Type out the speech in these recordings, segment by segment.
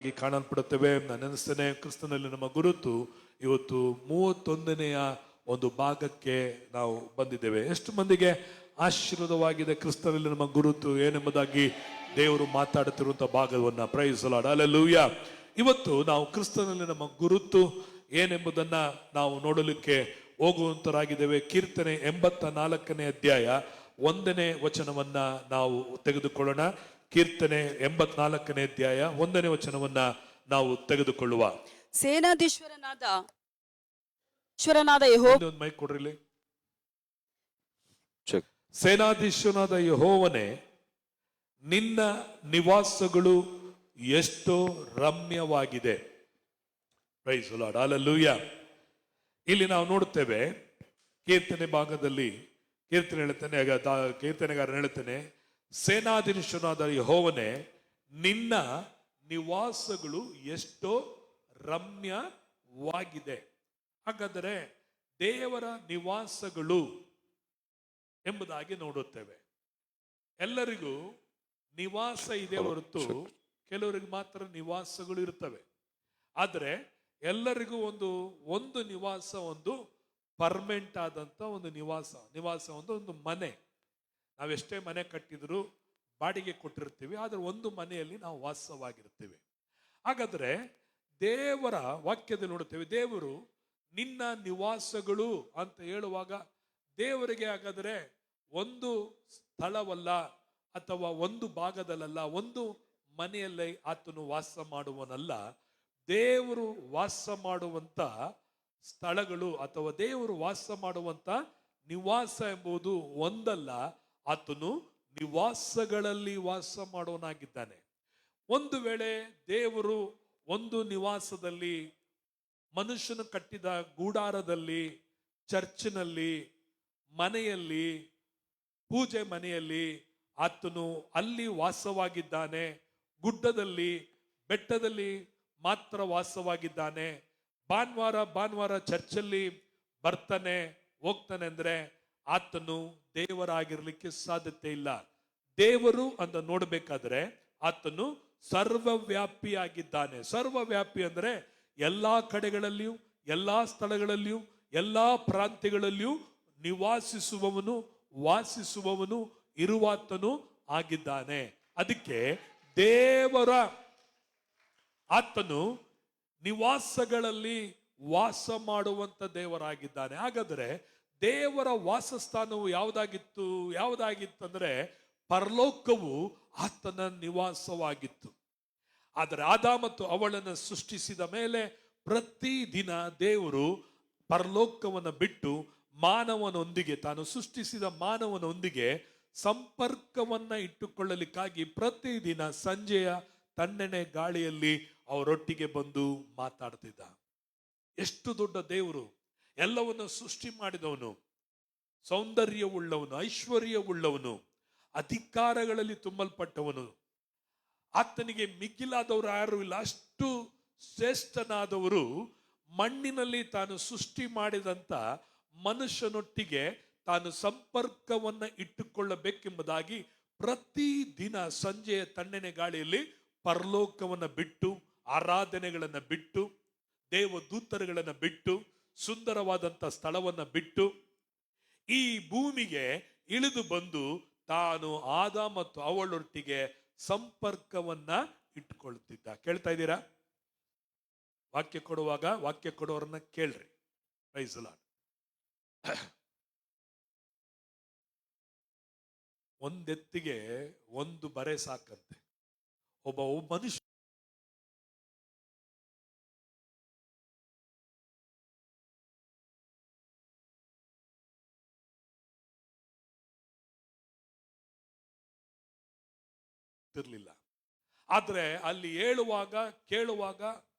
ಕಾಣಲ್ಪಡುತ್ತೇವೆ. ನಾನು ಅನಿಸ್ತೇನೆ ಕ್ರಿಸ್ತನಲ್ಲಿ ನಮ್ಮ ಗುರುತು ಇವತ್ತು 31ನೆಯ ಒಂದು ಭಾಗಕ್ಕೆ ನಾವು ಬಂದಿದ್ದೇವೆ. ಎಷ್ಟು ಮಂದಿಗೆ ಆಶೀರ್ವಾದವಾಗಿದೆ ಕ್ರಿಸ್ತನಲ್ಲಿ ನಮ್ಮ ಗುರುತು ಏನೆಂಬುದಾಗಿ ದೇವರು ಮಾತಾಡುತ್ತಿರುವಂತಹ ಭಾಗವನ್ನ ಪ್ರೈಸ್ ಲಾರ್ಡ್ ಹಲ್ಲೆಲೂಯಾ. ಇವತ್ತು ನಾವು ಕ್ರಿಸ್ತನಲ್ಲಿ ನಮ್ಮ ಗುರುತು ಏನೆಂಬುದನ್ನ ನಾವು ನೋಡಲಿಕ್ಕೆ ಹೋಗುವಂತರಾಗಿದ್ದೇವೆ. ಕೀರ್ತನೆ 84ನೇ ಅಧ್ಯಾಯ 1ನೇ ವಚನವನ್ನ ನಾವು ತೆಗೆದುಕೊಳ್ಳೋಣ. ಕೀರ್ತನೆ 84ನೇ ಅಧ್ಯಾಯ 1ನೇ ವಚನವನ್ನ ನಾವು ತೆಗೆದುಕೊಳ್ಳುವ. ಸೇನಾಧೀಶ್ವರನಾದ ಯೆಹೋವನೇ, ಒಂದು ಮೈಕ್ ಕೊಡ್ರಿ. ಸೇನಾಧೀಶ್ವರನಾದ ಯೆಹೋವನೇ, ನಿನ್ನ ನಿವಾಸಗಳು ಎಷ್ಟೋ ರಮ್ಯವಾಗಿದೆ. Price lord hallelujah. ಇಲ್ಲಿ ನಾವು ನೋಡುತ್ತೇವೆ ಕೀರ್ತನೆ ಭಾಗದಲ್ಲಿ ಕೀರ್ತನೆಗಾರನು ಹೇಳ್ತಾನೆ, ಸೇನಾಧೀಶ್ವರನಾದ ಯೆಹೋವನೇ, ನಿನ್ನ ನಿವಾಸಗಳು ಎಷ್ಟೋ ರಮ್ಯವಾಗಿದೆ. ಹಾಗಾದರೆ ದೇವರ ನಿವಾಸಗಳು ಎಂಬುದಾಗಿ ನೋಡುತ್ತೇವೆ. ಎಲ್ಲರಿಗೂ ನಿವಾಸ ಇದೆ ಹೊರತು ಕೆಲವರಿಗೆ ಮಾತ್ರ ನಿವಾಸಗಳು ಇರ್ತವೆ. ಆದರೆ ಎಲ್ಲರಿಗೂ ಒಂದು ನಿವಾಸ, ಒಂದು ಪರ್ಮನೆಂಟ್ ಆದಂತ ಒಂದು ನಿವಾಸ ಒಂದು ಮನೆ. ನಾವೆಷ್ಟೇ ಮನೆ ಕಟ್ಟಿದ್ರು ಬಾಡಿಗೆ ಕೊಟ್ಟಿರ್ತೀವಿ, ಆದ್ರೆ ಒಂದು ಮನೆಯಲ್ಲಿ ನಾವು ವಾಸವಾಗಿರ್ತೀವಿ. ಹಾಗಾದ್ರೆ ದೇವರ ವಾಕ್ಯದಲ್ಲಿ ನೋಡುತ್ತೇವೆ, ದೇವರು ನಿನ್ನ ನಿವಾಸಗಳು ಅಂತ ಹೇಳುವಾಗ ದೇವರಿಗೆ ಹಾಗಾದ್ರೆ ಒಂದು ಸ್ಥಳವಲ್ಲ ಅಥವಾ ಒಂದು ಭಾಗದಲ್ಲ, ಒಂದು ಮನೆಯಲ್ಲಿ ಆತನು ವಾಸ ಮಾಡುವನಲ್ಲ. ದೇವರು ವಾಸ ಮಾಡುವಂತ ಸ್ಥಳಗಳು ಅಥವಾ ದೇವರು ವಾಸ ಮಾಡುವಂತ ನಿವಾಸ ಎಂಬುದು ಒಂದಲ್ಲ, ಆತನು ನಿವಾಸಗಳಲ್ಲಿ ವಾಸ ಮಾಡುವನಾಗಿದ್ದಾನೆ. ಒಂದು ವೇಳೆ ದೇವರು ಒಂದು ನಿವಾಸದಲ್ಲಿ, ಮನುಷ್ಯನು ಕಟ್ಟಿದ ಗೂಡಾರದಲ್ಲಿ, ಚರ್ಚಿನಲ್ಲಿ, ಮನೆಯಲ್ಲಿ, ಪೂಜೆ ಮನೆಯಲ್ಲಿ ಆತನು ಅಲ್ಲಿ ವಾಸವಾಗಿದ್ದಾನೆ, ಗುಡ್ಡದಲ್ಲಿ ಬೆಟ್ಟದಲ್ಲಿ ಮಾತ್ರ ವಾಸವಾಗಿದ್ದಾನೆ, ಭಾನುವಾರ ಚರ್ಚಲ್ಲಿ ಬರ್ತಾನೆ ಹೋಗ್ತಾನೆ ಅಂದ್ರೆ ಆತನು ದೇವರಾಗಿರ್ಲಿಕ್ಕೆ ಸಾಧ್ಯತೆ ಇಲ್ಲ. ದೇವರು ಅಂತ ನೋಡ್ಬೇಕಾದ್ರೆ ಆತನು ಸರ್ವವ್ಯಾಪಿಯಾಗಿದ್ದಾನೆ. ಸರ್ವವ್ಯಾಪಿ ಅಂದ್ರೆ ಎಲ್ಲಾ ಕಡೆಗಳಲ್ಲಿಯೂ, ಎಲ್ಲಾ ಸ್ಥಳಗಳಲ್ಲಿಯೂ, ಎಲ್ಲಾ ಪ್ರಾಂತ್ಯಗಳಲ್ಲಿಯೂ ನಿವಾಸಿಸುವವನು, ವಾಸಿಸುವವನು, ಇರುವಾತನು ಆಗಿದ್ದಾನೆ. ಅದಕ್ಕೆ ದೇವರ ಆತನು ನಿವಾಸಗಳಲ್ಲಿ ವಾಸ ಮಾಡುವಂತ ದೇವರಾಗಿದ್ದಾನೆ. ಹಾಗಾದ್ರೆ ದೇವರ ವಾಸಸ್ಥಾನವು ಯಾವುದಾಗಿತ್ತಂದ್ರೆ ಪರಲೋಕವು ಆತನ ನಿವಾಸವಾಗಿತ್ತು. ಆದರೆ ಆದಾಮ ಮತ್ತು ಅವಳನ್ನು ಸೃಷ್ಟಿಸಿದ ಮೇಲೆ ಪ್ರತಿದಿನ ದೇವರು ಪರಲೋಕವನ್ನು ಬಿಟ್ಟು ಮಾನವನೊಂದಿಗೆ, ತಾನು ಸೃಷ್ಟಿಸಿದ ಮಾನವನೊಂದಿಗೆ ಸಂಪರ್ಕವನ್ನ ಇಟ್ಟುಕೊಳ್ಳಲಿಕ್ಕಾಗಿ ಪ್ರತಿದಿನ ಸಂಜೆಯ ತಣ್ಣನೆ ಗಾಳಿಯಲ್ಲಿ ಅವರೊಟ್ಟಿಗೆ ಬಂದು ಮಾತಾಡ್ತಿದ್ದ. ಎಷ್ಟು ದೊಡ್ಡ ದೇವರು! ಎಲ್ಲವನ್ನು ಸೃಷ್ಟಿ ಮಾಡಿದವನು, ಸೌಂದರ್ಯವುಳ್ಳವನು, ಐಶ್ವರ್ಯವುಳ್ಳವನು, ಅಧಿಕಾರಗಳಲ್ಲಿ ತುಂಬಲ್ಪಟ್ಟವನು. ಆತನಿಗೆ ಮಿಗಿಲಾದವರು ಯಾರು ಇಲ್ಲ. ಅಷ್ಟು ಶ್ರೇಷ್ಠನಾದವರು ಮಣ್ಣಿನಲ್ಲಿ ತಾನು ಸೃಷ್ಟಿ ಮಾಡಿದಂತ ಮನುಷ್ಯನೊಟ್ಟಿಗೆ ತಾನು ಸಂಪರ್ಕವನ್ನ ಇಟ್ಟುಕೊಳ್ಳಬೇಕೆಂಬುದಾಗಿ ಪ್ರತಿದಿನ ಸಂಜೆಯ ತಣ್ಣನೆ ಗಾಳಿಯಲ್ಲಿ ಪರಲೋಕವನ್ನ ಬಿಟ್ಟು, ಆರಾಧನೆಗಳನ್ನ ಬಿಟ್ಟು, ದೇವದೂತರುಗಳನ್ನ ಬಿಟ್ಟು, ಸುಂದರವಾದಂತ ಸ್ಥಳವನ್ನ ಬಿಟ್ಟು ಈ ಭೂಮಿಗೆ ಇಳಿದು ಬಂದು ತಾನು ಆದಾಮ ಮತ್ತು ಅವಳೊಟ್ಟಿಗೆ ಸಂಪರ್ಕವನ್ನ ಇಟ್ಟುಕೊಳ್ಳುತ್ತಿದ್ದ. ಕೇಳ್ತಾ ಇದ್ದೀರಾ? ವಾಕ್ಯ ಕೊಡುವವರನ್ನ ಕೇಳ್ರಿ. Price the lord. ಒಂದೆತ್ತಿಗೆ ಒಂದು ಬರೆ ಸಾಕಂತೆ. ಒಬ್ಬ ಮನುಷ್ಯ ಇರಲಿಲ್ಲ. ಆದ್ರೆ ಅಲ್ಲಿ ಹೇಳುವಾಗ, ಕೇಳುವಾಗ,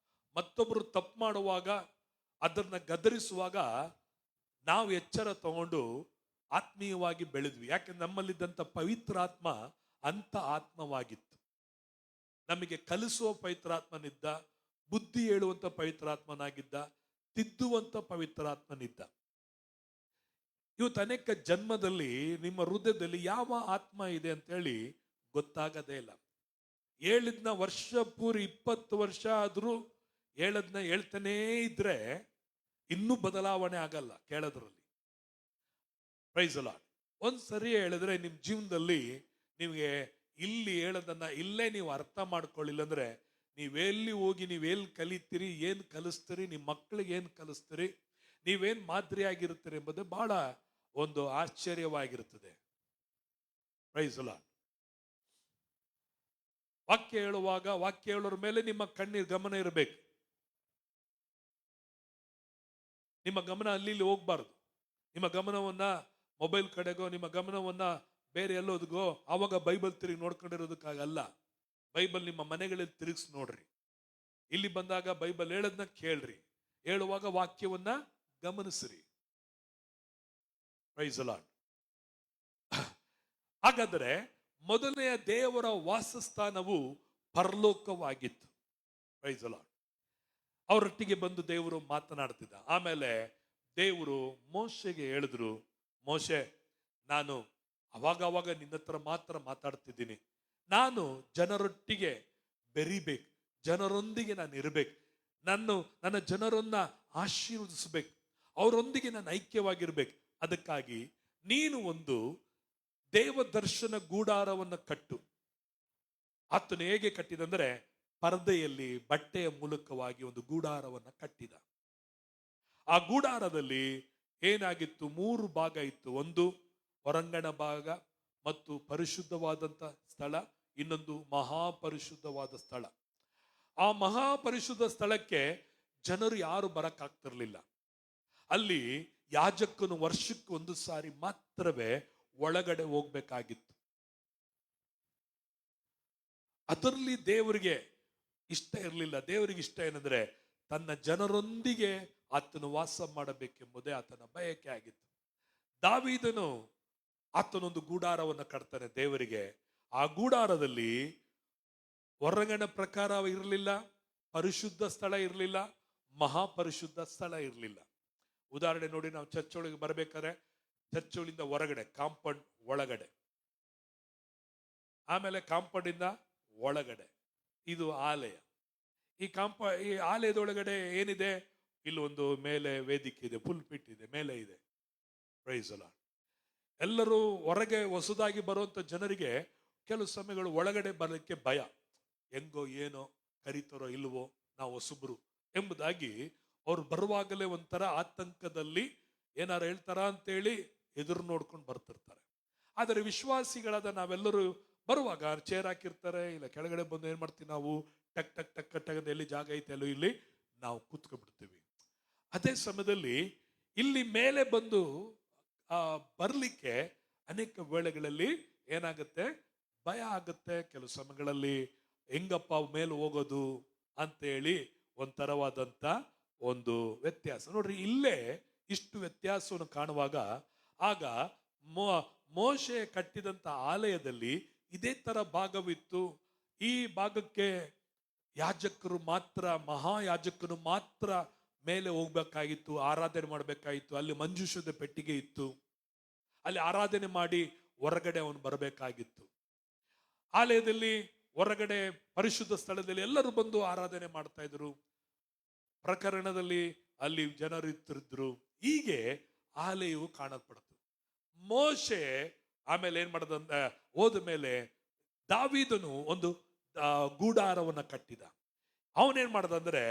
ಮತ್ತೊಬ್ಬರು ತಪ್ಪು ಮಾಡುವಾಗ, ಅದನ್ನ ಗದರಿಸುವಾಗ ನಾವು ಎಚ್ಚರ ತಗೊಂಡು ಆತ್ಮೀಯವಾಗಿ ಬೆಳೆದ್ವಿ. ಯಾಕಂದ್ರೆ ನಮ್ಮಲ್ಲಿದ್ದಂಥ ಪವಿತ್ರ ಆತ್ಮ ಅಂತ ಆತ್ಮವಾಗಿತ್ತು. ನಮಗೆ ಕಲಿಸುವ ಪವಿತ್ರಾತ್ಮನಿದ್ದ, ಬುದ್ಧಿ ಹೇಳುವಂತ ಪವಿತ್ರಾತ್ಮನಾಗಿದ್ದ, ತಿದ್ದುವಂತ ಪವಿತ್ರಾತ್ಮನಿದ್ದ. ಇವತ್ತು ಅನೇಕ ಜನ್ಮದಲ್ಲಿ ನಿಮ್ಮ ಹೃದಯದಲ್ಲಿ ಯಾವ ಆತ್ಮ ಇದೆ ಅಂತ ಹೇಳಿ ಗೊತ್ತಾಗದೇ ಇಲ್ಲ. ಹೇಳಿದ್ನ ವರ್ಷ ಪೂರಿ 20 ವರ್ಷ ಆದ್ರೂ ಹೇಳದ್ನ ಹೇಳ್ತಾನೇ ಇದ್ರೆ ಇನ್ನೂ ಬದಲಾವಣೆ ಆಗಲ್ಲ ಕೇಳೋದ್ರಲ್ಲಿ. ಪ್ರೈಸ್ ಅಲ್ಲ. ಒಂದ್ಸರಿ ಹೇಳಿದ್ರೆ ನಿಮ್ ಜೀವನದಲ್ಲಿ ನಿಮ್ಗೆ ಇಲ್ಲಿ ಹೇಳೋದನ್ನ ಇಲ್ಲೇ ನೀವು ಅರ್ಥ ಮಾಡ್ಕೊಳ್ಳಿಲ್ಲ ಅಂದ್ರೆ ನೀವೆಲ್ಲಿ ಹೋಗಿ ನೀವೆಲ್ಲಿ ಕಲಿತೀರಿ, ಏನ್ ಕಲಿಸ್ತೀರಿ, ನಿಮ್ಮ ಮಕ್ಕಳಿಗೆ ಏನ್ ಕಲಿಸ್ತೀರಿ, ನೀವೇನ್ ಮಾದರಿ ಆಗಿರ್ತೀರಿ ಎಂಬುದು ಬಹಳ ಒಂದು ಆಶ್ಚರ್ಯವಾಗಿರುತ್ತದೆ. ಪ್ರೈಸ್ ಅಲ್ಲ. ವಾಕ್ಯ ಹೇಳುವಾಗ ವಾಕ್ಯ ಹೇಳೋರ ಮೇಲೆ ನಿಮ್ಮ ಕಣ್ಣಿನ ಗಮನ ಇರಬೇಕು. ನಿಮ್ಮ ಗಮನ ಅಲ್ಲಿ ಇಲ್ಲಿ ಹೋಗ್ಬಾರ್ದು. ನಿಮ್ಮ ಗಮನವನ್ನ ಮೊಬೈಲ್ ಕಡೆಗೋ ನಿಮ್ಮ ಗಮನವನ್ನ ಬೇರೆ ಎಲ್ಲೋದ್ಗೋ ಆವಾಗ ಬೈಬಲ್ ತಿರುಗಿ ನೋಡ್ಕೊಂಡಿರೋದಕ್ಕಾಗಲ್ಲ. ಬೈಬಲ್ ನಿಮ್ಮ ಮನೆಗಳಲ್ಲಿ ತಿರುಗಿಸಿ ನೋಡ್ರಿ. ಇಲ್ಲಿ ಬಂದಾಗ ಬೈಬಲ್ ಹೇಳದ್ನ ಕೇಳ್ರಿ, ಹೇಳುವಾಗ ವಾಕ್ಯವನ್ನ ಗಮನಿಸ್ರಿ. Price the lord. ಹಾಗಾದರೆ ಮೊದಲನೆಯ ದೇವರ ವಾಸಸ್ಥಾನವು ಪರಲೋಕವಾಗಿತ್ತು. Praise the Lord. ಅವರೊಟ್ಟಿಗೆ ಬಂದು ದೇವರು ಮಾತನಾಡ್ತಿದ್ದ. ಆಮೇಲೆ ದೇವರು ಮೋಶೆಗೆ ಹೇಳಿದ್ರು, ಮೋಶೆ, ನಾನು ಅವಾಗ ನಿನ್ನ ಹತ್ರ ಮಾತ್ರ ಮಾತಾಡ್ತಿದ್ದೀನಿ. ನಾನು ಜನರೊಟ್ಟಿಗೆ ಬೆರಿಬೇಕು, ಜನರೊಂದಿಗೆ ನಾನು ಇರಬೇಕು, ನನ್ನ ಜನರನ್ನ ಆಶೀರ್ವದಿಸಬೇಕು, ಅವರೊಂದಿಗೆ ನಾನು ಐಕ್ಯವಾಗಿರ್ಬೇಕು. ಅದಕ್ಕಾಗಿ ನೀನು ಒಂದು ದೇವದರ್ಶನ ಗೂಡಾರವನ್ನು ಕಟ್ಟು. ಆತನು ಹೇಗೆ ಕಟ್ಟಿದಂದ್ರೆ ಪರದೆಯಲ್ಲಿ ಬಟ್ಟೆಯ ಮೂಲಕವಾಗಿ ಒಂದು ಗೂಡಾರವನ್ನ ಕಟ್ಟಿದ. ಆ ಗೂಡಾರದಲ್ಲಿ ಏನಾಗಿತ್ತು? 3 ಭಾಗ ಇತ್ತು. ಒಂದು ಹೊರಾಂಗಣ ಭಾಗ ಮತ್ತು ಪರಿಶುದ್ಧವಾದಂತ ಸ್ಥಳ, ಇನ್ನೊಂದು ಮಹಾಪರಿಶುದ್ಧವಾದ ಸ್ಥಳ. ಆ ಮಹಾಪರಿಶುದ್ಧ ಸ್ಥಳಕ್ಕೆ ಜನರು ಯಾರು ಬರಕ್ಕಾಗ್ತಿರ್ಲಿಲ್ಲ. ಅಲ್ಲಿ ಯಾಜಕನು ವರ್ಷಕ್ಕೆ 1 ಸಾರಿ ಮಾತ್ರವೇ ಒಳಗಡೆ ಹೋಗ್ಬೇಕಾಗಿತ್ತು. ಅದರಲ್ಲಿ ದೇವರಿಗೆ ಇಷ್ಟ ಇರಲಿಲ್ಲ. ದೇವರಿಗೆ ಇಷ್ಟ ಏನಂದ್ರೆ ತನ್ನ ಜನರೊಂದಿಗೆ ಆತನು ವಾಸ ಮಾಡಬೇಕೆಂಬುದೇ ಆತನ ಬಯಕೆ ಆಗಿತ್ತು. ದಾವೀದನು ಆತನೊಂದು ಗೂಡಾರವನ್ನು ಕಟ್ತಾನೆ ದೇವರಿಗೆ. ಆ ಗೂಡಾರದಲ್ಲಿ ಹೊರಗಣ ಪ್ರಕಾರ ಇರಲಿಲ್ಲ, ಪರಿಶುದ್ಧ ಸ್ಥಳ ಇರಲಿಲ್ಲ, ಮಹಾಪರಿಶುದ್ಧ ಸ್ಥಳ ಇರಲಿಲ್ಲ. ಉದಾಹರಣೆ ನೋಡಿ, ನಾವು ಚರ್ಚ್ ಒಳಗೆ ಬರ್ಬೇಕಾದ್ರೆ ಚರ್ಚ್ ಒಳಗಿಂದ ಹೊರಗಡೆ ಕಾಂಪೌಂಡ್ ಒಳಗಡೆ, ಆಮೇಲೆ ಕಾಂಪೌಂಡ್ ಇಂದ ಒಳಗಡೆ ಇದು ಆಲಯ. ಈ ಆಲಯದೊಳಗಡೆ ಏನಿದೆ? ಇಲ್ಲೊಂದು ಮೇಲೆ ವೇದಿಕೆ ಇದೆ, ಪುಲ್ಪಿಟ್ ಇದೆ, ಮೇಲೆ ಇದೆ. Praise the Lord. ಎಲ್ಲರೂ ಹೊರಗೆ ಹೊಸದಾಗಿ ಬರುವಂತ ಜನರಿಗೆ ಕೆಲವು ಸಮಯಗಳು ಒಳಗಡೆ ಬರಲಿಕ್ಕೆ ಭಯ. ಹೆಂಗೋ ಏನೋ ಕರಿತಾರೋ ಇಲ್ವೋ, ನಾವು ಹೊಸಬ್ರು ಎಂಬುದಾಗಿ ಅವ್ರು ಬರುವಾಗಲೇ ಒಂಥರ ಆತಂಕದಲ್ಲಿ ಏನಾರು ಹೇಳ್ತಾರ ಅಂತೇಳಿ ಎದುರು ನೋಡ್ಕೊಂಡು ಬರ್ತಿರ್ತಾರೆ. ಆದರೆ ವಿಶ್ವಾಸಿಗಳಾದ ನಾವೆಲ್ಲರೂ ಬರುವಾಗ ಚೇರ್ ಹಾಕಿರ್ತಾರೆ, ಇಲ್ಲ ಕೆಳಗಡೆ ಬಂದು ಏನ್ ಮಾಡ್ತೀವಿ ನಾವು, ಟಕ್ ಟಕ್ ಟಕ್ ಟಕ್ ಎಲ್ಲಿ ಜಾಗ ಐತೆ ಅಲ್ಲೋ ಇಲ್ಲಿ ನಾವು ಕೂತ್ಕೊಂಡ್ಬಿಡ್ತೀವಿ. ಅದೇ ಸಮಯದಲ್ಲಿ ಇಲ್ಲಿ ಮೇಲೆ ಬಂದು ಬರ್ಲಿಕ್ಕೆ ಅನೇಕ ವೇಳೆಗಳಲ್ಲಿ ಏನಾಗುತ್ತೆ? ಭಯ ಆಗುತ್ತೆ. ಕೆಲವು ಸಮಯಗಳಲ್ಲಿ ಹೆಂಗಪ್ಪ ಮೇಲೆ ಹೋಗೋದು ಅಂತೇಳಿ ಒಂಥರವಾದಂತ ಒಂದು ವ್ಯತ್ಯಾಸ. ನೋಡ್ರಿ, ಇಲ್ಲೇ ಇಷ್ಟು ವ್ಯತ್ಯಾಸವನ್ನು ಕಾಣುವಾಗ ಆಗ ಮೋಶೆ ಕಟ್ಟಿದಂತ ಆಲಯದಲ್ಲಿ ಇದೇ ತರ ಭಾಗವಿತ್ತು. ಈ ಭಾಗಕ್ಕೆ ಯಾಜಕರು ಮಾತ್ರ, ಮಹಾಯಾಜಕನು ಮಾತ್ರ ಮೇಲೆ ಹೋಗ್ಬೇಕಾಗಿತ್ತು, ಆರಾಧನೆ ಮಾಡ್ಬೇಕಾಗಿತ್ತು. ಅಲ್ಲಿ ಮಂಜೂಷದ ಪೆಟ್ಟಿಗೆ ಇತ್ತು, ಅಲ್ಲಿ ಆರಾಧನೆ ಮಾಡಿ ಹೊರಗಡೆ ಅವನು ಬರಬೇಕಾಗಿತ್ತು. ಆಲಯದಲ್ಲಿ ಹೊರಗಡೆ ಪರಿಶುದ್ಧ ಸ್ಥಳದಲ್ಲಿ ಎಲ್ಲರೂ ಬಂದು ಆರಾಧನೆ ಮಾಡ್ತಾ ಇದ್ರು. ಪ್ರಕರಣದಲ್ಲಿ ಅಲ್ಲಿ ಜನರು ಇರ್ತಿದ್ರು. ಹೀಗೆ ಆಲಯವು ಕಾಣಲ್ಪಡ್ತು. ಮೋಶೆ ಆಮೇಲೆ ಏನ್ ಮಾಡದಂತ ಹೋದ ಮೇಲೆ ದಾವೀದನು ಒಂದು ಗೂಡಾರವನ್ನ ಕಟ್ಟಿದ. ಅವನೇನ್ ಮಾಡದಂದ್ರೆ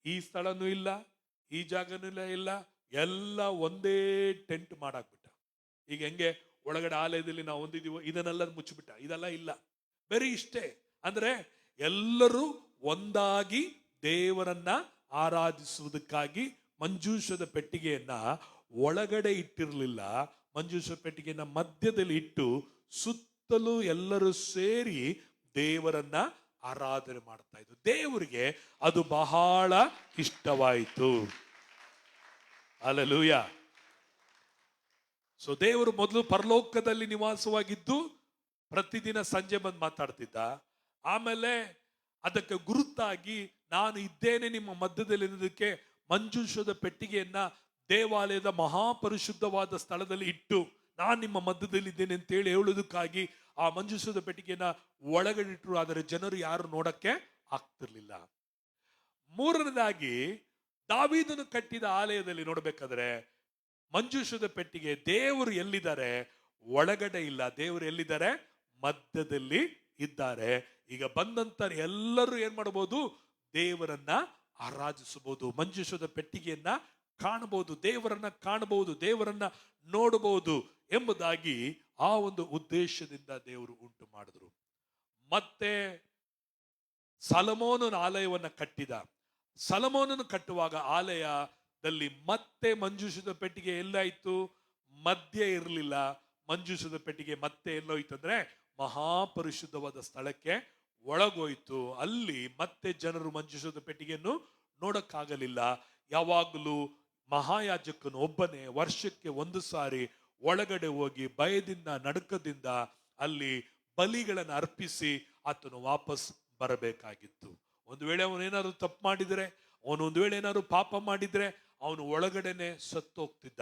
ಈ ಸ್ಥಳನೂ ಇಲ್ಲ, ಈ ಜಾಗನೂ ಇಲ್ಲ, ಎಲ್ಲ ಒಂದೇ ಟೆಂಟ್ ಮಾಡಾಕ್ಬಿಟ್ಟ. ಈಗ ಹೆಂಗೆ ಒಳಗಡೆ ಆಲಯದಲ್ಲಿ ನಾವು ಹೊಂದಿದೀವೋ ಇದನ್ನೆಲ್ಲ ಮುಚ್ಚಿಬಿಟ್ಟ. ಇದೆಲ್ಲ ಇಲ್ಲ, ಬರೀ ಇಷ್ಟೇ. ಅಂದ್ರೆ ಎಲ್ಲರೂ ಒಂದಾಗಿ ದೇವರನ್ನ ಆರಾಧಿಸುವುದಕ್ಕಾಗಿ ಮಂಜೂಷದ ಪೆಟ್ಟಿಗೆಯನ್ನ ಒಳಗಡೆ ಇಟ್ಟಿರಲಿಲ್ಲ, ಮಂಜೂಷ ಪೆಟ್ಟಿಗೆಯನ್ನ ಮಧ್ಯದಲ್ಲಿ ಇಟ್ಟು ಸುತ್ತಲೂ ಎಲ್ಲರೂ ಸೇರಿ ದೇವರನ್ನ ಆರಾಧನೆ ಮಾಡ್ತಾ ಇದ್ರು. ದೇವರಿಗೆ ಅದು ಬಹಳ ಇಷ್ಟವಾಯಿತು. ಹಲ್ಲೆಲೂಯಾ. ಸೊ ದೇವರು ಮೊದಲು ಪರಲೋಕದಲ್ಲಿ ನಿವಾಸವಾಗಿದ್ದು ಪ್ರತಿದಿನ ಸಂಜೆ ಬಂದು ಮಾತಾಡ್ತಿದ್ದ. ಆಮೇಲೆ ಅದಕ್ಕೆ ಗುರುತಾಗಿ ನಾನು ಇದ್ದೇನೆ ನಿಮ್ಮ ಮಧ್ಯದಲ್ಲಿ ಇರೋದಕ್ಕೆ ಮಂಜೂಷದ ಪೆಟ್ಟಿಗೆಯನ್ನ ದೇವಾಲಯದ ಮಹಾಪರಿಶುದ್ಧವಾದ ಸ್ಥಳದಲ್ಲಿ ಇಟ್ಟು ನಾನು ನಿಮ್ಮ ಮಧ್ಯದಲ್ಲಿ ಇದ್ದೇನೆ ಅಂತೇಳಿ ಹೇಳುವುದಕ್ಕಾಗಿ ಆ ಮಂಜೂಷದ ಪೆಟ್ಟಿಗೆಯನ್ನ ಒಳಗಡಿಟ್ರು, ಆದರೆ ಜನರು ಯಾರು ನೋಡಕ್ಕೆ ಆಗ್ತಿರ್ಲಿಲ್ಲ. ಮೂರನೇದಾಗಿ, ದಾವೀದನು ಕಟ್ಟಿದ ಆಲಯದಲ್ಲಿ ನೋಡ್ಬೇಕಾದ್ರೆ ಮಂಜೂಷದ ಪೆಟ್ಟಿಗೆ, ದೇವರು ಎಲ್ಲಿದ್ದಾರೆ? ಒಳಗಡೆ ಇಲ್ಲ, ದೇವರು ಎಲ್ಲಿದ್ದಾರೆ? ಮಧ್ಯದಲ್ಲಿ ಇದ್ದಾರೆ. ಈಗ ಬಂದಂತ ಎಲ್ಲರೂ ಏನ್ ಮಾಡಬಹುದು? ದೇವರನ್ನ ಆರಾಧಿಸಬಹುದು, ಮಂಜೂಷದ ಪೆಟ್ಟಿಗೆಯನ್ನ ಕಾಣಬಹುದು, ದೇವರನ್ನ ಕಾಣಬಹುದು, ದೇವರನ್ನ ನೋಡಬಹುದು ಎಂಬುದಾಗಿ ಆ ಒಂದು ಉದ್ದೇಶದಿಂದ ದೇವರು ಉಂಟು ಮಾಡಿದ್ರು. ಮತ್ತೆ ಸೊಲೊಮೋನನ ಆಲಯವನ್ನ ಕಟ್ಟಿದ. ಸೊಲೊಮೋನನು ಕಟ್ಟುವಾಗ ಆಲಯದಲ್ಲಿ ಮತ್ತೆ ಮಂಜೂಷದ ಪೆಟ್ಟಿಗೆ ಎಲ್ಲಾಯ್ತು? ಮಧ್ಯೆ ಇರಲಿಲ್ಲ. ಮಂಜೂಷದ ಪೆಟ್ಟಿಗೆ ಮತ್ತೆ ಎಲ್ಲೋಯ್ತು ಅಂದ್ರೆ ಮಹಾಪರಿಶುದ್ಧವಾದ ಸ್ಥಳಕ್ಕೆ ಒಳಗೋಯ್ತು. ಅಲ್ಲಿ ಮತ್ತೆ ಜನರು ಮಂಜೂಷದ ಪೆಟ್ಟಿಗೆಯನ್ನು ನೋಡಕ್ಕಾಗಲಿಲ್ಲ. ಯಾವಾಗಲೂ ಮಹಾಯಾಜಕನು ಒಬ್ಬನೇ ವರ್ಷಕ್ಕೆ ಒಂದು ಸಾರಿ ಒಳಗಡೆ ಹೋಗಿ ಭಯದಿಂದ ನಡುಕದಿಂದ ಅಲ್ಲಿ ಬಲಿಗಳನ್ನು ಅರ್ಪಿಸಿ ಆತನು ವಾಪಸ್ ಬರಬೇಕಾಗಿತ್ತು. ಒಂದು ವೇಳೆ ಅವನೇನಾದ್ರು ತಪ್ಪು ಮಾಡಿದ್ರೆ, ಒಂದು ವೇಳೆ ಏನಾದ್ರು ಪಾಪ ಮಾಡಿದ್ರೆ ಅವನು ಒಳಗಡೆನೆ ಸತ್ತೋಗ್ತಿದ್ದ.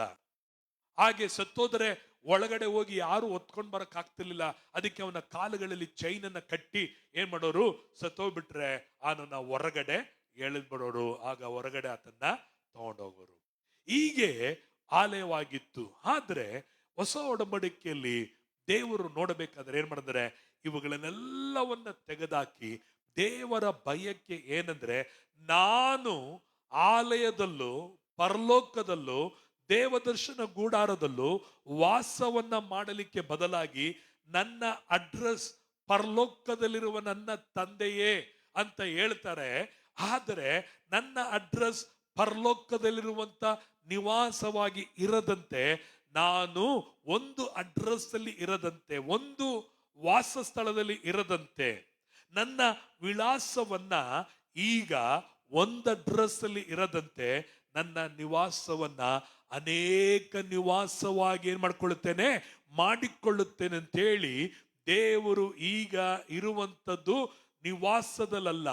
ಹಾಗೆ ಸತ್ತೋದ್ರೆ ಒಳಗಡೆ ಹೋಗಿ ಯಾರು ಹೊತ್ಕೊಂಡ್ ಬರಕ್ ಆಗ್ತಿರ್ಲಿಲ್ಲ. ಅದಕ್ಕೆ ಅವನ ಕಾಲುಗಳಲ್ಲಿ ಚೈನ್ ಅನ್ನ ಕಟ್ಟಿ ಏನ್ ಮಾಡೋರು? ಸತ್ತೋಗ್ಬಿಟ್ರೆ ಅವನನ್ನ ಹೊರಗಡೆ ಎಳೆದ್ಬಿಡೋರು. ಆಗ ಹೊರಗಡೆ ಆತನ್ನ ತಗೊಂಡೋಗೋರು. ಹೀಗೆ ಆಲಯವಾಗಿತ್ತು. ಆದ್ರೆ ಹೊಸ ಒಡಂಬಡಿಕೆಯಲ್ಲಿ ದೇವರು ನೋಡಬೇಕಾದ್ರೆ ಏನ್ ಮಾಡಿದ್ರೆ, ಇವುಗಳನ್ನೆಲ್ಲವನ್ನ ತೆಗೆದಾಕಿ ದೇವರ ಭಯಕ್ಕೆ ಏನಂದ್ರೆ, ನಾನು ಆಲಯದಲ್ಲೂ ಪರಲೋಕದಲ್ಲೂ ದೇವದರ್ಶನ ಗೂಡಾರದಲ್ಲೂ ವಾಸವನ್ನ ಮಾಡಲಿಕ್ಕೆ ಬದಲಾಗಿ ನನ್ನ ಅಡ್ರೆಸ್ ಪರಲೋಕದಲ್ಲಿರುವ ನನ್ನ ತಂದೆಯೇ ಅಂತ ಹೇಳ್ತಾರೆ. ಆದರೆ ನನ್ನ ಅಡ್ರೆಸ್ ಪರಲೋಕದಲ್ಲಿರುವಂತ ನಿವಾಸವಾಗಿ ಇರದಂತೆ, ನಾನು ಒಂದು ಅಡ್ರೆಸ್ ಅಲ್ಲಿ ಇರದಂತೆ, ಒಂದು ವಾಸಸ್ಥಳದಲ್ಲಿ ಇರದಂತೆ, ನನ್ನ ವಿಳಾಸವನ್ನ ಈಗ ಒಂದು ಅಡ್ರೆಸ್ ಅಲ್ಲಿ ಇರದಂತೆ ನನ್ನ ನಿವಾಸವನ್ನ ಅನೇಕ ನಿವಾಸವಾಗಿ ಏನ್ ಮಾಡಿಕೊಳ್ಳುತ್ತೇನೆ? ಮಾಡಿಕೊಳ್ಳುತ್ತೇನೆ ಅಂತೇಳಿ ದೇವರು ಈಗ ಇರುವಂತದ್ದು ನಿವಾಸದಲ್ಲ,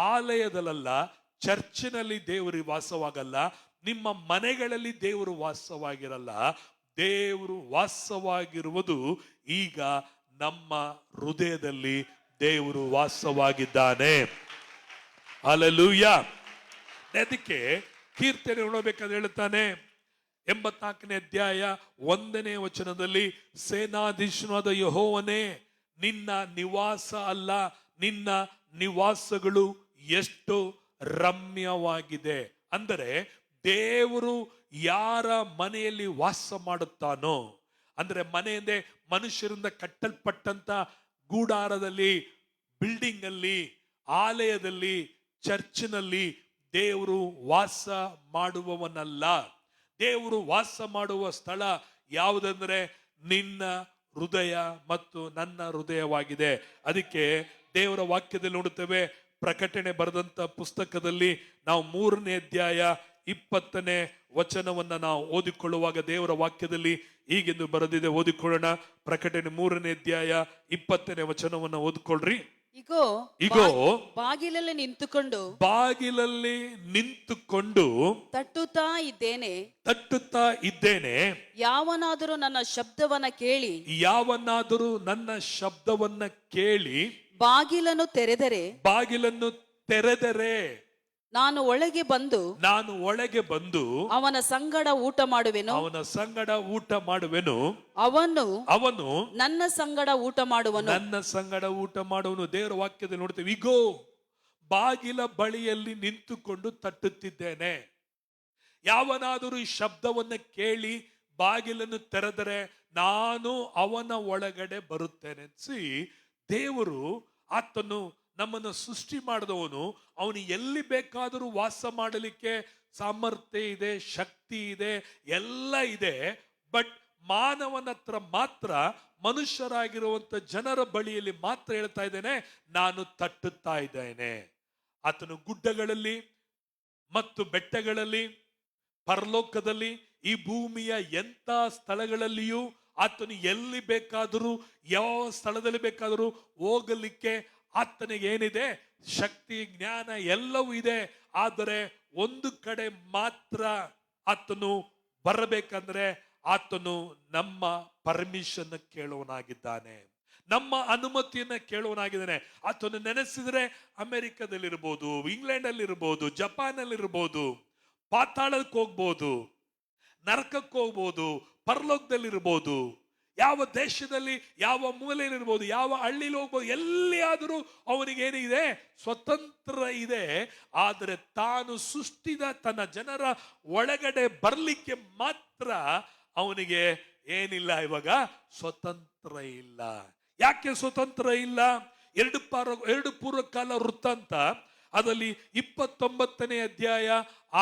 ಆಲಯದಲ್ಲ, ಚರ್ಚಿನಲ್ಲಿ ದೇವರು ವಾಸವಾಗಲ್ಲ, ನಿಮ್ಮ ಮನೆಗಳಲ್ಲಿ ದೇವರು ವಾಸವಾಗಿರಲ್ಲ. ದೇವರು ವಾಸವಾಗಿರುವುದು ಈಗ ನಮ್ಮ ಹೃದಯದಲ್ಲಿ ದೇವರು ವಾಸವಾಗಿದ್ದಾನೆ. ಹಲ್ಲೆಲೂಯ. ಅದಕ್ಕೆ ಕೀರ್ತನೆ ನೋಡಬೇಕಾದ್ರೆ ಹೇಳ್ತಾನೆ 84ನೇ ಅಧ್ಯಾಯ 1ನೇ ವಚನದಲ್ಲಿ, ಸೇನಾಧೀಶನಾದ ಯೆಹೋವನೇ, ನಿನ್ನ ನಿವಾಸ ಅಲ್ಲ, ನಿನ್ನ ನಿವಾಸಗಳು ಎಷ್ಟು ರಮ್ಯವಾಗಿದೆ. ಅಂದರೆ ದೇವರು ಯಾರ ಮನೆಯಲ್ಲಿ ವಾಸ ಮಾಡುತ್ತಾನೋ, ಅಂದ್ರೆ ಮನೆ ಅಂದ್ರೆ ಮನುಷ್ಯರಿಂದ ಕಟ್ಟಲ್ಪಟ್ಟಂತ ಗೂಡಾರದಲ್ಲಿ, ಬಿಲ್ಡಿಂಗ್ ಅಲ್ಲಿ, ಆಲಯದಲ್ಲಿ, ಚರ್ಚಿನಲ್ಲಿ ದೇವರು ವಾಸ ಮಾಡುವವನಲ್ಲ. ದೇವರು ವಾಸ ಮಾಡುವ ಸ್ಥಳ ಯಾವುದಂದ್ರೆ ನಿನ್ನ ಹೃದಯ ಮತ್ತು ನನ್ನ ಹೃದಯವಾಗಿದೆ. ಅದಕ್ಕೆ ದೇವರ ವಾಕ್ಯದಲ್ಲಿ ನೋಡುತ್ತೇವೆ, ಪ್ರಕಟಣೆ ಬರೆದಂತ ಪುಸ್ತಕದಲ್ಲಿ ನಾವು 3ನೇ ಅಧ್ಯಾಯ 20ನೇ ವಚನವನ್ನ ನಾವು ಓದಿಕೊಳ್ಳುವಾಗ ದೇವರ ವಾಕ್ಯದಲ್ಲಿ ಹೀಗೆಂದು ಬರೆದಿದೆ. ಓದಿಕೊಳ್ಳೋಣ. ಪ್ರಕಟಣೆ 3ನೇ ಅಧ್ಯಾಯ 20ನೇ ವಚನವನ್ನ ಓದಿಕೊಳ್ಳ್ರಿ. ಇಗೋ ಬಾಗಿಲಲ್ಲಿ ನಿಂತುಕೊಂಡು ತಟ್ಟುತ್ತಾ ಇದ್ದೇನೆ. ಯಾವನಾದರೂ ನನ್ನ ಶಬ್ದವನ್ನ ಕೇಳಿ ಬಾಗಿಲನ್ನು ತೆರೆದರೆ ನಾನು ಒಳಗೆ ಬಂದು ಅವನ ಸಂಗಡ ಊಟ ಮಾಡುವೆನು, ಅವನು ನನ್ನ ಸಂಗಡ ಊಟ ಮಾಡುವನು. ದೇವರ ವಾಕ್ಯದಲ್ಲಿ ನೋಡ್ತೇವೆ, ಇಗೋ ಬಾಗಿಲ ಬಳಿಯಲ್ಲಿ ನಿಂತುಕೊಂಡು ತಟ್ಟುತ್ತಿದ್ದೇನೆ. ಯಾವನಾದರೂ ಈ ಶಬ್ದವನ್ನ ಕೇಳಿ ಬಾಗಿಲನ್ನು ತೆರೆದರೆ ನಾನು ಅವನ ಒಳಗಡೆ ಬರುತ್ತೇನೆ. ದೇವರು ಆತನು ನಮ್ಮನ್ನು ಸೃಷ್ಟಿ ಮಾಡಿದವನು. ಅವನು ಎಲ್ಲಿ ಬೇಕಾದರೂ ವಾಸ ಮಾಡಲಿಕ್ಕೆ ಸಾಮರ್ಥ್ಯ ಇದೆ, ಶಕ್ತಿ ಇದೆ, ಎಲ್ಲ ಇದೆ. ಬಟ್ ಮಾನವನ ಹತ್ರ ಮಾತ್ರ, ಮನುಷ್ಯರಾಗಿರುವಂತ ಜನರ ಬಳಿಯಲ್ಲಿ ಮಾತ್ರ ಹೇಳ್ತಾ ಇದ್ದೇನೆ, ನಾನು ತಟ್ಟುತ್ತಾ ಇದ್ದೇನೆ. ಆತನು ಗುಡ್ಡಗಳಲ್ಲಿ ಮತ್ತು ಬೆಟ್ಟಗಳಲ್ಲಿ, ಪರಲೋಕದಲ್ಲಿ, ಈ ಭೂಮಿಯ ಎಂತ ಸ್ಥಳಗಳಲ್ಲಿಯೂ ಆತನು ಎಲ್ಲಿ ಬೇಕಾದರೂ, ಯಾವ ಸ್ಥಳದಲ್ಲಿ ಬೇಕಾದರೂ ಹೋಗಲಿಕ್ಕೆ ಆತನಿಗೆ ಏನಿದೆ? ಶಕ್ತಿ, ಜ್ಞಾನ ಎಲ್ಲವೂ ಇದೆ. ಆದರೆ ಒಂದು ಕಡೆ ಮಾತ್ರ ಆತನು ಬರಬೇಕಂದ್ರೆ ಆತನು ನಮ್ಮ ಪರ್ಮಿಷನ್ ಕೇಳುವನಾಗಿದ್ದಾನೆ. ನಮ್ಮ ಅನುಮತಿಯನ್ನ ಕೇಳುವನಾಗಿದ್ದಾನೆ. ಆತನು ನೆನೆಸಿದ್ರೆ ಅಮೆರಿಕದಲ್ಲಿರ್ಬೋದು, ಇಂಗ್ಲೆಂಡ್ ಅಲ್ಲಿ ಇರ್ಬೋದು, ಜಪಾನ್ ಅಲ್ಲಿ ಇರ್ಬೋದು, ಪಾತಾಳಕ್ಕೆ ಹೋಗ್ಬೋದು, ನರಕಕ್ಕೆ ಹೋಗ್ಬೋದು, ಪರಲೋಕದಲ್ಲಿರ್ಬೋದು, ಯಾವ ದೇಶದಲ್ಲಿ, ಯಾವ ಮೂಲೆಯಲ್ಲಿರ್ಬೋದು, ಯಾವ ಹಳ್ಳಿಲಿ ಹೋಗ್ಬೋದು, ಎಲ್ಲಿಯಾದರೂ ಅವನಿಗೆ ಏನಿದೆ? ಸ್ವತಂತ್ರ ಇದೆ. ಆದರೆ ತಾನು ಸೃಷ್ಟಿದ ತನ್ನ ಜನರ ಒಳಗಡೆ ಬರ್ಲಿಕ್ಕೆ ಮಾತ್ರ ಅವನಿಗೆ ಏನಿಲ್ಲ, ಇವಾಗ ಸ್ವತಂತ್ರ ಇಲ್ಲ. ಯಾಕೆ ಸ್ವತಂತ್ರ ಇಲ್ಲ? ಎರಡು ಪೂರ್ವಕಾಲ ವೃತ್ತಾಂತ ಅದರಲ್ಲಿ 29ನೇ ಅಧ್ಯಾಯ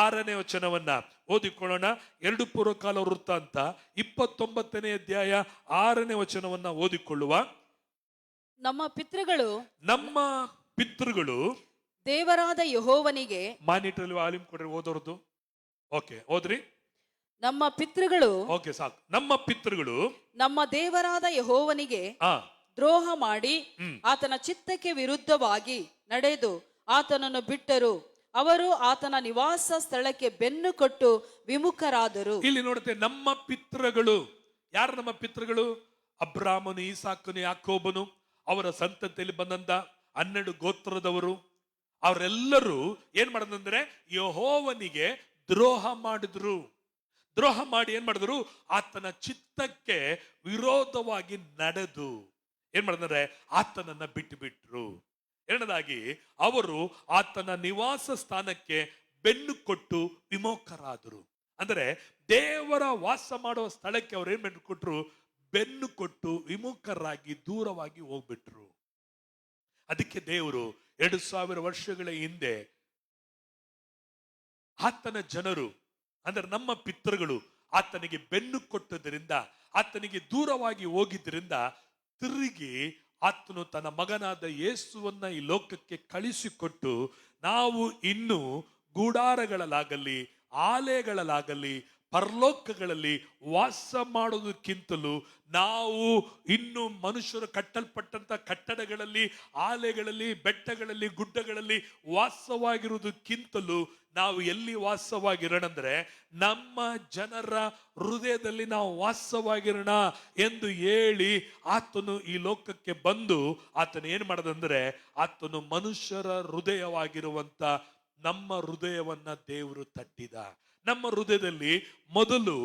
6ನೇ ವಚನವನ್ನ ಓದಿಕೊಳ್ಳೋಣ. 2 ಪೂರ್ವಕಾಲ ವೃತ್ತಾಂತ 29ನೇ ಅಧ್ಯಾಯ 6ನೇ ವಚನವನ್ನ ಓದಿಕೊಳ್ಳುವ. ನಮ್ಮ ಪಿತೃಗಳು ದೇವರಾದ ಯೆಹೋವನಿಗೆ, ಮಾನಿಟರಲ್ಲಿ ವಾಲ್ಯೂಮ್ ಕೊಡ್ರಿ, ಓದೋರ್ದು. ಓಕೆ, ಓದ್ರಿ. ನಮ್ಮ ಪಿತೃಗಳು, ಓಕೆ ಸಾಕು. ನಮ್ಮ ಪಿತೃಗಳು ನಮ್ಮ ದೇವರಾದ ಯೆಹೋವನಿಗೆ ದ್ರೋಹ ಮಾಡಿ ಆತನ ಚಿತ್ತಕ್ಕೆ ವಿರುದ್ಧವಾಗಿ ನಡೆದು ಆತನನ್ನು ಬಿಟ್ಟರು. ಅವರು ಆತನ ನಿವಾಸ ಸ್ಥಳಕ್ಕೆ ಬೆನ್ನು ಕೊಟ್ಟು ವಿಮುಖರಾದರು. ಇಲ್ಲಿ ನೋಡುತ್ತೆ, ನಮ್ಮ ಪಿತೃಗಳು. ಯಾರು ನಮ್ಮ ಪಿತೃಗಳು? ಅಬ್ರಾಮನು, ಈಸಾಕನು, ಯಾಕೋಬನು, ಅವರ ಸಂತತಿಯಲ್ಲಿ ಬಂದಂತ 12 ಗೋತ್ರದವರು. ಅವರೆಲ್ಲರೂ ಏನ್ ಮಾಡಿದಂದ್ರೆ ಯೆಹೋವನಿಗೆ ದ್ರೋಹ ಮಾಡಿದ್ರು. ದ್ರೋಹ ಮಾಡಿ ಏನ್ ಮಾಡಿದ್ರು? ಆತನ ಚಿತ್ತಕ್ಕೆ ವಿರೋಧವಾಗಿ ನಡೆದು ಏನ್ ಮಾಡಿದ್ರೆ ಆತನನ್ನ ಬಿಟ್ಟು ಬಿಟ್ರು. ಎರಡನೇದಾಗಿ ಅವರು ಆತನ ನಿವಾಸ ಸ್ಥಾನಕ್ಕೆ ಬೆನ್ನು ಕೊಟ್ಟು ವಿಮುಖರಾದರು. ಅಂದ್ರೆ ದೇವರ ವಾಸ ಮಾಡುವ ಸ್ಥಳಕ್ಕೆ ಅವ್ರು ಏನ್ ಬೆನ್ನು ಕೊಟ್ರು? ಬೆನ್ನು ಕೊಟ್ಟು ವಿಮುಖರಾಗಿ ದೂರವಾಗಿ ಹೋಗ್ಬಿಟ್ರು. ಅದಕ್ಕೆ ದೇವರು 2000 ವರ್ಷಗಳ ಹಿಂದೆ ಆತನ ಜನರು, ಅಂದ್ರೆ ನಮ್ಮ ಪಿತೃಗಳು ಆತನಿಗೆ ಬೆನ್ನು ಕೊಟ್ಟದ್ರಿಂದ, ಆತನಿಗೆ ದೂರವಾಗಿ ಹೋಗಿದ್ರಿಂದ, ತಿರುಗಿ ಆತನು ತನ್ನ ಮಗನಾದ ಯೇಸುವನ್ನ ಈ ಲೋಕಕ್ಕೆ ಕಳಿಸಿಕೊಟ್ಟು, ನಾವು ಇನ್ನು ಗೂಡಾರಗಳಲ್ಲಾಗಲಿ, ಆಲೆಗಳಲ್ಲಾಗಲಿ, ಪರಲೋಕಗಳಲ್ಲಿ ವಾಸ ಮಾಡೋದಕ್ಕಿಂತಲೂ ನಾವು ಇನ್ನು ಮನುಷ್ಯರು ಕಟ್ಟಲ್ಪಟ್ಟಂತ ಕಟ್ಟಡಗಳಲ್ಲಿ, ಆಲೆಗಳಲ್ಲಿ, ಬೆಟ್ಟಗಳಲ್ಲಿ, ಗುಡ್ಡಗಳಲ್ಲಿ ವಾಸವಾಗಿರುವುದಕ್ಕಿಂತಲೂ ನಾವು ಎಲ್ಲಿ ವಾಸವಾಗಿರೋಣಂದ್ರೆ ನಮ್ಮ ಜನರ ಹೃದಯದಲ್ಲಿ ನಾವು ವಾಸವಾಗಿರೋಣ ಎಂದು ಹೇಳಿ ಆತನು ಈ ಲೋಕಕ್ಕೆ ಬಂದು ಆತನು ಏನ್ ಮಾಡದಂದ್ರೆ ಆತನು ಮನುಷ್ಯರ ಹೃದಯವಾಗಿರುವಂತ ನಮ್ಮ ಹೃದಯವನ್ನ ದೇವರು ತಟ್ಟಿದ. ನಮ್ಮ ಹೃದಯದಲ್ಲಿ ಮೊದಲು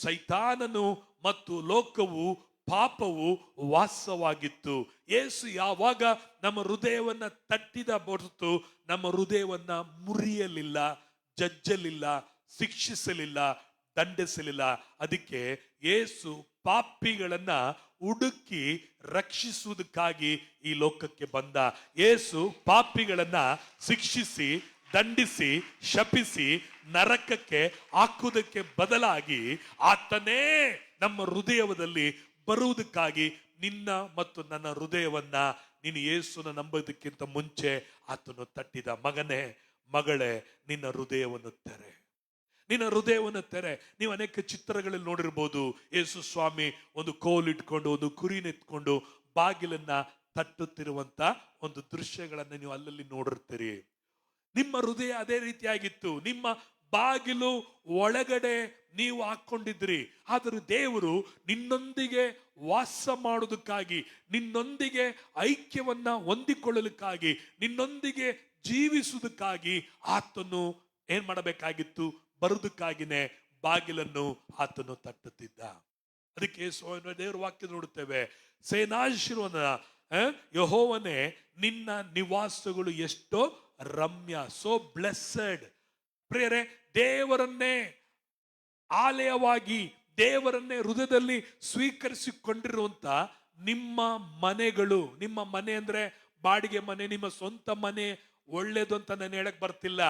ಸೈತಾನನು ಮತ್ತು ಲೋಕವು, ಪಾಪವು ವಾಸವಾಗಿತ್ತು. ಯೇಸು ಯಾವಾಗ ನಮ್ಮ ಹೃದಯವನ್ನ ತಟ್ಟಿದ ಹೊರತು ನಮ್ಮ ಹೃದಯವನ್ನ ಮುರಿಯಲಿಲ್ಲ, ಜಜ್ಜಲಿಲ್ಲ, ಶಿಕ್ಷಿಸಲಿಲ್ಲ, ದಂಡಿಸಲಿಲ್ಲ. ಅದಕ್ಕೆ ಯೇಸು ಪಾಪಿಗಳನ್ನ ಹುಡುಕಿ ರಕ್ಷಿಸುವುದಕ್ಕಾಗಿ ಈ ಲೋಕಕ್ಕೆ ಬಂದ. ಯೇಸು ಪಾಪಿಗಳನ್ನ ಶಿಕ್ಷಿಸಿ, ದಂಡಿಸಿ, ಶಪಿಸಿ ನರಕಕ್ಕೆ ಹಾಕುವುದಕ್ಕೆ ಬದಲಾಗಿ ಆತನೇ ನಮ್ಮ ಹೃದಯದಲ್ಲಿ ಬರುವುದಕ್ಕಾಗಿ ನಿನ್ನ ಮತ್ತು ನನ್ನ ಹೃದಯವನ್ನ ನೀನು ಯೇಸುನ ನಂಬೋದಕ್ಕಿಂತ ಮುಂಚೆ ಆತನು ತಟ್ಟಿದ. ಮಗನೇ, ಮಗಳೇ, ನಿನ್ನ ಹೃದಯವನ್ನು ತೆರೆ, ನಿನ್ನ ಹೃದಯವನ್ನು ತೆರೆ. ನೀವು ಅನೇಕ ಚಿತ್ರಗಳಲ್ಲಿ ನೋಡಿರ್ಬೋದು, ಯೇಸು ಸ್ವಾಮಿ ಒಂದು ಕೋಲಿಟ್ಕೊಂಡು, ಒಂದು ಕುರಿನೆತ್ಕೊಂಡು ಬಾಗಿಲನ್ನ ತಟ್ಟುತ್ತಿರುವಂತ ಒಂದು ದೃಶ್ಯಗಳನ್ನ ನೀವು ಅಲ್ಲಲ್ಲಿ ನೋಡಿರ್ತೀರಿ. ನಿಮ್ಮ ಹೃದಯ ಅದೇ ರೀತಿಯಾಗಿತ್ತು. ನಿಮ್ಮ ಬಾಗಿಲು ಒಳಗಡೆ ನೀವು ಹಾಕೊಂಡಿದ್ರಿ. ಆದರೂ ದೇವರು ನಿನ್ನೊಂದಿಗೆ ವಾಸ ಮಾಡೋದಕ್ಕಾಗಿ, ನಿನ್ನೊಂದಿಗೆ ಐಕ್ಯವನ್ನ ಹೊಂದಿಕೊಳ್ಳಲಿಕ್ಕಾಗಿ, ನಿನ್ನೊಂದಿಗೆ ಜೀವಿಸುವುದಕ್ಕಾಗಿ ಆತನು ಏನ್ ಮಾಡಬೇಕಾಗಿತ್ತು? ಬರುವುದಕ್ಕಾಗಿನೇ ಬಾಗಿಲನ್ನು ಆತನು ತಟ್ಟುತ್ತಿದ್ದ. ಅದಕ್ಕೆ ದೇವರ ವಾಕ್ಯ ನೋಡುತ್ತೇವೆ, ಸೇನಾಶೀರ್ವಾದ ಯೆಹೋವನೇ ನಿನ್ನ ನಿವಾಸಗಳು ಎಷ್ಟೋ ರಮ್ಯ, ಸೋ ಬ್ಲೆಸ್ಸೆಡ್. ಪ್ರಿಯರೇ, ದೇವರನ್ನೇ ಆಲಯವಾಗಿ, ದೇವರನ್ನೇ ಹೃದಯದಲ್ಲಿ ಸ್ವೀಕರಿಸಿಕೊಂಡಿರುವಂತ ನಿಮ್ಮ ಮನೆಗಳು, ನಿಮ್ಮ ಮನೆ ಅಂದ್ರೆ ಬಾಡಿಗೆ ಮನೆ, ನಿಮ್ಮ ಸ್ವಂತ ಮನೆ ಒಳ್ಳೇದು ಅಂತ ನಾನು ಹೇಳಕ್ ಬರ್ತಿಲ್ಲ.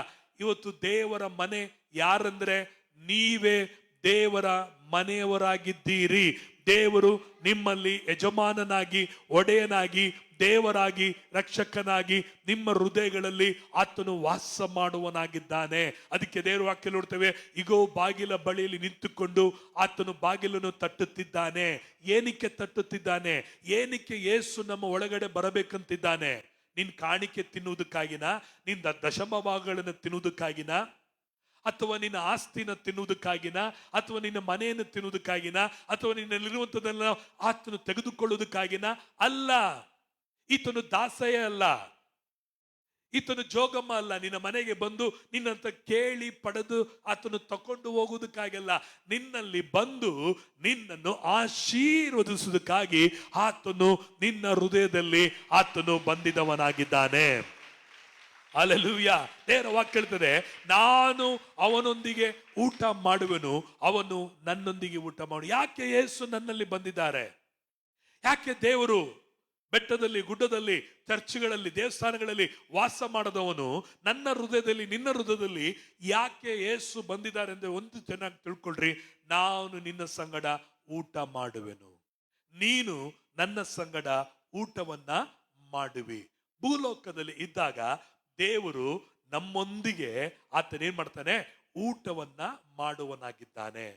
ಇವತ್ತು ದೇವರ ಮನೆ ಯಾರಂದ್ರೆ ನೀವೇ ದೇವರ ಮನೆಯವರಾಗಿದ್ದೀರಿ. ದೇವರು ನಿಮ್ಮಲ್ಲಿ ಯಜಮಾನನಾಗಿ, ಒಡೆಯನಾಗಿ, ದೇವರಾಗಿ, ರಕ್ಷಕನಾಗಿ ನಿಮ್ಮ ಹೃದಯಗಳಲ್ಲಿ ಆತನು ವಾಸ ಮಾಡುವನಾಗಿದ್ದಾನೆ. ಅದಕ್ಕೆ ದೇವರ ವಾಕ್ಯ ನೋಡ್ತೇವೆ, ಇಗೋ ಬಾಗಿಲ ಬಳಿಯಲ್ಲಿ ನಿಂತುಕೊಂಡು ಆತನು ಬಾಗಿಲನ್ನು ತಟ್ಟುತ್ತಿದ್ದಾನೆ. ಏನಕ್ಕೆ ತಟ್ಟುತ್ತಿದ್ದಾನೆ? ಏನಕ್ಕೆ ಯೇಸು ನಮ್ಮ ಒಳಗಡೆ ಬರಬೇಕಂತಿದ್ದಾನೆ? ನಿನ್ ಕಾಣಿಕೆ ತಿನ್ನುವುದಕ್ಕಾಗಿನ? ನಿನ್ನ ದಶಮ ಭಾಗಗಳನ್ನು ತಿನ್ನುವುದಕ್ಕಾಗಿನ? ಅಥವಾ ನಿನ್ನ ಆಸ್ತಿನ ತಿನ್ನುವುದಕ್ಕಾಗಿನ, ಅಥವಾ ನಿನ್ನ ಮನೆಯನ್ನು ತಿನ್ನುವುದಕ್ಕಾಗಿನ, ಅಥವಾ ನಿನ್ನಲ್ಲಿರುವಂಥದ್ದೆಲ್ಲ ಆತನು ತೆಗೆದುಕೊಳ್ಳುವುದಕ್ಕಾಗಿನ ಅಲ್ಲ. ಈತನು ದಾಸಯೇ ಅಲ್ಲ, ಈತನು ಜೋಗಮ್ಮ ಅಲ್ಲ. ನಿನ್ನ ಮನೆಗೆ ಬಂದು ನಿನ್ನಂತ ಕೇಳಿ ಪಡೆದು ಆತನು ತಕೊಂಡು ಹೋಗುವುದಕ್ಕಾಗಲ್ಲ. ನಿನ್ನಲ್ಲಿ ಬಂದು ನಿನ್ನನ್ನು ಆಶೀರ್ವದಿಸುವುದಕ್ಕಾಗಿ ಆತನು ನಿನ್ನ ಹೃದಯದಲ್ಲಿ ಆತನು ಬಂದಿದವನಾಗಿದ್ದಾನೆ. ಹಲ್ಲೆಲೂಯಾ. ದೇವರ ವಾಕ್ಯ ಹೇಳ್ತದೆ, ನಾನು ಅವನೊಂದಿಗೆ ಊಟ ಮಾಡುವೆನು, ಅವನು ನನ್ನೊಂದಿಗೆ ಊಟ ಮಾಡು. ಯಾಕೆ ಯೇಸು ನನ್ನಲ್ಲಿ ಬಂದಿದ್ದಾರೆ? ಯಾಕೆ ದೇವರು ಬೆಟ್ಟದಲ್ಲಿ, ಗುಡ್ಡದಲ್ಲಿ, ಚರ್ಚ್ಗಳಲ್ಲಿ, ದೇವಸ್ಥಾನಗಳಲ್ಲಿ ವಾಸ ಮಾಡದವನು ನನ್ನ ಹೃದಯದಲ್ಲಿ, ನಿನ್ನ ಹೃದಯದಲ್ಲಿ ಯಾಕೆ ಯೇಸು ಬಂದಿದ್ದಾರೆ ಅಂದ್ರೆ ಒಂದು ಚೆನ್ನಾಗಿ ತಿಳ್ಕೊಳ್ರಿ, ನಾನು ನಿನ್ನ ಸಂಗಡ ಊಟ ಮಾಡುವೆನು, ನೀನು ನನ್ನ ಸಂಗಡ ಊಟವನ್ನ ಮಾಡುವಿ. ಭೂಲೋಕದಲ್ಲಿ ಇದ್ದಾಗ ದೇವರು ನಮ್ಮೊಂದಿಗೆ ಆತನೇನ್ ಮಾಡ್ತಾನೆ? ಊಟವನ್ನ ಮಾಡುವನಾಗಿದ್ದಾನೆ.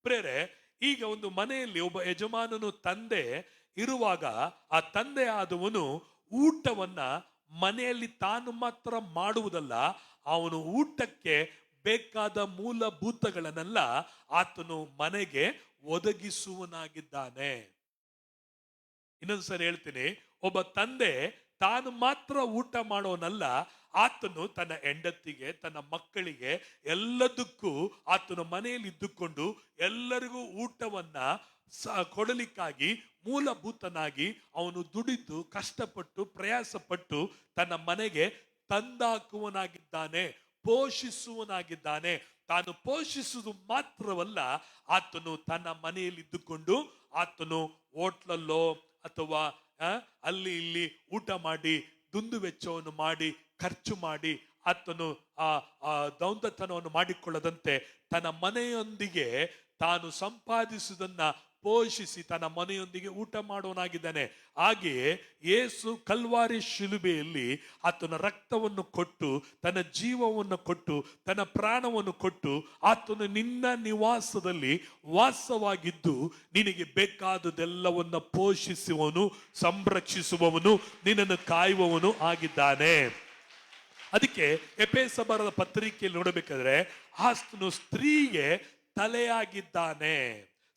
ಪ್ರೇರೆ, ಈಗ ಒಂದು ಮನೆಯಲ್ಲಿ ಒಬ್ಬ ಯಜಮಾನನು ತಂದೆ ಇರುವಾಗ ಆ ತಂದೆ ಆದವನು ಊಟವನ್ನ ಮನೆಯಲ್ಲಿ ತಾನು ಮಾತ್ರ ಮಾಡುವುದಲ್ಲ, ಅವನು ಊಟಕ್ಕೆ ಬೇಕಾದ ಮೂಲಭೂತಗಳನ್ನೆಲ್ಲ ಆತನು ಮನೆಗೆ ಒದಗಿಸುವನಾಗಿದ್ದಾನೆ. ಇನ್ನೊಂದ್ಸರಿ ಹೇಳ್ತೀನಿ, ಒಬ್ಬ ತಂದೆ ತಾನು ಮಾತ್ರ ಊಟ ಮಾಡೋನಲ್ಲ, ಆತನು ತನ್ನ ಹೆಂಡತಿಗೆ, ತನ್ನ ಮಕ್ಕಳಿಗೆ, ಎಲ್ಲದಕ್ಕೂ ಆತನು ಮನೆಯಲ್ಲಿ ಇದ್ದುಕೊಂಡು ಎಲ್ಲರಿಗೂ ಊಟವನ್ನ ಕೊಡಲಿಕ್ಕಾಗಿ ಮೂಲಭೂತನಾಗಿ ಅವನು ದುಡಿದು ಕಷ್ಟಪಟ್ಟು ಪ್ರಯಾಸಪಟ್ಟು ತನ್ನ ಮನೆಗೆ ತಂದಾಕುವನಾಗಿದ್ದಾನೆ, ಪೋಷಿಸುವನಾಗಿದ್ದಾನೆ. ತಾನು ಪೋಷಿಸುವುದು ಮಾತ್ರವಲ್ಲ, ಆತನು ತನ್ನ ಮನೆಯಲ್ಲಿ ಇದ್ದುಕೊಂಡು ಆತನು ಹೋಟ್ಲಲ್ಲೋ ಅಥವಾ ಅಲ್ಲಿ ಇಲ್ಲಿ ಊಟ ಮಾಡಿ ದುಂದು ವೆಚ್ಚವನ್ನು ಮಾಡಿ ಖರ್ಚು ಮಾಡಿ ಆತನು ದೌಂದತನವನ್ನು ಮಾಡಿಕೊಳ್ಳದಂತೆ ತನ್ನ ಮನೆಯೊಂದಿಗೆ ತಾನು ಸಂಪಾದಿಸುವುದನ್ನ ಪೋಷಿಸಿ ತನ್ನ ಮನೆಯೊಂದಿಗೆ ಊಟ ಮಾಡುವನಾಗಿದ್ದಾನೆ. ಹಾಗೆಯೇ ಯೇಸು ಕಲ್ವಾರಿ ಶಿಲುಬೆಯಲ್ಲಿ ಆತನ ರಕ್ತವನ್ನು ಕೊಟ್ಟು, ತನ್ನ ಜೀವವನ್ನು ಕೊಟ್ಟು, ತನ್ನ ಪ್ರಾಣವನ್ನು ಕೊಟ್ಟು ಆತನು ನಿನ್ನ ನಿವಾಸದಲ್ಲಿ ವಾಸವಾಗಿದ್ದು ನಿನಗೆ ಬೇಕಾದುದೆಲ್ಲವನ್ನ ಪೋಷಿಸುವವನು, ಸಂರಕ್ಷಿಸುವವನು, ನಿನ್ನನ್ನು ಕಾಯುವವನು ಆಗಿದ್ದಾನೆ. ಅದಕ್ಕೆ ಎಫೆಸ ಬರೆದ ಪತ್ರಿಕೆಯಲ್ಲಿ ನೋಡಬೇಕಾದ್ರೆ ಆತನು ಸ್ತ್ರೀಗೆ ತಲೆಯಾಗಿದ್ದಾನೆ,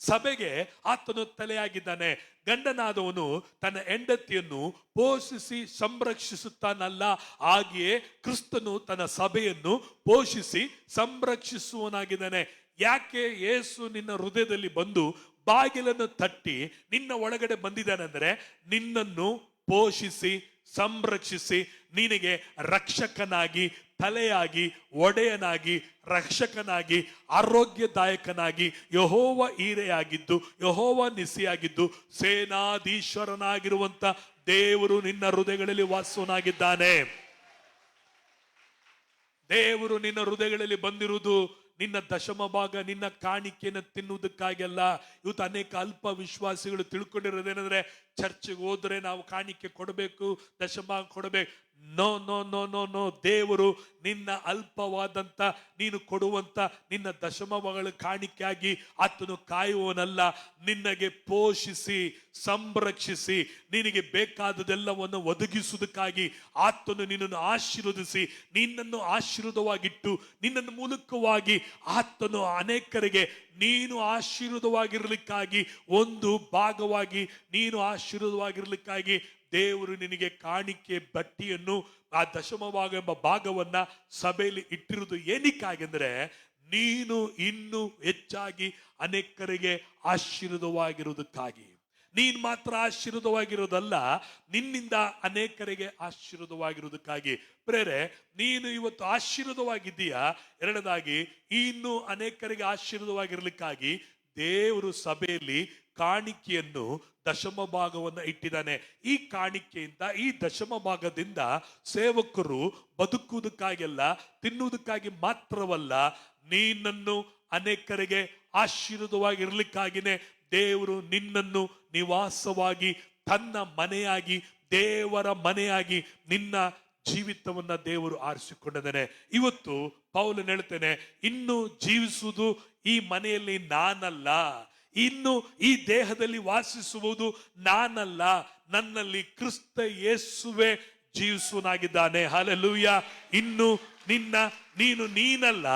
ಸಭೆಗೆ ಆತನು ತಲೆಯಾಗಿದ್ದಾನೆ. ಗಂಡನಾದವನು ತನ್ನ ಹೆಂಡತಿಯನ್ನು ಪೋಷಿಸಿ ಸಂರಕ್ಷಿಸುತ್ತಾನಲ್ಲ, ಹಾಗೆಯೇ ಕ್ರಿಸ್ತನು ತನ್ನ ಸಭೆಯನ್ನು ಪೋಷಿಸಿ ಸಂರಕ್ಷಿಸುವನಾಗಿದ್ದಾನೆ. ಯಾಕೆ ಯೇಸು ನಿನ್ನ ಹೃದಯದಲ್ಲಿ ಬಂದು ಬಾಗಿಲನ್ನು ತಟ್ಟಿ ನಿನ್ನ ಒಳಗಡೆ ಬಂದಿದ್ದಾನೆಂದರೆ ನಿನ್ನನ್ನು ಪೋಷಿಸಿ ಸಂರಕ್ಷಿಸಿ ನಿನಗೆ ರಕ್ಷಕನಾಗಿ, ತಲೆಯಾಗಿ, ಒಡೆಯನಾಗಿ, ರಕ್ಷಕನಾಗಿ, ಆರೋಗ್ಯದಾಯಕನಾಗಿ, ಯೆಹೋವ ಈರೆಯಾಗಿದ್ದು, ಯೆಹೋವ ನಿಸಿಯಾಗಿದ್ದು, ಸೇನಾಧೀಶ್ವರನಾಗಿರುವಂತ ದೇವರು ನಿನ್ನ ಹೃದಯಗಳಲ್ಲಿ ವಾಸವನಾಗಿದ್ದಾನೆ. ದೇವರು ನಿನ್ನ ಹೃದಯಗಳಲ್ಲಿ ಬಂದಿರುವುದು ನಿನ್ನ ದಶಮ ಭಾಗ, ನಿನ್ನ ಕಾಣಿಕೆಯನ್ನು ತಿನ್ನುವುದಕ್ಕಾಗಿ ಅಲ್ಲ. ಇವತ್ತು ಅನೇಕ ಅಲ್ಪ ವಿಶ್ವಾಸಿಗಳು ತಿಳ್ಕೊಂಡಿರೋದೇನೆಂದ್ರೆ ಚರ್ಚ್ಗೆ ಹೋದ್ರೆ ನಾವು ಕಾಣಿಕೆ ಕೊಡಬೇಕು, ದಶಮ ಕೊಡಬೇಕು. No no no no no. ದೇವರು ನಿನ್ನ ಅಲ್ಪವಾದಂತ ನೀನು ಕೊಡುವಂತ ನಿನ್ನ ದಶಮಗಳ ಕಾಣಿಕೆಯಾಗಿ ಆತನು ಕಾಯುವವನಲ್ಲ, ನಿನ್ನಗೆ ಪೋಷಿಸಿ ಸಂರಕ್ಷಿಸಿ ನಿನಗೆ ಬೇಕಾದದೆಲ್ಲವನ್ನು ಒದಗಿಸುವುದಕ್ಕಾಗಿ ಆತನು ನಿನ್ನನ್ನು ಆಶೀರ್ವದಿಸಿ ನಿನ್ನನ್ನು ಆಶೀರ್ವಾದವಾಗಿಟ್ಟು ನಿನ್ನನ್ನು ಮೂಲಕವಾಗಿ ಆತನು ಅನೇಕರಿಗೆ ನೀನು ಆಶೀರ್ವಾದವಾಗಿರ್ಲಿಕ್ಕಾಗಿ, ಒಂದು ಭಾಗವಾಗಿ ನೀನು ಆಶೀರ್ವಾದವಾಗಿರ್ಲಿಕ್ಕಾಗಿ ದೇವರು ನಿನಗೆ ಕಾಣಿಕೆ ಬಟ್ಟಿಯನ್ನು, ಆ ದಶಮ ಭಾಗ ಎಂಬ ಭಾಗವನ್ನ ಸಭೆಯಲ್ಲಿ ಇಟ್ಟಿರುವುದು ಏನಕ್ಕಾಗೆಂದ್ರೆ ನೀನು ಇನ್ನೂ ಹೆಚ್ಚಾಗಿ ಅನೇಕರಿಗೆ ಆಶೀರ್ವಾದವಾಗಿರುವುದಕ್ಕಾಗಿ. ನೀನ್ ಮಾತ್ರ ಆಶೀರ್ವಾದವಾಗಿರೋದಲ್ಲ, ನಿನ್ನಿಂದ ಅನೇಕರಿಗೆ ಆಶೀರ್ವಾದವಾಗಿರುವುದಕ್ಕಾಗಿ. ಪ್ರೇರೆ, ನೀನು ಇವತ್ತು ಆಶೀರ್ವಾದವಾಗಿದ್ದೀಯಾ? ಎರಡನೇದಾಗಿ ಇನ್ನು ಅನೇಕರಿಗೆ ಆಶೀರ್ವಾದವಾಗಿರ್ಲಿಕ್ಕಾಗಿ ದೇವರು ಸಭೆಯಲ್ಲಿ ಕಾಣಿಕೆಯನ್ನು, ದಶಮ ಭಾಗವನ್ನು ಇಟ್ಟಿದ್ದಾನೆ. ಈ ಕಾಣಿಕೆಯಿಂದ, ಈ ದಶಮ ಭಾಗದಿಂದ ಸೇವಕರು ಬದುಕುವುದಕ್ಕಾಗಿಲ್ಲ, ತಿನ್ನುವುದಕ್ಕಾಗಿ ಮಾತ್ರವಲ್ಲ, ನೀನನ್ನು ಅನೇಕರಿಗೆ ಆಶೀರ್ವಾದವಾಗಿರ್ಲಿಕ್ಕಾಗಿನೇ ದೇವರು ನಿನ್ನನ್ನು ನಿವಾಸವಾಗಿ ತನ್ನ ಮನೆಯಾಗಿ, ದೇವರ ಮನೆಯಾಗಿ ನಿನ್ನ ಜೀವಿತವನ್ನ ದೇವರು ಆರಿಸಿಕೊಂಡಿದ್ದಾನೆ. ಇವತ್ತು ಪೌಲನು ಹೇಳ್ತೇನೆ, ಇನ್ನು ಜೀವಿಸುವುದು ಈ ಮನೆಯಲ್ಲಿ ನಾನಲ್ಲ, ಇನ್ನು ಈ ದೇಹದಲ್ಲಿ ವಾಸಿಸುವುದು ನಾನಲ್ಲ, ನನ್ನಲ್ಲಿ ಕ್ರಿಸ್ತ ಯೇಸುವೆ ಜೀವಿಸುವನಾಗಿದ್ದಾನೆ. ಹಲ್ಲೆಲೂಯಾ. ಇನ್ನು ನೀನಲ್ಲ,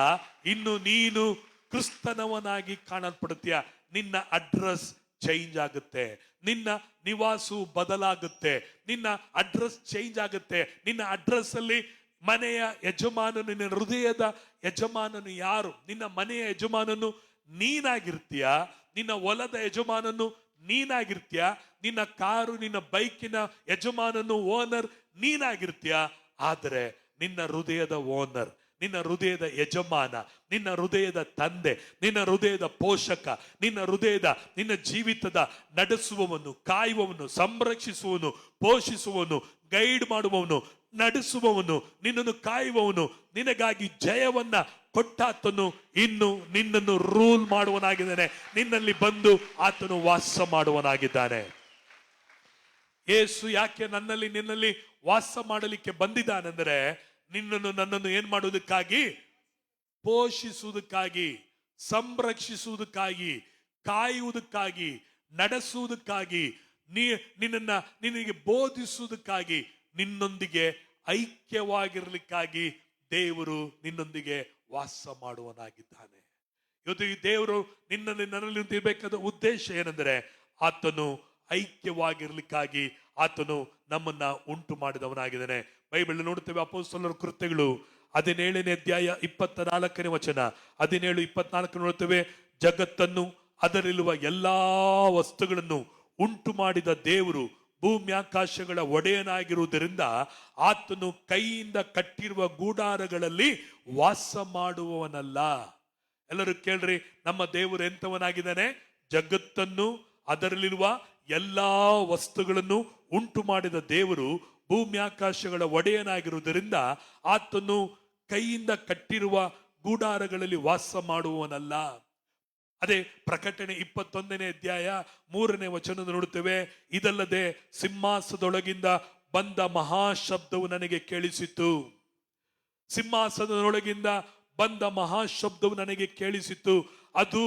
ಇನ್ನು ನೀನು ಕ್ರಿಸ್ತನವನಾಗಿ ಕಾಣಲ್ಪಡುತ್ತೀಯ. ನಿನ್ನ ಅಡ್ರೆಸ್ ಚೇಂಜ್ ಆಗುತ್ತೆ, ನಿನ್ನ ನಿವಾಸವು ಬದಲಾಗುತ್ತೆ, ನಿನ್ನ ಅಡ್ರೆಸ್ ಚೇಂಜ್ ಆಗುತ್ತೆ. ನಿನ್ನ ಅಡ್ರೆಸ್ ಅಲ್ಲಿ ಮನೆಯ ಯಜಮಾನನು, ನಿನ್ನ ಹೃದಯದ ಯಜಮಾನನು ಯಾರು? ನಿನ್ನ ಮನೆಯ ಯಜಮಾನನು ನೀನಾಗಿರ್ತೀಯ, ನಿನ್ನ ಹೊಲದ ಯಜಮಾನನು ನೀನಾಗಿರ್ತೀಯ, ನಿನ್ನ ಕಾರು ನಿನ್ನ ಬೈಕಿನ ಯಜಮಾನನು ಓನರ್ ನೀನಾಗಿರ್ತೀಯ. ಆದರೆ ನಿನ್ನ ಹೃದಯದ ಓನರ್, ನಿನ್ನ ಹೃದಯದ ಯಜಮಾನ, ನಿನ್ನ ಹೃದಯದ ತಂದೆ, ನಿನ್ನ ಹೃದಯದ ಪೋಷಕ, ನಿನ್ನ ಹೃದಯದ ನಿನ್ನ ಜೀವಿತದ ನಡೆಸುವವನು, ಕಾಯುವವನು, ಸಂರಕ್ಷಿಸುವವನು, ಪೋಷಿಸುವವನು, ಗೈಡ್ ಮಾಡುವವನು, ನಡೆಸುವವನು, ನಿನ್ನನ್ನು ಕಾಯುವವನು, ನಿನಗಾಗಿ ಜಯವನ್ನ ಕೊಟ್ಟಾತನು ಇನ್ನು ನಿನ್ನನ್ನು ರೂಲ್ ಮಾಡುವನಾಗಿದ್ದಾನೆ. ನಿನ್ನಲ್ಲಿ ಬಂದು ಆತನು ವಾಸ ಮಾಡುವನಾಗಿದ್ದಾನೆ. ಯೇಸು ಯಾಕೆ ನನ್ನಲ್ಲಿ ನಿನ್ನಲ್ಲಿ ವಾಸ ಮಾಡಲಿಕ್ಕೆ ಬಂದಿದ್ದಾನೆಂದರೆ ನಿನ್ನನ್ನು ನನ್ನನ್ನು ಏನ್ ಮಾಡುವುದಕ್ಕಾಗಿ? ಪೋಷಿಸುವುದಕ್ಕಾಗಿ, ಸಂರಕ್ಷಿಸುವುದಕ್ಕಾಗಿ, ಕಾಯುವುದಕ್ಕಾಗಿ, ನಡೆಸುವುದಕ್ಕಾಗಿ, ನಿನಗೆ ಬೋಧಿಸುವುದಕ್ಕಾಗಿ, ನಿನ್ನೊಂದಿಗೆ ಐಕ್ಯವಾಗಿರ್ಲಿಕ್ಕಾಗಿ ದೇವರು ನಿನ್ನೊಂದಿಗೆ ವಾಸ ಮಾಡುವನಾಗಿದ್ದಾನೆ. ಇವತ್ತು ಈ ದೇವರು ನಿನ್ನಲ್ಲಿ ನನ್ನಲ್ಲಿ ಇರಬೇಕಾದ ಉದ್ದೇಶ ಏನೆಂದರೆ ಆತನು ಐಕ್ಯವಾಗಿರ್ಲಿಕ್ಕಾಗಿ ಆತನು ನಮ್ಮನ್ನ ಉಂಟು ಮಾಡಿದವನಾಗಿದ್ದಾನೆ. ಬೈಬಲ್ ನೋಡುತ್ತೇವೆ, ಅಪೊಸ್ತಲರ ಕೃತ್ಯಗಳು 17ನೇ ಅಧ್ಯಾಯ 24ನೇ ವಚನ, 17-24 ನೋಡುತ್ತೇವೆ. ಜಗತ್ತನ್ನು ಅದರಲ್ಲಿರುವ ಎಲ್ಲಾ ವಸ್ತುಗಳನ್ನು ಉಂಟು ಮಾಡಿದ ದೇವರು ಭೂಮ್ಯಾಕಾಶಗಳ ಒಡೆಯನಾಗಿರುವುದರಿಂದ ಆತನು ಕೈಯಿಂದ ಕಟ್ಟಿರುವ ಗೂಡಾರಗಳಲ್ಲಿ ವಾಸ ಮಾಡುವವನಲ್ಲ. ಎಲ್ಲರೂ ಕೇಳ್ರಿ, ನಮ್ಮ ದೇವರು ಎಂತವನಾಗಿದ್ದಾನೆ? ಜಗತ್ತನ್ನು ಅದರಲ್ಲಿರುವ ಎಲ್ಲಾ ವಸ್ತುಗಳನ್ನು ಉಂಟು ಮಾಡಿದ ದೇವರು ಭೂಮ್ಯಾಕಾಶಗಳ ಒಡೆಯನಾಗಿರುವುದರಿಂದ ಆತನು ಕೈಯಿಂದ ಕಟ್ಟಿರುವ ಗೂಡಾರಗಳಲ್ಲಿ ವಾಸ ಮಾಡುವವನಲ್ಲ. ಅದೇ ಪ್ರಕಟಣೆ 21ನೇ ಅಧ್ಯಾಯ 3ನೇ ವಚನ ನೋಡುತ್ತೇವೆ. ಇದಲ್ಲದೆ ಸಿಂಹಾಸದೊಳಗಿಂದ ಬಂದ ಮಹಾಶಬ್ದವು ನನಗೆ ಕೇಳಿಸಿತು. ಸಿಂಹಾಸನದೊಳಗಿಂದ ಬಂದ ಮಹಾಶಬ್ದವು ನನಗೆ ಕೇಳಿಸಿತು. ಅದು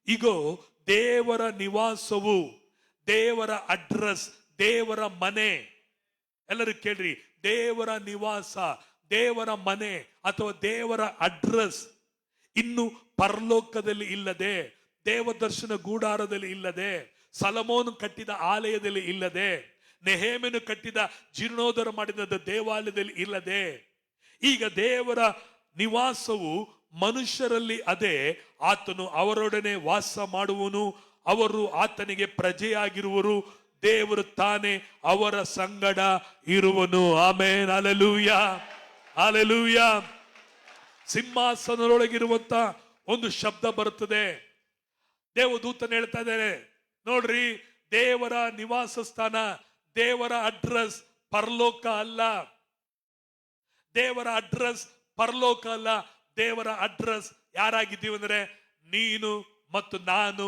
ಇಗೋ ದೇವರ ನಿವಾಸವು, ದೇವರ ಅಡ್ರೆಸ್, ದೇವರ ಮನೆ. ಎಲ್ಲರೂ ಕೇಳ್ರಿ, ದೇವರ ನಿವಾಸ, ದೇವರ ಮನೆ ಅಥವಾ ದೇವರ ಅಡ್ರೆಸ್ ಇನ್ನು ಪರಲೋಕದಲ್ಲಿ ಇಲ್ಲದೆ, ದೇವದರ್ಶನ ಗೂಡಾರದಲ್ಲಿ ಇಲ್ಲದೆ, ಸಲಮೋನು ಕಟ್ಟಿದ ಆಲಯದಲ್ಲಿ ಇಲ್ಲದೆ, ನೆಹೇಮನು ಕಟ್ಟಿದ ಜೀರ್ಣೋದ್ಧಾರ ಮಾಡಿದ ದೇವಾಲಯದಲ್ಲಿ ಇಲ್ಲದೆ, ಈಗ ದೇವರ ನಿವಾಸವು ಮನುಷ್ಯರಲ್ಲಿ ಅದೇ. ಆತನು ಅವರೊಡನೆ ವಾಸ ಮಾಡುವನು, ಅವರು ಆತನಿಗೆ ಪ್ರಜೆಯಾಗಿರುವರು, ದೇವರು ತಾನೇ ಅವರ ಸಂಗಡ ಇರುವನು. Amen, hallelujah, hallelujah. ಸಿಂಹಾಸನದೊಳಗಿರುವಂತ ಒಂದು ಶಬ್ದ ಬರುತ್ತದೆ. ದೇವದೂತನ ಹೇಳ್ತಾ ಇದ್ದಾರೆ, ನೋಡ್ರಿ, ದೇವರ ನಿವಾಸ ಸ್ಥಾನ, ದೇವರ ಅಡ್ರೆಸ್ ಪರಲೋಕ ಅಲ್ಲ. ದೇವರ ಅಡ್ರೆಸ್ ಪರಲೋಕ ಅಲ್ಲ. ದೇವರ ಅಡ್ರೆಸ್ ಯಾರಾಗಿದ್ದೀವಿ ಅಂದ್ರೆ ನೀನು ಮತ್ತು ನಾನು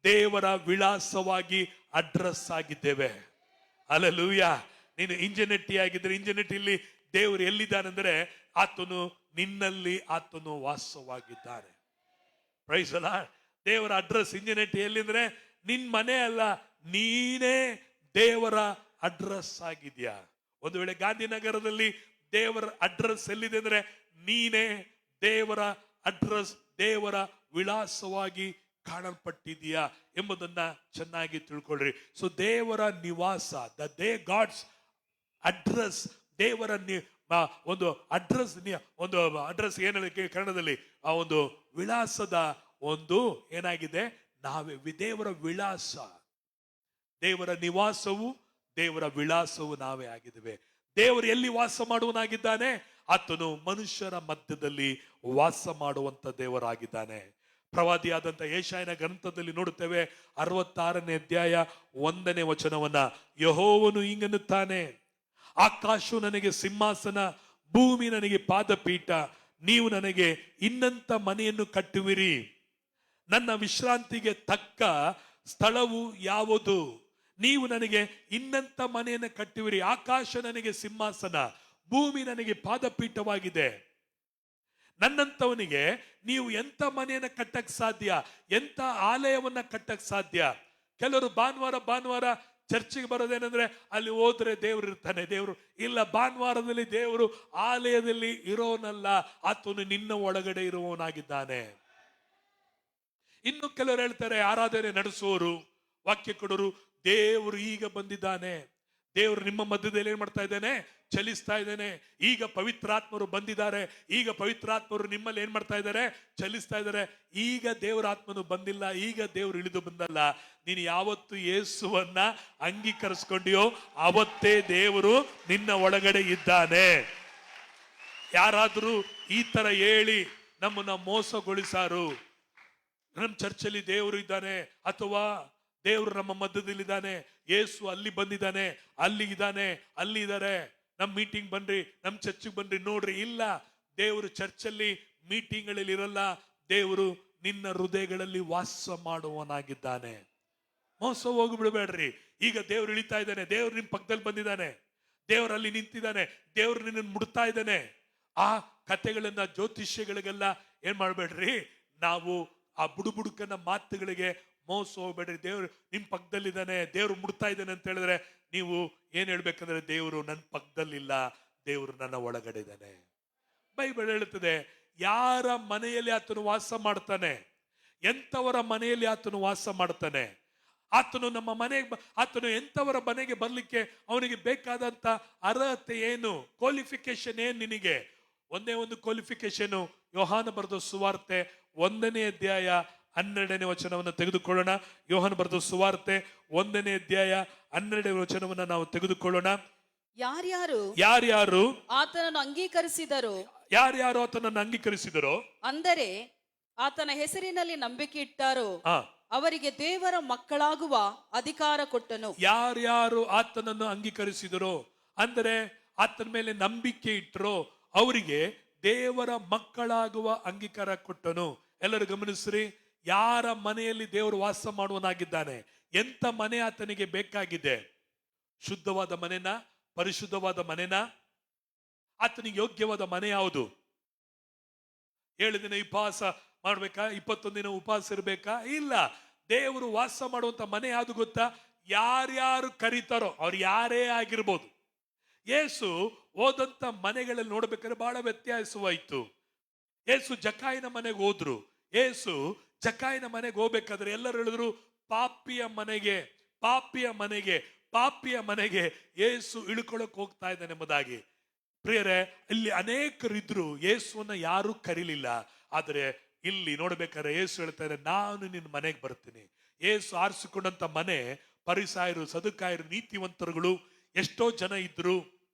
ದೇವರ ವಿಳಾಸವಾಗಿ ಅಡ್ರೆಸ್ ಆಗಿದ್ದೇವೆ. ಹಲ್ಲೆಲೂಯಾ. ನೀನು ಇಂಜಿನಿಯಟ್ಟಿ ಆಗಿದ್ರೆ ಇಂಜಿನಿಯಟ್ಟಿಲಿ ದೇವರು ಎಲ್ಲಿದ್ದಾನೆಂದ್ರೆ ಆತನು ನಿನ್ನಲ್ಲಿ, ಆತನು ವಾಸವಾಗಿದ್ದಾನೆ. Praise the Lord. ದೇವರ ಅಡ್ರೆಸ್ ಇಂಜಿನಿಯಟ್ಟಿ ಎಲ್ಲಿಂದ್ರೆ ನಿನ್ ಮನೆ ಅಲ್ಲ, ನೀನೇ ದೇವರ ಅಡ್ರೆಸ್ ಆಗಿದ್ಯಾ. ಒಂದು ವೇಳೆ ಗಾಂಧಿನಗರದಲ್ಲಿ ದೇವರ ಅಡ್ರೆಸ್ ಎಲ್ಲಿದೆ ಅಂದ್ರೆ ನೀನೇ ದೇವರ ಅಡ್ರೆಸ್, ದೇವರ ವಿಳಾಸವಾಗಿ ಕಾಣಲ್ಪಟ್ಟಿದೀಯಾ ಎಂಬುದನ್ನ ಚೆನ್ನಾಗಿ ತಿಳ್ಕೊಳ್ರಿ. ಸೊ ದೇವರ ನಿವಾಸ, ಗಾಡ್ಸ್ ಅಡ್ರೆಸ್, ದೇವರ ಒಂದು ಅಡ್ರೆಸ್, ಒಂದು ಅಡ್ರೆಸ್ ಏನ ಕನ್ನಡದಲ್ಲಿ ಆ ಒಂದು ವಿಳಾಸದ ಒಂದು ಏನಾಗಿದೆ, ನಾವೇ ದೇವರ ವಿಳಾಸ, ದೇವರ ನಿವಾಸವು, ದೇವರ ವಿಳಾಸವು ನಾವೇ ಆಗಿದ್ದೇವೆ. ದೇವರು ಎಲ್ಲಿ ವಾಸ ಮಾಡುವನಾಗಿದ್ದಾನೆ? ಆತನು ಮನುಷ್ಯರ ಮಧ್ಯದಲ್ಲಿ ವಾಸ ಮಾಡುವಂತ ದೇವರಾಗಿದ್ದಾನೆ. ಪ್ರವಾದಿಯಾದಂತ ಯೆಶಾಯನ ಗ್ರಂಥದಲ್ಲಿ ನೋಡುತ್ತೇವೆ, 66ನೇ ಅಧ್ಯಾಯ 1ನೇ ವಚನವನ್ನ. ಯೆಹೋವನು ಹಿಂಗನ್ನುತ್ತಾನೆ, ಆಕಾಶವು ನನಗೆ ಸಿಂಹಾಸನ, ಭೂಮಿ ನನಗೆ ಪಾದಪೀಠ. ನೀವು ನನಗೆ ಇನ್ನಂತ ಮನೆಯನ್ನು ಕಟ್ಟುವಿರಿ. ನನ್ನ ವಿಶ್ರಾಂತಿಗೆ ತಕ್ಕ ಸ್ಥಳವು ಯಾವುದು? ನೀವು ನನಗೆ ಇನ್ನಂತ ಮನೆಯನ್ನು ಕಟ್ಟುವಿರಿ. ಆಕಾಶ ನನಗೆ ಸಿಂಹಾಸನ, ಭೂಮಿ ನನಗೆ ಪಾದಪೀಠವಾಗಿದೆ. ನನ್ನಂತವನಿಗೆ ನೀವು ಎಂತ ಮನೆಯನ್ನ ಕಟ್ಟಕ್ ಸಾಧ್ಯ? ಎಂತ ಆಲಯವನ್ನ ಕಟ್ಟಕ್ ಸಾಧ್ಯ? ಕೆಲವರು ಭಾನುವಾರ ಚರ್ಚಿಗೆ ಬರೋದೇನಂದ್ರೆ ಅಲ್ಲಿ ಹೋದ್ರೆ ದೇವ್ರು ಇರ್ತಾನೆ. ದೇವ್ರು ಇಲ್ಲ, ಭಾನುವಾರದಲ್ಲಿ ದೇವರು ಆಲಯದಲ್ಲಿ ಇರೋನಲ್ಲ, ಆತನು ನಿನ್ನ ಒಳಗಡೆ ಇರುವವನಾಗಿದ್ದಾನೆ. ಇನ್ನು ಕೆಲವರು ಹೇಳ್ತಾರೆ, ಆರಾಧನೆ ನಡೆಸುವವರು, ವಾಕ್ಯ ಕೊಡೋರು, ದೇವರು ಈಗ ಬಂದಿದ್ದಾನೆ, ದೇವರು ನಿಮ್ಮ ಮಧ್ಯದಲ್ಲಿ ಏನ್ ಮಾಡ್ತಾ ಇದ್ದಾನೆ, ಚಲಿಸ್ತಾ ಇದ್ದಾನೆ. ಈಗ ಪವಿತ್ರಾತ್ಮರು ಬಂದಿದ್ದಾರೆ, ಈಗ ಪವಿತ್ರಾತ್ಮರು ನಿಮ್ಮಲ್ಲಿ ಏನ್ ಮಾಡ್ತಾ ಇದ್ದಾರೆ, ಚಲಿಸ್ತಾ ಇದ್ದಾರೆ. ಈಗ ದೇವರ ಆತ್ಮನು ಬಂದಿಲ್ಲ, ಈಗ ದೇವರು ಇಳಿದು ಬಂದಲ್ಲ. ನೀನು ಯಾವತ್ತು ಯೇಸುವನ್ನ ಅಂಗೀಕರಿಸ್ಕೊಂಡಿಯೋ ಅವತ್ತೇ ದೇವರು ನಿನ್ನ ಒಳಗಡೆ ಇದ್ದಾನೆ. ಯಾರಾದ್ರೂ ಈ ತರ ಹೇಳಿ ನಮ್ಮನ್ನ ಮೋಸಗೊಳಿಸಾರು, ನಮ್ಮ ಚರ್ಚಲ್ಲಿ ದೇವರು ಇದ್ದಾನೆ, ಅಥವಾ ದೇವರು ನಮ್ಮ ಮಧ್ಯದಲ್ಲಿದ್ದಾನೆ, ಯೇಸು ಅಲ್ಲಿ ಬಂದಿದ್ದಾನೆ, ಅಲ್ಲಿ ಇದ್ದಾನೆ, ಅಲ್ಲಿ ಇದ್ದಾರೆ, ನಮ್ಮ ಮೀಟಿಂಗ್ ಬನ್ರಿ, ನಮ್ಮ ಚರ್ಚಿಗೆ ಬನ್ರಿ ನೋಡ್ರಿ, ಇಲ್ಲ, ದೇವರು ಚರ್ಚಲ್ಲಿ ಮೀಟಿಂಗ್ಗಳಲ್ಲಿ ಇರಲ್ಲ, ದೇವರು ನಿನ್ನ ಹೃದಯಗಳಲ್ಲಿ ವಾಸ ಮಾಡುವನಾಗಿದ್ದಾನೆ. ಮೋಸ ಹೋಗಿ ಬಿಡಬೇಡ್ರಿ. ಈಗ ದೇವ್ರು ಇಳಿತಾ ಇದ್ದಾನೆ, ದೇವ್ರು ನಿಮ್ ಪಕ್ಕದಲ್ಲಿ ಬಂದಿದ್ದಾನೆ, ದೇವರಲ್ಲಿ ನಿಂತಿದ್ದಾನೆ, ದೇವ್ರು ನಿನ್ನ ಮುಡ್ತಾ ಇದ್ದಾನೆ. ಆ ಕಥೆಗಳನ್ನ, ಜ್ಯೋತಿಷ್ಯಗಳಿಗೆಲ್ಲ ಏನ್ ಮಾಡ್ಬೇಡ್ರಿ, ನಾವು ಆ ಬುಡುಬುಡುಕನ ಮಾತುಗಳಿಗೆ ಮೋಸ ಹೋಗ್ಬೇಡ್ರಿ. ದೇವ್ರು ನಿಮ್ ಪಕ್ಕದಲ್ಲಿದ್ದಾನೆ, ದೇವ್ರು ಮುಡ್ತಾ ಇದ್ದಾನೆ ಅಂತ ಹೇಳಿದ್ರೆ ನೀವು ಏನ್ ಹೇಳ್ಬೇಕಂದ್ರೆ, ದೇವರು ನನ್ನ ಪಕ್ಕದಲ್ಲಿಲ್ಲ, ದೇವರು ನನ್ನ ಒಳಗಡೆ ಇದ್ದಾನೆ. ಬೈಬಲ್ ಹೇಳುತ್ತದೆ, ಯಾರ ಮನೆಯಲ್ಲಿ ಆತನು ವಾಸ ಮಾಡ್ತಾನೆ, ಎಂತವರ ಮನೆಯಲ್ಲಿ ಆತನು ವಾಸ ಮಾಡ್ತಾನೆ, ಆತನು ನಮ್ಮ ಮನೆಗೆ, ಆತನು ಎಂತವರ ಮನೆಗೆ ಬರ್ಲಿಕ್ಕೆ ಅವನಿಗೆ ಬೇಕಾದಂತ ಅರ್ಹತೆ ಏನು, ಕ್ವಾಲಿಫಿಕೇಶನ್ ಏನ್ ನಿನಗೆ? ಒಂದೇ ಒಂದು ಕ್ವಾಲಿಫಿಕೇಶನ್. ಯೋಹಾನ ಬರೆದ ಸುವಾರ್ತೆ 1ನೇ ಅಧ್ಯಾಯ 12ನೇ ವಚನವನ್ನು ತೆಗೆದುಕೊಳ್ಳೋಣ. ಯೋಹಾನ ಬರೆದ ಸುವಾರ್ತೆ 1ನೇ ಅಧ್ಯಾಯ 12ನೇ ವಚನವನ್ನ ನಾವು ತೆಗೆದುಕೊಳ್ಳೋಣ. ಯಾರ್ಯಾರು ಆತನನ್ನು ಅಂಗೀಕರಿಸಿದರು, ಯಾರ್ಯಾರು ಆತನನ್ನು ಅಂಗೀಕರಿಸಿದರೋ, ಅಂದರೆ ಆತನ ಹೆಸರಿನಲ್ಲಿ ನಂಬಿಕೆ ಇಟ್ಟಾರೋ ಅವರಿಗೆ ದೇವರ ಮಕ್ಕಳಾಗುವ ಅಧಿಕಾರ ಕೊಟ್ಟನು. ಯಾರ್ಯಾರು ಆತನನ್ನು ಅಂಗೀಕರಿಸಿದರೋ, ಅಂದರೆ ಆತನ ಮೇಲೆ ನಂಬಿಕೆ ಇಟ್ಟರೋ ಅವರಿಗೆ ದೇವರ ಮಕ್ಕಳಾಗುವ ಅಂಗೀಕಾರ ಕೊಟ್ಟನು. ಎಲ್ಲರೂ ಗಮನಿಸ್ರಿ, ಯಾರ ಮನೆಯಲ್ಲಿ ದೇವರು ವಾಸ ಮಾಡುವನಾಗಿದ್ದಾನೆ, ಎಂತ ಮನೆ ಆತನಿಗೆ ಬೇಕಾಗಿದೆ? ಶುದ್ಧವಾದ ಮನೆನ, ಪರಿಶುದ್ಧವಾದ ಮನೆನ? ಆತನಿಗೆ ಯೋಗ್ಯವಾದ ಮನೆ ಯಾವುದು? 7 ದಿನ ಉಪವಾಸ ಮಾಡ್ಬೇಕಾ? 21 ದಿನ ಉಪವಾಸ ಇರ್ಬೇಕಾ? ಇಲ್ಲ. ದೇವರು ವಾಸ ಮಾಡುವಂತ ಮನೆ ಯಾವುದು ಗೊತ್ತಾ? ಯಾರ್ಯಾರು ಕರೀತಾರೋ ಅವ್ರು ಯಾರೇ ಆಗಿರ್ಬೋದು. ಯೇಸು ಹೋದಂತ ಮನೆಗಳಲ್ಲಿ ನೋಡ್ಬೇಕಾದ್ರೆ ಬಹಳ ವ್ಯತ್ಯಾಸವಾಯ್ತು. ಯೇಸು ಜಕಾಯಿನ ಮನೆಗೆ ಹೋದ್ರು. ಯೇಸು ಜಕಾಯಿನ ಮನೆಗೆ ಹೋಗ್ಬೇಕಾದ್ರೆ ಎಲ್ಲರೂ ಹೇಳಿದ್ರು, ಪಾಪಿಯ ಮನೆಗೆ, ಪಾಪಿಯ ಮನೆಗೆ, ಪಾಪಿಯ ಮನೆಗೆ ಯೇಸು ಇಳ್ಕೊಳಕ್ ಹೋಗ್ತಾ ಇದ್ದಾನೆ ಎಂಬುದಾಗಿ. ಪ್ರಿಯರೇ, ಇಲ್ಲಿ ಅನೇಕರಿದ್ರು, ಯೇಸುವನ್ನ ಯಾರು ಕರೀಲಿಲ್ಲ. ಆದ್ರೆ ಇಲ್ಲಿ ನೋಡ್ಬೇಕಾದ್ರೆ ಯೇಸು ಹೇಳ್ತಾರೆ, ನಾನು ನಿನ್ನ ಮನೆಗೆ ಬರ್ತೀನಿ. ಯೇಸು ಆರಿಸಿಕೊಂಡಂತ ಮನೆ ಪರಿಸಾಯರು, ಸದುಕಾಯರು, ನೀತಿವಂತರುಗಳು ಎಷ್ಟೋ ಜನ ಇದ್ರು,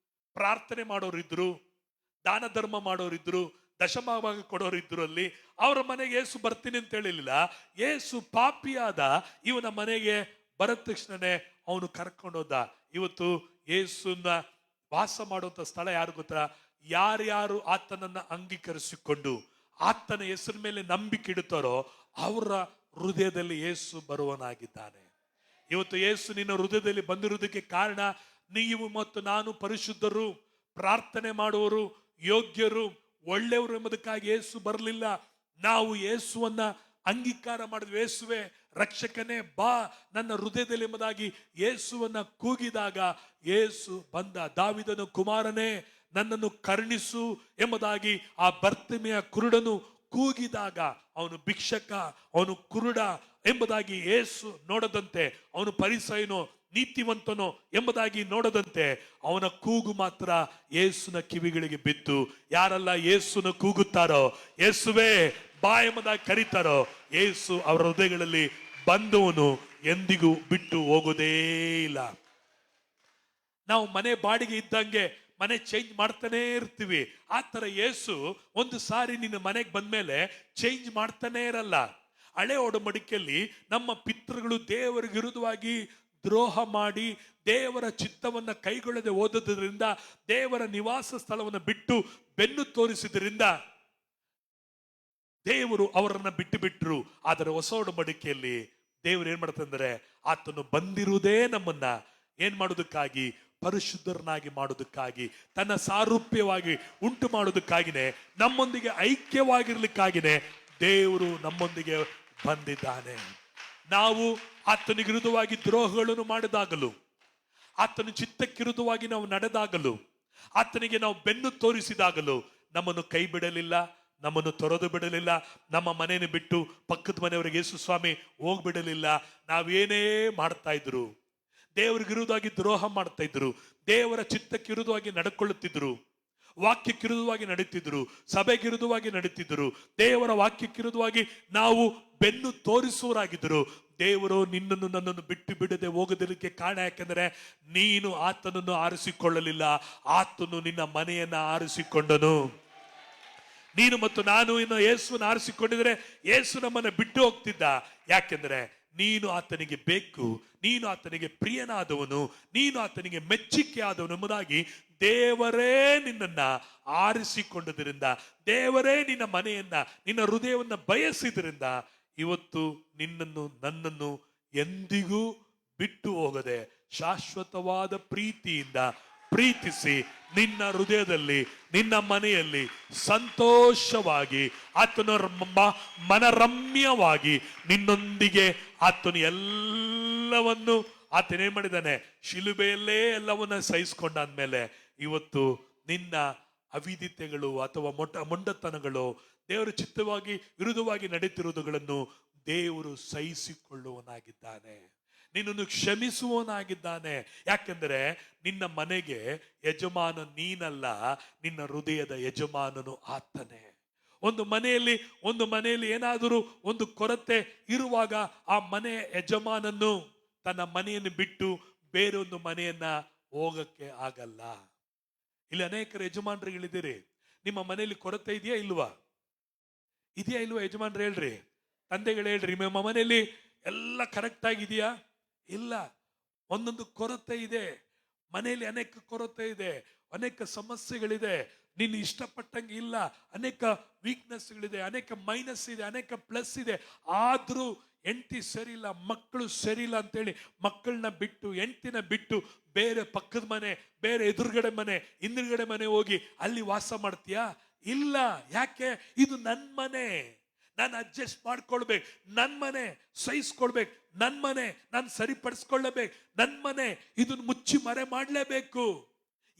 ಪ್ರಾರ್ಥನೆ ಮಾಡೋರಿದ್ರು, ದಾನ ಧರ್ಮ ಮಾಡೋರಿದ್ರು, ದಶಮಭಾಗ ಕೊಡೋರಿದ್ರು. ಅಲ್ಲಿ ಅವರ ಮನೆಗೆ ಯೇಸು ಬರ್ತೀನಿ ಅಂತ ಹೇಳಿಲ್ಲ. ಯೇಸು ಪಾಪಿಯಾದ ಇವನ ಮನೆಗೆ ಬರದ ತಕ್ಷಣನೇ ಅವನು ಕರ್ಕೊಂಡೋದ. ಇವತ್ತು ಯೇಸುನ ವಾಸ ಮಾಡುವಂತ ಸ್ಥಳ ಯಾರು ಗೊತ್ತಾ? ಯಾರ್ಯಾರು ಆತನನ್ನ ಅಂಗೀಕರಿಸಿಕೊಂಡು ಆತನ ಹೆಸರ ಮೇಲೆ ನಂಬಿಕೆ ಇಡುತ್ತಾರೋ ಅವರ ಹೃದಯದಲ್ಲಿ ಯೇಸು ಬರುವನಾಗಿದ್ದಾನೆ. ಇವತ್ತು ಯೇಸು ನಿನ್ನ ಹೃದಯದಲ್ಲಿ ಬಂದಿರುವುದಕ್ಕೆ ಕಾರಣ, ನೀವು ಮತ್ತು ನಾನು ಪರಿಶುದ್ಧರು, ಪ್ರಾರ್ಥನೆ ಮಾಡುವವರು, ಯೋಗ್ಯರು, ಒಳ್ಳೆಯವರು ಎಂಬುದಕ್ಕಾಗಿ ಯೇಸು ಬರಲಿಲ್ಲ. ನಾವು ಯೇಸುವನ್ನ ಅಂಗೀಕಾರ ಮಾಡಿದ್ವಿ. ಯೇಸುವೆ ರಕ್ಷಕನೇ ಬಾ ನನ್ನ ಹೃದಯದಲ್ಲಿ ಎಂಬುದಾಗಿ ಯೇಸುವನ್ನ ಕೂಗಿದಾಗ ಯೇಸು ಬಂದ. ದಾವಿದನ ಕುಮಾರನೇ ನನ್ನನ್ನು ಕರುಣಿಸು ಎಂಬುದಾಗಿ ಆ ಬರ್ತಿಮೆಯ ಕುರುಡನು ಕೂಗಿದಾಗ, ಅವನು ಭಿಕ್ಷಕ, ಅವನು ಕುರುಡ ಎಂಬುದಾಗಿ ಯೇಸು ನೋಡದಂತೆ, ಅವನು ಪರಿಸಯನೋ ನೀತಿವಂತನೋ ಎಂಬುದಾಗಿ ನೋಡದಂತೆ ಅವನ ಕೂಗು ಮಾತ್ರ ಯೇಸುನ ಕಿವಿಗಳಿಗೆ ಬಿತ್ತು. ಯಾರೆಲ್ಲ ಯೇಸುನ ಕೂಗುತ್ತಾರೋ, ಯೇಸುವೇ ಬಾ ಎಂಬುದಾಗಿ ಕರೀತಾರೋ, ಯೇಸು ಅವರ ಹೃದಯಗಳಲ್ಲಿ ಬಂದವನು ಎಂದಿಗೂ ಬಿಟ್ಟು ಹೋಗೋದೇ ಇಲ್ಲ. ನಾವು ಮನೆ ಬಾಡಿಗೆ ಇದ್ದಂಗೆ ಮನೆ ಚೇಂಜ್ ಮಾಡ್ತಾನೆ ಇರ್ತೀವಿ. ಆ ತರ ಯೇಸು ಒಂದು ಸಾರಿ ನಿನ್ನ ಮನೆಗೆ ಬಂದ್ಮೇಲೆ ಚೇಂಜ್ ಮಾಡ್ತಾನೆ ಇರಲ್ಲ. ಹಳೆ ಒಡಂಬಡಿಕೆಯಲ್ಲಿ ನಮ್ಮ ಪಿತೃಗಳು ದೇವರಿಗೆ ವಿರುದ್ಧವಾಗಿ ದ್ರೋಹ ಮಾಡಿ ದೇವರ ಚಿತ್ತವನ್ನ ಕೈಗೊಳ್ಳದೆ ಓದೋದ್ರಿಂದ, ದೇವರ ನಿವಾಸ ಸ್ಥಳವನ್ನು ಬಿಟ್ಟು ಬೆನ್ನು ತೋರಿಸಿದ್ರಿಂದ ದೇವರು ಅವರನ್ನ ಬಿಟ್ಟು ಬಿಟ್ರು. ಆದರೆ ಹೊಸ ಒಡಂಬಡಿಕೆಯಲ್ಲಿ ದೇವರು ಏನ್ ಮಾಡ್ತಂದ್ರೆ, ಆತನು ಬಂದಿರುವುದೇ ನಮ್ಮನ್ನ ಏನ್ ಮಾಡೋದಕ್ಕಾಗಿ? ಪರಿಶುದ್ಧರನ್ನಾಗಿ ಮಾಡೋದಕ್ಕಾಗಿ, ತನ್ನ ಸಾರೂಪ್ಯವಾಗಿ ಉಂಟು ಮಾಡೋದಕ್ಕಾಗಿನೇ, ನಮ್ಮೊಂದಿಗೆ ಐಕ್ಯವಾಗಿರ್ಲಿಕ್ಕಾಗಿನೇ ದೇವರು ನಮ್ಮೊಂದಿಗೆ ಬಂದಿದ್ದಾನೆ. ನಾವು ಆತನಿಗೆ ವಿರುದ್ಧವಾಗಿ ದ್ರೋಹಗಳನ್ನು ಮಾಡಿದಾಗಲೂ, ಆತನ ಚಿತ್ತಕ್ಕಿರುದುವಾಗಿ ನಾವು ನಡೆದಾಗಲು, ಆತನಿಗೆ ನಾವು ಬೆನ್ನು ತೋರಿಸಿದಾಗಲು ನಮ್ಮನ್ನು ಕೈ ಬಿಡಲಿಲ್ಲ, ನಮ್ಮನ್ನು ತೊರೆದು ಬಿಡಲಿಲ್ಲ. ನಮ್ಮ ಮನೆಯನ್ನು ಬಿಟ್ಟು ಪಕ್ಕದ ಮನೆಯವರಿಗೆ ಯೇಸು ಸ್ವಾಮಿ ಹೋಗ್ಬಿಡಲಿಲ್ಲ. ನಾವೇನೇ ಮಾಡ್ತಾ ಇದ್ರು, ದೇವರಿಗೆ ವಿರುದ್ಧವಾಗಿ ದ್ರೋಹ ಮಾಡ್ತಾ ಇದ್ರು, ದೇವರ ಚಿತ್ತಕ್ಕೆ ವಿರುದ್ಧವಾಗಿ ನಡ್ಕೊಳ್ಳುತ್ತಿದ್ರು, ವಾಕ್ಯಕ್ಕೆ ವಿರುದ್ಧವಾಗಿ ನಡೀತಿದ್ರು, ಸಭೆಗೆ ವಿರುದ್ಧವಾಗಿ ನಡೀತಿದ್ರು, ದೇವರ ವಾಕ್ಯಕ್ಕೆ ವಿರುದ್ಧವಾಗಿ ನಾವು ಬೆನ್ನು ತೋರಿಸುವರಾಗಿದ್ರು. ದೇವರು ನಿನ್ನನ್ನು ನನ್ನನ್ನು ಬಿಟ್ಟು ಬಿಡದೆ ಹೋಗೋದಕ್ಕೆ ಕಾರಣ ಯಾಕೆಂದ್ರೆ ನೀನು ಆತನನ್ನು ಆರಿಸಿಕೊಳ್ಳಲಿಲ್ಲ, ಆತನು ನಿನ್ನ ಮನೆಯನ್ನ ಆರಿಸಿಕೊಂಡನು. ನೀನು ಮತ್ತು ನಾನು ಇನ್ನು ಯೇಸುವನ್ನು ಆರಿಸಿಕೊಂಡಿದ್ರೆ ಯೇಸು ನಮ್ಮನ್ನ ಬಿಟ್ಟು ಹೋಗ್ತಿದ್ದ. ಯಾಕೆಂದ್ರೆ ನೀನು ಆತನಿಗೆ ಬೇಕು, ನೀನು ಆತನಿಗೆ ಪ್ರಿಯನಾದವನು, ನೀನು ಆತನಿಗೆ ಮೆಚ್ಚಿಕೆ ಆದವನು ಎಂಬುದಾಗಿ ದೇವರೇ ನಿನ್ನನ್ನ ಆರಿಸಿಕೊಂಡದ್ರಿಂದ, ದೇವರೇ ನಿನ್ನ ಮನೆಯನ್ನ, ನಿನ್ನ ಹೃದಯವನ್ನ ಬಯಸಿದ್ರಿಂದ ಇವತ್ತು ನಿನ್ನನ್ನು ನನ್ನನ್ನು ಎಂದಿಗೂ ಬಿಟ್ಟು ಹೋಗದೆ ಶಾಶ್ವತವಾದ ಪ್ರೀತಿಯಿಂದ ಪ್ರೀತಿಸಿ ನಿನ್ನ ಹೃದಯದಲ್ಲಿ, ನಿನ್ನ ಮನೆಯಲ್ಲಿ ಸಂತೋಷವಾಗಿ ಆತನ ಮನರಮ್ಯವಾಗಿ ನಿನ್ನೊಂದಿಗೆ ಆತನು ಎಲ್ಲವನ್ನು ಆತನೇನ್ ಮಾಡಿದ್ದಾನೆ, ಶಿಲುಬೆಯಲ್ಲೇ ಎಲ್ಲವನ್ನ ಸಹಿಸ್ಕೊಂಡಾದ್ಮೇಲೆ ಇವತ್ತು ನಿನ್ನ ಅವಿದಿತೆಗಳು ಅಥವಾ ಮೊಂಡತನಗಳು, ದೇವರ ಚಿತ್ತವಾಗಿ ವಿರುದ್ಧವಾಗಿ ನಡೀತಿರುವುದುಗಳನ್ನು ದೇವರು ಸಹಿಸಿಕೊಳ್ಳುವನಾಗಿದ್ದಾನೆ, ನಿನ್ನನ್ನು ಕ್ಷಮಿಸುವವನಾಗಿದ್ದಾನೆ. ಯಾಕೆಂದ್ರೆ ನಿನ್ನ ಮನೆಗೆ ಯಜಮಾನ ನೀನಲ್ಲ, ನಿನ್ನ ಹೃದಯದ ಯಜಮಾನನು ಆತನೇ. ಒಂದು ಮನೆಯಲ್ಲಿ ಏನಾದರೂ ಒಂದು ಕೊರತೆ ಇರುವಾಗ ಆ ಮನೆಯ ಯಜಮಾನನು ತನ್ನ ಮನೆಯನ್ನು ಬಿಟ್ಟು ಬೇರೊಂದು ಮನೆಯನ್ನ ಹೋಗಕ್ಕೆ ಆಗಲ್ಲ. ಇಲ್ಲಿ ಅನೇಕರು ಯಜಮಾನರುಗಳಿದ್ದೀರಿ, ನಿಮ್ಮ ಮನೆಯಲ್ಲಿ ಕೊರತೆ ಇದೆಯಾ ಇಲ್ವಾ ಯಜಮಾನ್ರು ಹೇಳ್ರಿ, ತಂದೆಗಳು ಹೇಳ್ರಿ, ನಿಮ್ಮ ಮನೆಯಲ್ಲಿ ಎಲ್ಲ ಕರೆಕ್ಟ್ ಆಗಿದೆಯಾ? ಇಲ್ಲ, ಒಂದೊಂದು ಕೊರತೆ ಇದೆ ಮನೆಯಲ್ಲಿ, ಅನೇಕ ಕೊರತೆ ಇದೆ, ಅನೇಕ ಸಮಸ್ಯೆಗಳಿದೆ, ನೀನು ಇಷ್ಟಪಟ್ಟಂಗೆ ಇಲ್ಲ, ಅನೇಕ ವೀಕ್ನೆಸ್ಗಳಿದೆ, ಅನೇಕ ಮೈನಸ್ ಇದೆ, ಅನೇಕ ಪ್ಲಸ್ ಇದೆ. ಆದ್ರೂ ಹೆಂಡತಿ ಸರಿ ಇಲ್ಲ, ಮಕ್ಕಳು ಸರಿ ಇಲ್ಲ ಅಂತೇಳಿ ಮಕ್ಕಳನ್ನ ಬಿಟ್ಟು, ಹೆಂಡತಿನ ಬಿಟ್ಟು ಬೇರೆ ಪಕ್ಕದ ಮನೆ, ಬೇರೆ ಎದುರುಗಡೆ ಮನೆ, ಹಿಂದುಗಡೆ ಮನೆ ಹೋಗಿ ಅಲ್ಲಿ ವಾಸ ಮಾಡ್ತೀಯಾ? ಇಲ್ಲ. ಯಾಕೆ? ಇದು ನನ್ನ ಮನೆ, ನಾನು ಅಡ್ಜಸ್ಟ್ ಮಾಡ್ಕೊಳ್ಬೇಕು, ನನ್ನ ಮನೆ ಸಹಿಸ್ಕೊಳ್ಬೇಕು, ನನ್ನ ಮನೆ ನಾನು ಸರಿಪಡಿಸ್ಕೊಳ್ಳಬೇಕು, ನನ್ನ ಮನೆ ಇದನ್ನು ಮುಚ್ಚಿ ಮರೆ ಮಾಡಲೇಬೇಕು,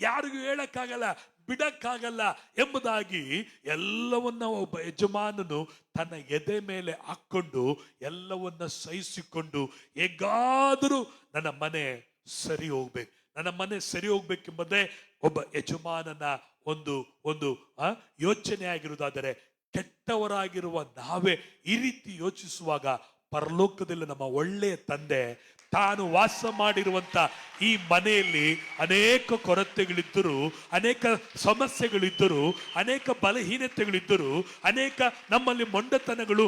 ಯಾರಿಗೂ ಹೇಳಕ್ಕಾಗಲ್ಲ, ಬಿಡಕ್ಕಾಗಲ್ಲ ಎಂಬುದಾಗಿ ಎಲ್ಲವನ್ನ ಒಬ್ಬ ಯಜಮಾನನು ತನ್ನ ಎದೆ ಮೇಲೆ ಹಾಕೊಂಡು ಎಲ್ಲವನ್ನ ಸಹಿಸಿಕೊಂಡು ಹೇಗಾದರೂ ನನ್ನ ಮನೆ ಸರಿ ಹೋಗ್ಬೇಕು, ನನ್ನ ಮನೆ ಸರಿ ಹೋಗ್ಬೇಕೆಂಬುದೇ ಒಬ್ಬ ಯಜಮಾನನ ಒಂದು ಯೋಚನೆ ಆಗಿರುವುದಾದರೆ, ಕೆಟ್ಟವರಾಗಿರುವ ನಾವೇ ಈ ರೀತಿ ಯೋಚಿಸುವಾಗ ಪರಲೋಕದಲ್ಲಿ ನಮ್ಮ ಒಳ್ಳೆಯ ತಂದೆ ತಾನು ವಾಸ ಮಾಡಿರುವಂತ ಈ ಮನೆಯಲ್ಲಿ ಅನೇಕ ಕೊರತೆಗಳಿದ್ದರು, ಅನೇಕ ಸಮಸ್ಯೆಗಳಿದ್ದರು, ಅನೇಕ ಬಲಹೀನತೆಗಳಿದ್ದರು, ಅನೇಕ ನಮ್ಮಲ್ಲಿ ಮೊಂಡತನಗಳು,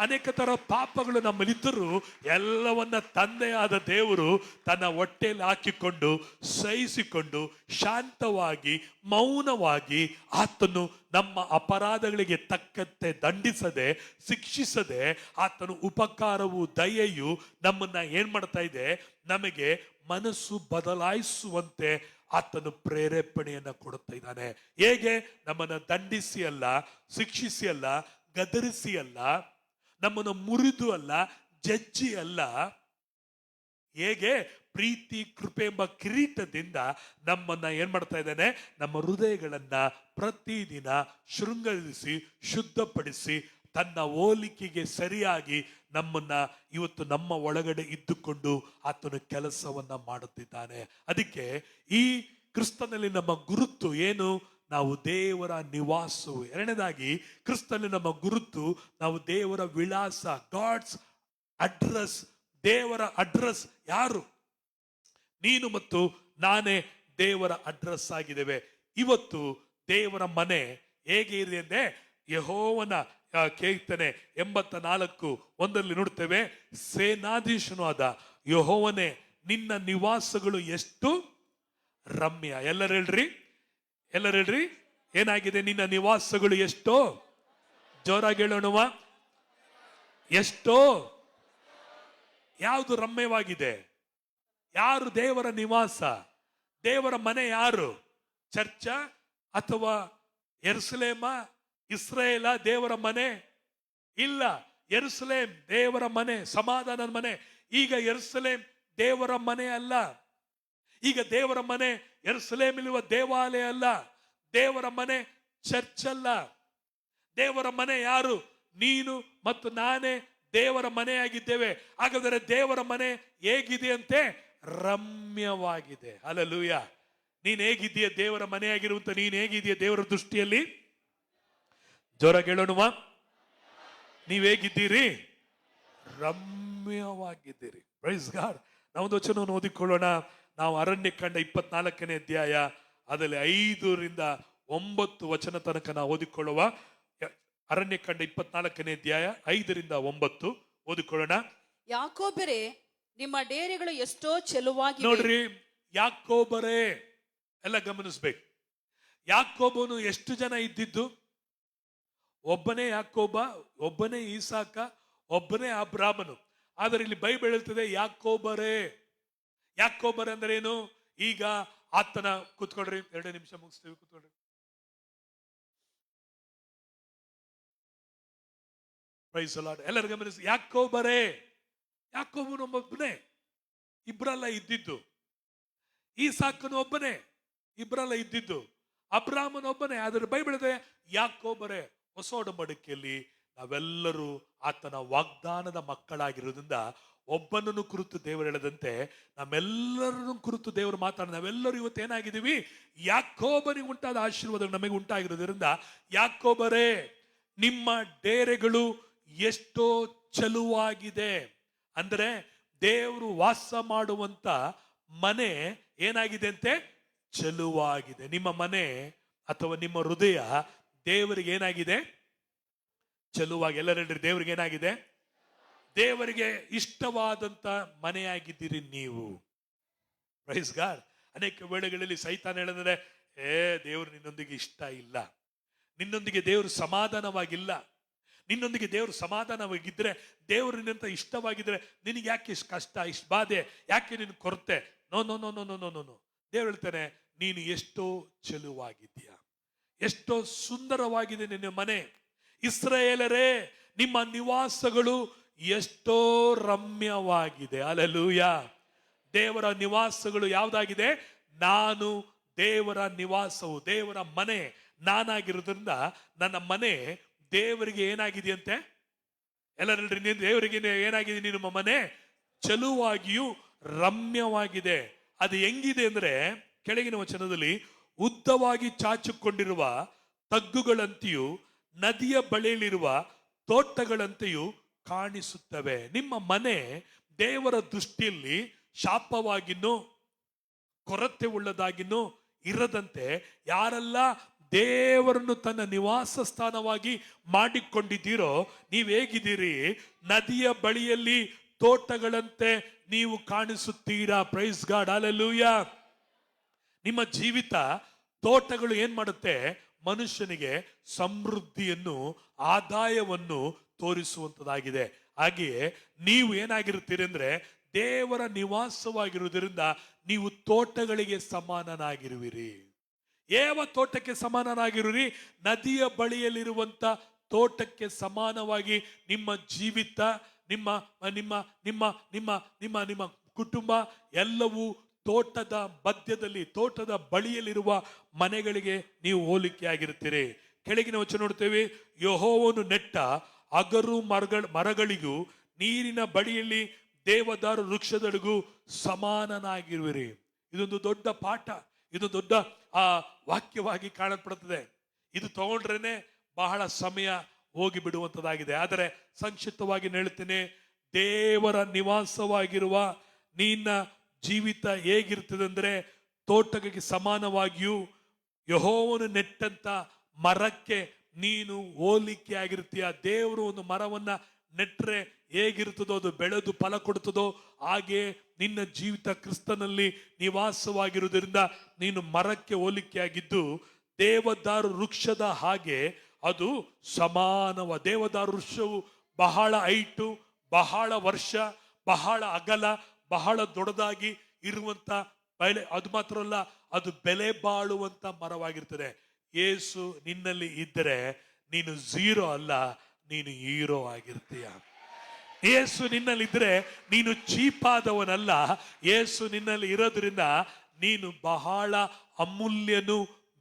ಅನೇಕ ತರ ಪಾಪಗಳು ನಮ್ಮಲ್ಲಿದ್ದರು, ಎಲ್ಲವನ್ನ ತಂದೆಯಾದ ದೇವರು ತನ್ನ ಹೊಟ್ಟೆಯಲ್ಲಿ ಹಾಕಿಕೊಂಡು ಸಹಿಸಿಕೊಂಡು ಶಾಂತವಾಗಿ ಮೌನವಾಗಿ ಆತನು ನಮ್ಮ ಅಪರಾಧಗಳಿಗೆ ತಕ್ಕಂತೆ ದಂಡಿಸದೆ ಶಿಕ್ಷಿಸದೆ ಆತನು ಉಪಕಾರವು ದಯೆಯು ನಮ್ಮನ್ನ ಏನ್ ಮಾಡ್ತಾ ಇದೆ, ನಮಗೆ ಮನಸ್ಸು ಬದಲಾಯಿಸುವಂತೆ ಆತನು ಪ್ರೇರೇಪಣೆಯನ್ನ ಕೊಡುತ್ತಾ ಇದ್ದಾನೆ. ಹೇಗೆ? ನಮ್ಮನ್ನ ದಂಡಿಸಿ ಅಲ್ಲ, ಶಿಕ್ಷಿಸಿ ಅಲ್ಲ, ಗದರಿಸಿ ಅಲ್ಲ, ನಮ್ಮನ್ನು ಮುರಿದು ಅಲ್ಲ, ಜಜ್ಜಿ ಅಲ್ಲ. ಹೇಗೆ? ಪ್ರೀತಿ ಕೃಪೆ ಎಂಬ ಕಿರೀಟದಿಂದ ನಮ್ಮನ್ನ ಏನ್ ಮಾಡ್ತಾ ಇದ್ದಾನೆ, ನಮ್ಮ ಹೃದಯಗಳನ್ನ ಪ್ರತಿದಿನ ಶೃಂಗರಿಸಿ ಶುದ್ಧಪಡಿಸಿ ತನ್ನ ಹೋಲಿಕೆಗೆ ಸರಿಯಾಗಿ ನಮ್ಮನ್ನ ಇವತ್ತು ನಮ್ಮ ಒಳಗಡೆ ಇದ್ದುಕೊಂಡು ಆತನ ಕೆಲಸವನ್ನ ಮಾಡುತ್ತಿದ್ದಾನೆ. ಅದಕ್ಕೆ ಈ ಕ್ರಿಸ್ತನಲ್ಲಿ ನಮ್ಮ ಗುರುತು ಏನು? ನಾವು ದೇವರ ನಿವಾಸವು. ಎರಡನೇದಾಗಿ ಕ್ರಿಸ್ತನಲ್ಲಿ ನಮ್ಮ ಗುರುತು, ನಾವು ದೇವರ ವಿಳಾಸ, ಗಾಡ್ಸ್ ಅಡ್ರೆಸ್. ದೇವರ ಅಡ್ರೆಸ್ ಯಾರು? ನೀನು ಮತ್ತು ನಾನೇ ದೇವರ ಅಡ್ರೆಸ್ ಆಗಿದ್ದೇವೆ. ಇವತ್ತು ದೇವರ ಮನೆ ಹೇಗೆ ಇದೆ ಅಂದ್ರೆ, ಯೆಹೋವನ ಕೀರ್ತನೆ 84:1 ನೋಡ್ತೇವೆ, ಸೇನಾಧೀಶನು ಆದ ಯೆಹೋವನೇ ನಿನ್ನ ನಿವಾಸಗಳು ಎಷ್ಟು ರಮ್ಯ. ಎಲ್ಲರೂ ಹೇಳ್ರಿ, ಏನಾಗಿದೆ? ನಿನ್ನ ನಿವಾಸಗಳು ಎಷ್ಟೋ, ಜೋರಾಗಿ ಹೇಳೋಣವ, ಎಷ್ಟೋ. ಯಾವುದು ರಮ್ಯವಾಗಿದೆ? ಯಾರು ದೇವರ ನಿವಾಸ? ದೇವರ ಮನೆ ಯಾರು? ಚರ್ಚ ಅಥವಾ ಯೆರೂಸಲೇಮ, ಇಸ್ರಾಯೇಲ ದೇವರ ಮನೆ? ಇಲ್ಲ. ಯೆರೂಸಲೇಮ್ ದೇವರ ಮನೆ, ಸಮಾಧಾನದ ಮನೆ. ಈಗ ಯೆರೂಸಲೇಮ್ ದೇವರ ಮನೆ ಅಲ್ಲ. ಈಗ ದೇವರ ಮನೆ ಯೆರೂಸಲೇಮಿರುವ ದೇವಾಲಯ ಅಲ್ಲ, ದೇವರ ಮನೆ ಚರ್ಚ್ ಅಲ್ಲ. ದೇವರ ಮನೆ ಯಾರು? ನೀನು ಮತ್ತು ನಾನೇ ದೇವರ ಮನೆಯಾಗಿದ್ದೇವೆ. ಹಾಗಾದರೆ ದೇವರ ಮನೆ ಹೇಗಿದೆ ಅಂತೆ? ರಮ್ಯವಾಗಿದೆ. ಹಲ್ಲೆಲೂಯಾ. ನೀನ್ ಹೇಗಿದ್ದೀಯ ದೇವರ ಮನೆಯಾಗಿರುವಂತ? ನೀನ್ ಹೇಗಿದೆಯಾ ದೇವರ ದೃಷ್ಟಿಯಲ್ಲಿ? ಜೋರಾಗಿ ಹೇಳೋಣವಾ? ನೀವ್ ಹೇಗಿದ್ದೀರಿ? ರಮ್ಯವಾಗಿದ್ದೀರಿ. Praise God. ನಾವೊಂದು ವಚನವನ್ನು ಓದಿಕೊಳ್ಳೋಣ. ನಾವು ಅರಣ್ಯಕಾಂಡ 24ನೇ ಅಧ್ಯಾಯ ಅದರಲ್ಲಿ 5ರಿಂದ 9 ವಚನ ತನಕ ನಾವು ಓದಿಕೊಳ್ಳುವ. ಅರಣ್ಯಕಾಂಡ 24ನೇ ಅಧ್ಯಾಯ 5ರಿಂದ 9 ಓದಿಕೊಳ್ಳೋಣ. ಯಾಕೋಬರೇ, ನಿಮ್ಮ ಡೇರೆಗಳು ಎಷ್ಟೋ ಚೆಲುವಾಗಿ. ನೋಡ್ರಿ, ಯಾಕೋಬರೇ, ಎಲ್ಲ ಗಮನಿಸ್ಬೇಕು. ಯಾಕೋಬನು ಎಷ್ಟು ಜನ ಇದ್ದಿದ್ದು? ಒಬ್ಬನೇ ಯಾಕೋಬ, ಒಬ್ಬನೇ ಈಸಾಕ, ಒಬ್ಬನೇ ಅಬ್ರಾಮನು. ಆದರೆ ಇಲ್ಲಿ ಬೈಬಲ್ ಹೇಳ್ತದೆ ಯಾಕೋಬರೇ. ಯಾಕೋಬರ್ ಅಂದ್ರೆ ಏನು? ಈಗ ಆತನ, ಕೂತ್ಕೊಳ್ರಿ, 2 ನಿಮಿಷ ಮುಗಿಸ್ತೀವಿ, ಕೂತ್ಕೊಳ್ರಿ. Praise the Lord. ಎಲ್ಲರೂ ಗಮನಿಸಿ. ಯಾಕೋಬರೇ, ಯಾಕೋಬನು ಒಬ್ಬನೇ, ಇಬ್ರಲ್ಲ ಇದ್ದಿದ್ದು. ಈಸಾಕನು ಒಬ್ಬನೇ, ಇಬ್ರಲ್ಲ ಇದ್ದಿದ್ದು. ಅಬ್ರಾಮನು ಒಬ್ಬನೇ. ಆದರೆ ಬೈಬಲ್ ಇದೆ ಯಾಕೋಬರೇ. ಹೊಸ ಒಡಂಬಡಿಕೆಯಲ್ಲಿ ನಾವೆಲ್ಲರೂ ಆತನ ವಾಗ್ದಾನದ ಮಕ್ಕಳಾಗಿರೋದ್ರಿಂದ ಒಬ್ಬನನ್ನು ಕುರಿತು ದೇವರು ಹೇಳದಂತೆ ನಮ್ಮೆಲ್ಲರನ್ನು ಕುರಿತು ದೇವರು ಮಾತಾಡ. ನಾವೆಲ್ಲರೂ ಇವತ್ತು ಏನಾಗಿದ್ದೀವಿ? ಯಾಕೋಬನಿಗೆ ಉಂಟಾದ ಆಶೀರ್ವಾದ ನಮಗೆ ಉಂಟಾಗಿರೋದ್ರಿಂದ ಯಾಕೋಬರೇ, ನಿಮ್ಮ ಡೇರೆಗಳು ಎಷ್ಟೋ ಚಲುವಾಗಿದೆ. ಅಂದ್ರೆ ದೇವರು ವಾಸ ಮಾಡುವಂತ ಮನೆ ಏನಾಗಿದೆ ಅಂತೆ? ಚಲುವಾಗಿದೆ. ನಿಮ್ಮ ಮನೆ ಅಥವಾ ನಿಮ್ಮ ಹೃದಯ ದೇವರಿಗೆ ಏನಾಗಿದೆ? ಚಲುವಾಗಿ. ಎಲ್ಲರೂ ಹೇಳ್ರಿ, ದೇವರಿಗೆ ಏನಾಗಿದೆ? ದೇವರಿಗೆ ಇಷ್ಟವಾದಂತ ಮನೆಯಾಗಿದ್ದೀರಿ ನೀವು. Praise God. ಅನೇಕ ವೇಳೆಗಳಲ್ಲಿ ಸೈತಾನ ಹೇಳಿದ್ರೆ, ದೇವರು ನಿನ್ನೊಂದಿಗೆ ಇಷ್ಟ ಇಲ್ಲ, ನಿನ್ನೊಂದಿಗೆ ದೇವರು ಸಮಾಧಾನವಾಗಿಲ್ಲ, ನಿನ್ನೊಂದಿಗೆ ದೇವರು ಸಮಾಧಾನವಾಗಿದ್ರೆ, ದೇವರು ನಿನ್ನಂತ ಇಷ್ಟವಾಗಿದ್ರೆ ನಿನಗೆ ಯಾಕೆ ಇಷ್ಟು ಕಷ್ಟ, ಇಷ್ಟು ಬಾಧೆ, ಯಾಕೆ ನಿನ್ ಕೊರತೆ? No no no no no no no. ದೇವರು ಹೇಳ್ತಾನೆ, ನೀನು ಎಷ್ಟೋ ಚೆಲುವಾಗಿದ್ದೀಯ, ಎಷ್ಟೋ ಸುಂದರವಾಗಿದೆ ನಿನ್ನ ಮನೆ. ಇಸ್ರಾಯೇಲರೇ, ನಿಮ್ಮ ನಿವಾಸಗಳು ಎಷ್ಟೋ ರಮ್ಯವಾಗಿದೆ. ಹಲ್ಲೆಲೂಯಾ. ದೇವರ ನಿವಾಸಗಳು ಯಾವ್ದಾಗಿದೆ? ನಾನು ದೇವರ ನಿವಾಸವು, ದೇವರ ಮನೆ ನಾನಾಗಿರೋದ್ರಿಂದ ನನ್ನ ಮನೆ ದೇವರಿಗೆ ಏನಾಗಿದೆಯಂತೆ? ಎಲ್ಲರೂ ದೇವರಿಗೆ ಏನಾಗಿದೆ? ನಿಮ್ಮ ಮನೆ ಚಲುವಾಗಿಯೂ ರಮ್ಯವಾಗಿದೆ. ಅದು ಹೆಂಗಿದೆ ಅಂದ್ರೆ, ಕೆಳಗಿನ ವಚನದಲ್ಲಿ ಉದ್ದವಾಗಿ ಚಾಚಿಕೊಂಡಿರುವ ತಗ್ಗುಗಳಂತೆಯೂ ನದಿಯ ಬಳಿಯಲ್ಲಿರುವ ತೋಟಗಳಂತೆಯೂ ಕಾಣಿಸುತ್ತವೆ. ನಿಮ್ಮ ಮನೆ ದೇವರ ದೃಷ್ಟಿಯಲ್ಲಿ ಶಾಪವಾಗಿನ್ನೂ ಕೊರತೆ ಉಳ್ಳದಾಗಿನ್ನೂ ಇರದಂತೆ ಯಾರೆಲ್ಲ ದೇವರನ್ನು ತನ್ನ ನಿವಾಸ ಸ್ಥಾನವಾಗಿ ಮಾಡಿಕೊಂಡಿದ್ದೀರೋ ನೀವು ಹೇಗಿದ್ದೀರಿ? ನದಿಯ ಬಳಿಯಲ್ಲಿ ತೋಟಗಳಂತೆ ನೀವು ಕಾಣಿಸುತ್ತೀರಾ. Price God. ಹಲ್ಲೆಲೂಯಾ. ನಿಮ್ಮ ಜೀವಿತ ತೋಟಗಳು ಏನ್ ಮಾಡುತ್ತೆ? ಮನುಷ್ಯನಿಗೆ ಸಮೃದ್ಧಿಯನ್ನು, ಆದಾಯವನ್ನು ತೋರಿಸುವಂತದಾಗಿದೆ. ಹಾಗೆಯೇ ನೀವು ಏನಾಗಿರುತ್ತೀರಿ ಅಂದ್ರೆ ದೇವರ ನಿವಾಸವಾಗಿರುವುದರಿಂದ ನೀವು ತೋಟಗಳಿಗೆ ಸಮಾನನಾಗಿರುವಿರಿ. ಯಾವ ತೋಟಕ್ಕೆ ಸಮಾನನಾಗಿರುವಿರಿ? ನದಿಯ ಬಳಿಯಲ್ಲಿರುವಂತ ತೋಟಕ್ಕೆ ಸಮಾನವಾಗಿ ನಿಮ್ಮ ಜೀವಿತ, ನಿಮ್ಮ ನಿಮ್ಮ ನಿಮ್ಮ ನಿಮ್ಮ ನಿಮ್ಮ ನಿಮ್ಮ ಕುಟುಂಬ ಎಲ್ಲವೂ ತೋಟದ ಮಧ್ಯದಲ್ಲಿ, ತೋಟದ ಬಳಿಯಲ್ಲಿರುವ ಮನೆಗಳಿಗೆ ನೀವು ಹೋಲಿಕೆ ಆಗಿರ್ತೀರಿ. ಕೆಳಗಿನ ವಚನ ನೋಡ್ತೇವೆ, ಯೆಹೋವನು ನೆಟ್ಟ ಅಗರು ಮರಗಳಿಗೂ ನೀರಿನ ಬಳಿಯಲ್ಲಿ ದೇವದಾರು ವೃಕ್ಷದಳಿಗೂ ಸಮಾನನಾಗಿರುವಿರಿ. ಇದೊಂದು ದೊಡ್ಡ ಪಾಠ, ಇದು ದೊಡ್ಡ ವಾಕ್ಯವಾಗಿ ಕಾಣಲ್ಪಡುತ್ತದೆ. ಇದು ತಗೊಂಡ್ರೇನೆ ಬಹಳ ಸಮಯ ಹೋಗಿ ಬಿಡುವಂತದಾಗಿದೆ. ಆದರೆ ಸಂಕ್ಷಿಪ್ತವಾಗಿ ಹೇಳ್ತೇನೆ, ದೇವರ ನಿವಾಸವಾಗಿರುವ ನಿನ್ನ ಜೀವಿತ ಹೇಗಿರ್ತದೆ ಅಂದ್ರೆ ತೋಟಕ್ಕೆ ಸಮಾನವಾಗಿಯೂ ಯೆಹೋವನು ನೆಟ್ಟಂತ ಮರಕ್ಕೆ ನೀನು ಹೋಲಿಕೆ ಆಗಿರ್ತೀಯ. ದೇವರು ಒಂದು ಮರವನ್ನ ನೆಟ್ರೆ ಹೇಗಿರ್ತದೋ, ಅದು ಬೆಳೆದು ಫಲ ಕೊಡುತ್ತದೋ ಹಾಗೆ ನಿನ್ನ ಜೀವಿತ ಕ್ರಿಸ್ತನಲ್ಲಿ ನಿವಾಸವಾಗಿರುವುದರಿಂದ ನೀನು ಮರಕ್ಕೆ ಹೋಲಿಕೆಯಾಗಿದ್ದು ದೇವದಾರು ವೃಕ್ಷದ ಹಾಗೆ ಅದು ಸಮಾನವ. ದೇವದಾರು ವೃಕ್ಷವು ಬಹಳ ಹೈಟು, ಬಹಳ ವರ್ಷ, ಬಹಳ ಅಗಲ, ಬಹಳ ದೊಡ್ಡದಾಗಿ ಇರುವಂತ ಬೆಳೆ. ಅದು ಮಾತ್ರ ಅಲ್ಲ, ಅದು ಬೆಲೆ ಬಾಳುವಂತ ಮರವಾಗಿರ್ತದೆ. ಯೇಸು ನಿನ್ನಲ್ಲಿ ಇದ್ದರೆ ನೀನು ಝೀರೋ ಅಲ್ಲ, ನೀನು ಹೀರೋ ಆಗಿರ್ತೀಯ. ಯೇಸು ನಿನ್ನಲ್ಲಿ ಇದ್ರೆ ನೀನು ಚೀಪಾದವನಲ್ಲ. ಯೇಸು ನಿನ್ನಲ್ಲಿ ಇರೋದ್ರಿಂದ ನೀನು ಬಹಳ ಅಮೂಲ್ಯನು,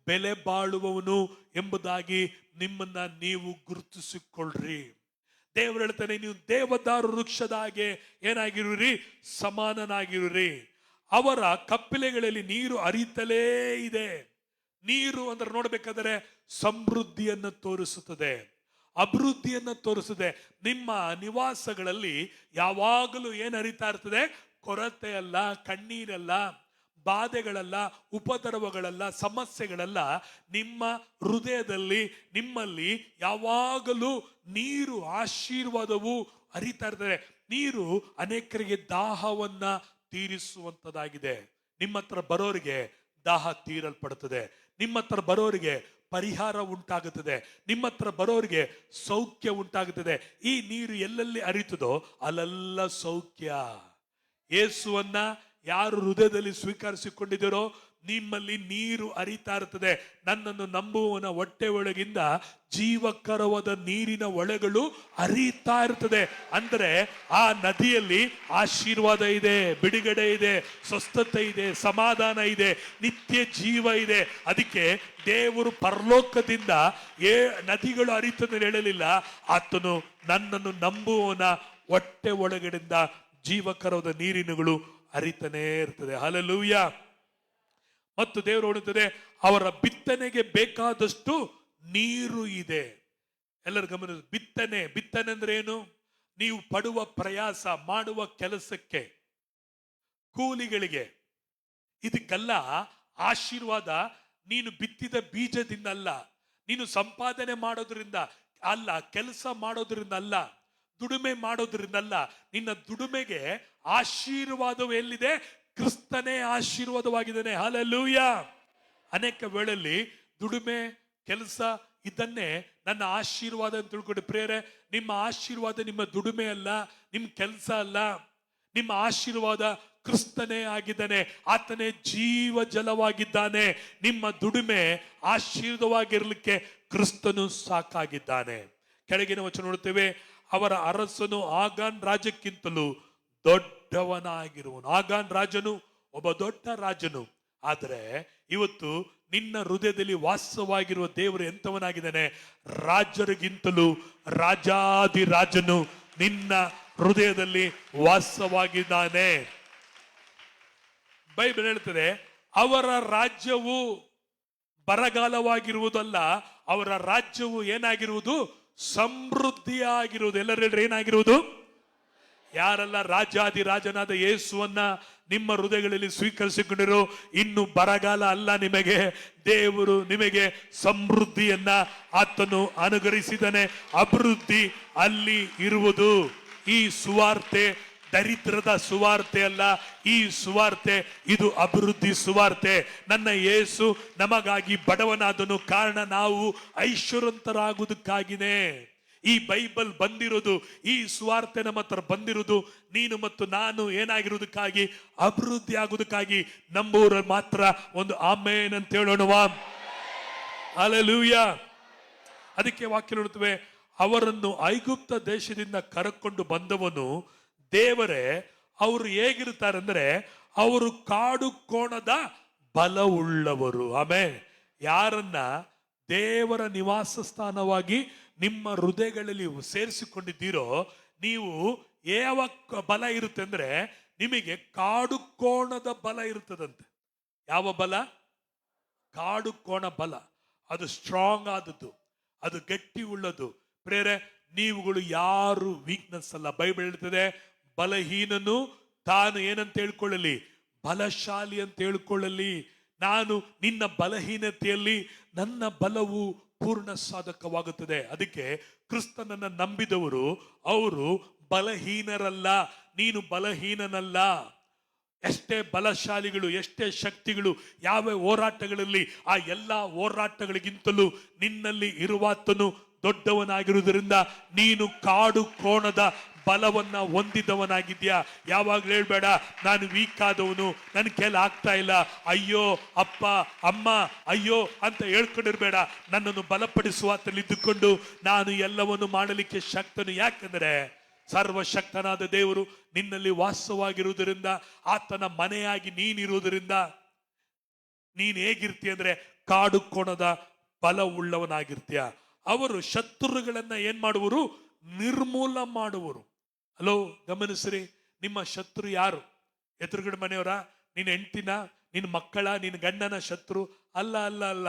ಬೆಲೆ ಬಾಳುವವನು ಎಂಬುದಾಗಿ ನಿಮ್ಮನ್ನ ನೀವು ಗುರುತಿಸಿಕೊಳ್ಳ್ರಿ. ದೇವರು ಹೇಳ್ತಾನೆ, ನೀವು ದೇವದಾರು ವೃಕ್ಷದ ಹಾಗೆ ಏನಾಗಿರುವಿರಿ, ಸಮಾನನಾಗಿರುವಿರಿ. ಅವರ ಕಪಿಲೆಗಳಲ್ಲಿ ನೀರು ಹರಿತಲೇ ಇದೆ. ನೀರು ಅಂದ್ರೆ ನೋಡ್ಬೇಕಾದ್ರೆ ಸಮೃದ್ಧಿಯನ್ನು ತೋರಿಸುತ್ತದೆ, ಅಭಿವೃದ್ಧಿಯನ್ನು ತೋರಿಸುತ್ತದೆ. ನಿಮ್ಮ ನಿವಾಸಗಳಲ್ಲಿ ಯಾವಾಗಲೂ ಏನ್ ಹರಿತಾ ಇರ್ತದೆ, ಕೊರತೆ ಅಲ್ಲ, ಕಣ್ಣೀರಲ್ಲ, ಬಾಧೆಗಳಲ್ಲ, ಉಪದ್ರವಗಳಲ್ಲ, ಸಮಸ್ಯೆಗಳಲ್ಲ. ನಿಮ್ಮ ಹೃದಯದಲ್ಲಿ, ನಿಮ್ಮಲ್ಲಿ ಯಾವಾಗಲೂ ನೀರು, ಆಶೀರ್ವಾದವು ಹರಿತಾ ಇರ್ತದೆ. ನೀರು ಅನೇಕರಿಗೆ ದಾಹವನ್ನ ತೀರಿಸುವಂತದಾಗಿದೆ. ನಿಮ್ಮ ಹತ್ರ ಬರೋರಿಗೆ ದಾಹ ತೀರಲ್ಪಡುತ್ತದೆ. ನಿಮ್ಮ ಹತ್ರ ಬರೋರಿಗೆ ಪರಿಹಾರ ಉಂಟಾಗುತ್ತದೆ. ನಿಮ್ಮ ಹತ್ರ ಬರೋರಿಗೆ ಸೌಖ್ಯ ಉಂಟಾಗುತ್ತದೆ. ಈ ನೀರು ಎಲ್ಲೆಲ್ಲಿ ಹರಿತದೋ ಅಲ್ಲೆಲ್ಲ ಸೌಖ್ಯ. ಯೇಸುವನ್ನ ಯಾರು ಹೃದಯದಲ್ಲಿ ಸ್ವೀಕರಿಸಿಕೊಂಡಿದ್ದೀರೋ ನಿಮ್ಮಲ್ಲಿ ನೀರು ಹರಿತಾ ಇರ್ತದೆ. ನನ್ನನ್ನು ನಂಬುವವನ ಹೊಟ್ಟೆ ಒಳಗಿಂದ ಜೀವಕರವಾದ ನೀರಿನ ಒಳಗಳು ಹರಿತಾ ಇರ್ತದೆ. ಅಂದ್ರೆ ಆ ನದಿಯಲ್ಲಿ ಆಶೀರ್ವಾದ ಇದೆ, ಬಿಡುಗಡೆ ಇದೆ, ಸ್ವಸ್ಥತೆ ಇದೆ, ಸಮಾಧಾನ ಇದೆ, ನಿತ್ಯ ಜೀವ ಇದೆ. ಅದಕ್ಕೆ ದೇವರು ಪರಲೋಕದಿಂದ ನದಿಗಳು ಹರಿತದೆ ಹೇಳಲಿಲ್ಲ. ಆತನು ನನ್ನನ್ನು ನಂಬುವವನ ಹೊಟ್ಟೆ ಒಳಗಡೆಯಿಂದ ಜೀವಕರವಾದ ನೀರಿನಗಳು ಹರಿತಾನೇ ಇರ್ತದೆ. ಹಲ್ಲೆಲೂಯ. ಮತ್ತು ದೇವರು ಹೇಳುತ್ತದೆ, ಅವರ ಬಿತ್ತನೆಗೆ ಬೇಕಾದಷ್ಟು ನೀರು ಇದೆ. ಎಲ್ಲರ ಗಮನ, ಬಿತ್ತನೆ ಅಂದ್ರೆ ಏನು? ನೀವು ಪಡುವ ಪ್ರಯಾಸ, ಮಾಡುವ ಕೆಲಸಕ್ಕೆ, ಕೂಲಿಗಳಿಗೆ, ಇದಕ್ಕೆಲ್ಲ ಆಶೀರ್ವಾದ ನೀನು ಬಿತ್ತಿದ ಬೀಜದಿಂದ ಅಲ್ಲ, ನೀನು ಸಂಪಾದನೆ ಮಾಡೋದ್ರಿಂದ ಅಲ್ಲ, ಕೆಲಸ ಮಾಡೋದ್ರಿಂದ ಅಲ್ಲ, ದುಡಿಮೆ ಮಾಡೋದ್ರಿಂದ ಅಲ್ಲ. ನಿನ್ನ ದುಡಿಮೆಗೆ ಆಶೀರ್ವಾದವು ಎಲ್ಲಿದೆ? ಕ್ರಿಸ್ತನೇ ಆಶೀರ್ವಾದವಾಗಿದ್ದಾನೆ. ಹಲ್ಲೆಲೂಯ. ಅನೇಕ ವೇಳೆಯಲ್ಲಿ ದುಡಿಮೆ, ಕೆಲಸ ಇದನ್ನೇ ನನ್ನ ಆಶೀರ್ವಾದ ಅಂತ ತಿಳ್ಕೊಂಡು ಪ್ರೇರೆ, ನಿಮ್ಮ ಆಶೀರ್ವಾದ ನಿಮ್ಮ ದುಡಿಮೆ ಅಲ್ಲ, ನಿಮ್ಮ ಕೆಲಸ ಅಲ್ಲ. ನಿಮ್ಮ ಆಶೀರ್ವಾದ ಕ್ರಿಸ್ತನೇ ಆಗಿದ್ದಾನೆ. ಆತನೇ ಜೀವ ಜಲವಾಗಿದ್ದಾನೆ. ನಿಮ್ಮ ದುಡಿಮೆ ಆಶೀರ್ವಾದವಾಗಿರ್ಲಿಕ್ಕೆ ಕ್ರಿಸ್ತನು ಸಾಕಾಗಿದ್ದಾನೆ. ಕೆಳಗಿನ ವಚನ ನೋಡುತ್ತೇವೆ, ಅವರ ಅರಸನು ಆಗಾನ್ ರಾಜಕ್ಕಿಂತಲೂ ದೊಡ್ಡವನಾಗಿರುವನು. ಆಗಾನ್ ರಾಜನು ಒಬ್ಬ ದೊಡ್ಡ ರಾಜನು. ಆದರೆ ಇವತ್ತು ನಿನ್ನ ಹೃದಯದಲ್ಲಿ ವಾಸವಾಗಿರುವ ದೇವರು ಎಂತವನಾಗಿದ್ದಾನೆ? ರಾಜರಿಗಿಂತಲೂ ರಾಜಾದಿ ರಾಜನು ನಿನ್ನ ಹೃದಯದಲ್ಲಿ ವಾಸವಾಗಿದ್ದಾನೆ. ಬೈಬಲ್ ಹೇಳ್ತದೆ, ಅವರ ರಾಜ್ಯವು ಬರಗಾಲವಾಗಿರುವುದಲ್ಲ, ಅವರ ರಾಜ್ಯವು ಏನಾಗಿರುವುದು? ಸಮೃದ್ಧಿಯಾಗಿರುವುದು. ಎಲ್ಲರೂ ಹೇಳ್ರಿ, ಏನಾಗಿರುವುದು? ಯಾರೆಲ್ಲ ರಾಜಾದಿ ರಾಜನಾದ ಯೇಸುವನ್ನ ನಿಮ್ಮ ಹೃದಯಗಳಲ್ಲಿ ಸ್ವೀಕರಿಸಿಕೊಂಡಿರೋ, ಇನ್ನು ಬರಗಾಲ ಅಲ್ಲ ನಿಮಗೆ. ದೇವರು ನಿಮಗೆ ಸಮೃದ್ಧಿಯನ್ನ ಆತನು ಅನುಗ್ರಹಿಸಿದ್ದಾನೆ. ಅಭಿವೃದ್ಧಿ ಅಲ್ಲಿ ಇರುವುದು. ಈ ಸುವಾರ್ತೆ ದರಿದ್ರದ ಸುವಾರ್ತೆ ಅಲ್ಲ, ಈ ಸುವಾರ್ತೆ ಇದು ಅಭಿವೃದ್ಧಿ ಸುವಾರ್ತೆ. ನನ್ನ ಯೇಸು ನಮಗಾಗಿ ಬಡವನಾದನು, ಕಾರಣ ನಾವು ಐಶ್ವರ್ಯವಂತರಾಗುವುದಕ್ಕಾಗಿನೇ ಈ ಬೈಬಲ್ ಬಂದಿರೋದು. ಈ ಸುವಾರ್ತೆ ನಮ್ಮ ಹತ್ರ ಬಂದಿರೋದು ನೀನು ಮತ್ತು ನಾನು ಏನಾಗಿರುವುದಕ್ಕಾಗಿ? ಅಭಿವೃದ್ಧಿ ಆಗುವುದಕ್ಕಾಗಿ. ನಂಬುವವರು ಮಾತ್ರ ಒಂದು ಆಮೇನ್ ಅಂತ ಹೇಳೋಣವಾ? ಹಲ್ಲೆಲೂಯ. ಅದಕ್ಕೆ ವಾಕ್ಯ ನೋಡುತ್ತೇವೆ, ಅವರನ್ನು ಐಗುಪ್ತ ದೇಶದಿಂದ ಕರೆಕೊಂಡು ಬಂದವನು ದೇವರೇ. ಅವರು ಹೇಗಿರ್ತಾರೆ ಅಂದ್ರೆ, ಅವರು ಕಾಡು ಕೋಣದ ಬಲವುಳ್ಳವರು. ಆಮೇಲೆ ಯಾರನ್ನ ದೇವರ ನಿವಾಸ ಸ್ಥಾನವಾಗಿ ನಿಮ್ಮ ಹೃದಯಗಳಲ್ಲಿ ಸೇರಿಸಿಕೊಂಡಿದ್ದೀರೋ, ನೀವು ಯಾವ ಬಲ ಇರುತ್ತೆ ಅಂದ್ರೆ, ನಿಮಗೆ ಕಾಡು ಕೋಣದ ಬಲ ಇರುತ್ತದಂತೆ. ಯಾವ ಬಲ? ಕಾಡು ಕೋಣ ಬಲ. ಅದು ಸ್ಟ್ರಾಂಗ್ ಆದದ್ದು, ಅದು ಗಟ್ಟಿ ಉಳ್ಳದು. ಪ್ರೇರೆ, ನೀವುಗಳು ಯಾರು ವೀಕ್ನೆಸ್ ಅಲ್ಲ. ಬೈಬಲ್ ಹೇಳ್ತದೆ, ಬಲಹೀನನು ತಾನು ಏನಂತ ಹೇಳ್ಕೊಳ್ಳಲಿ? ಬಲಶಾಲಿ ಅಂತ ಹೇಳ್ಕೊಳ್ಳಲಿ. ನಾನು ನಿನ್ನ ಬಲಹೀನತೆಯಲ್ಲಿ ನನ್ನ ಬಲವು ಪೂರ್ಣ ಸಾಧಕವಾಗುತ್ತದೆ. ಅದಕ್ಕೆ ಕ್ರಿಸ್ತನನ್ನ ನಂಬಿದವರು ಅವರು ಬಲಹೀನರಲ್ಲ. ನೀನು ಬಲಹೀನನಲ್ಲ. ಎಷ್ಟೇ ಬಲಶಾಲಿಗಳು, ಎಷ್ಟೇ ಶಕ್ತಿಗಳು, ಯಾವ ಹೋರಾಟಗಳಲ್ಲಿ, ಆ ಎಲ್ಲ ಹೋರಾಟಗಳಿಗಿಂತಲೂ ನಿನ್ನಲ್ಲಿ ಇರುವಾತನು ದೊಡ್ಡವನಾಗಿರುವುದರಿಂದ ನೀನು ಕಾಡು ಕೋಣದ ಬಲವನ್ನ ಹೊಂದಿದವನಾಗಿದ್ಯಾ. ಯಾವಾಗಲೂ ಹೇಳ್ಬೇಡ, ನಾನು ವೀಕ್ ಆದವನು, ನನ್ನ ಕೈಲಿ ಆಗ್ತಾ ಇಲ್ಲ, ಅಯ್ಯೋ ಅಪ್ಪ ಅಮ್ಮ ಅಯ್ಯೋ ಅಂತ ಹೇಳ್ಕೊಂಡಿರ್ಬೇಡ. ನನ್ನನ್ನು ಬಲಪಡಿಸುವಾತಲ್ಲಿ ಇದ್ದುಕೊಂಡು ನಾನು ಎಲ್ಲವನ್ನು ಮಾಡಲಿಕ್ಕೆ ಶಕ್ತನು. ಯಾಕಂದ್ರೆ ಸರ್ವಶಕ್ತನಾದ ದೇವರು ನಿನ್ನಲ್ಲಿ ವಾಸವಾಗಿರುವುದರಿಂದ, ಆತನ ಮನೆಯಾಗಿ ನೀನಿರುವುದರಿಂದ ನೀನ್ ಹೇಗಿರ್ತೀಯ ಅಂದ್ರೆ ಕಾಡು ಕೋಣದ ಬಲ ಉಳ್ಳವನಾಗಿರ್ತೀಯ. ಅವರು ಶತ್ರುಗಳನ್ನ ಏನ್ ಮಾಡುವರು? ನಿರ್ಮೂಲ ಮಾಡುವರು. ಹಲೋ, ಗಮನಿಸ್ರಿ, ನಿಮ್ಮ ಶತ್ರು ಯಾರು? ಎದುರುಗಡೆ ಮನೆಯವರ, ನಿನ್ನ ಹೆಂಡತಿನ, ನಿನ್ನ ಮಕ್ಕಳ, ನಿನ್ನ ಗಂಡನ ಶತ್ರು? ಅಲ್ಲ ಅಲ್ಲ ಅಲ್ಲ.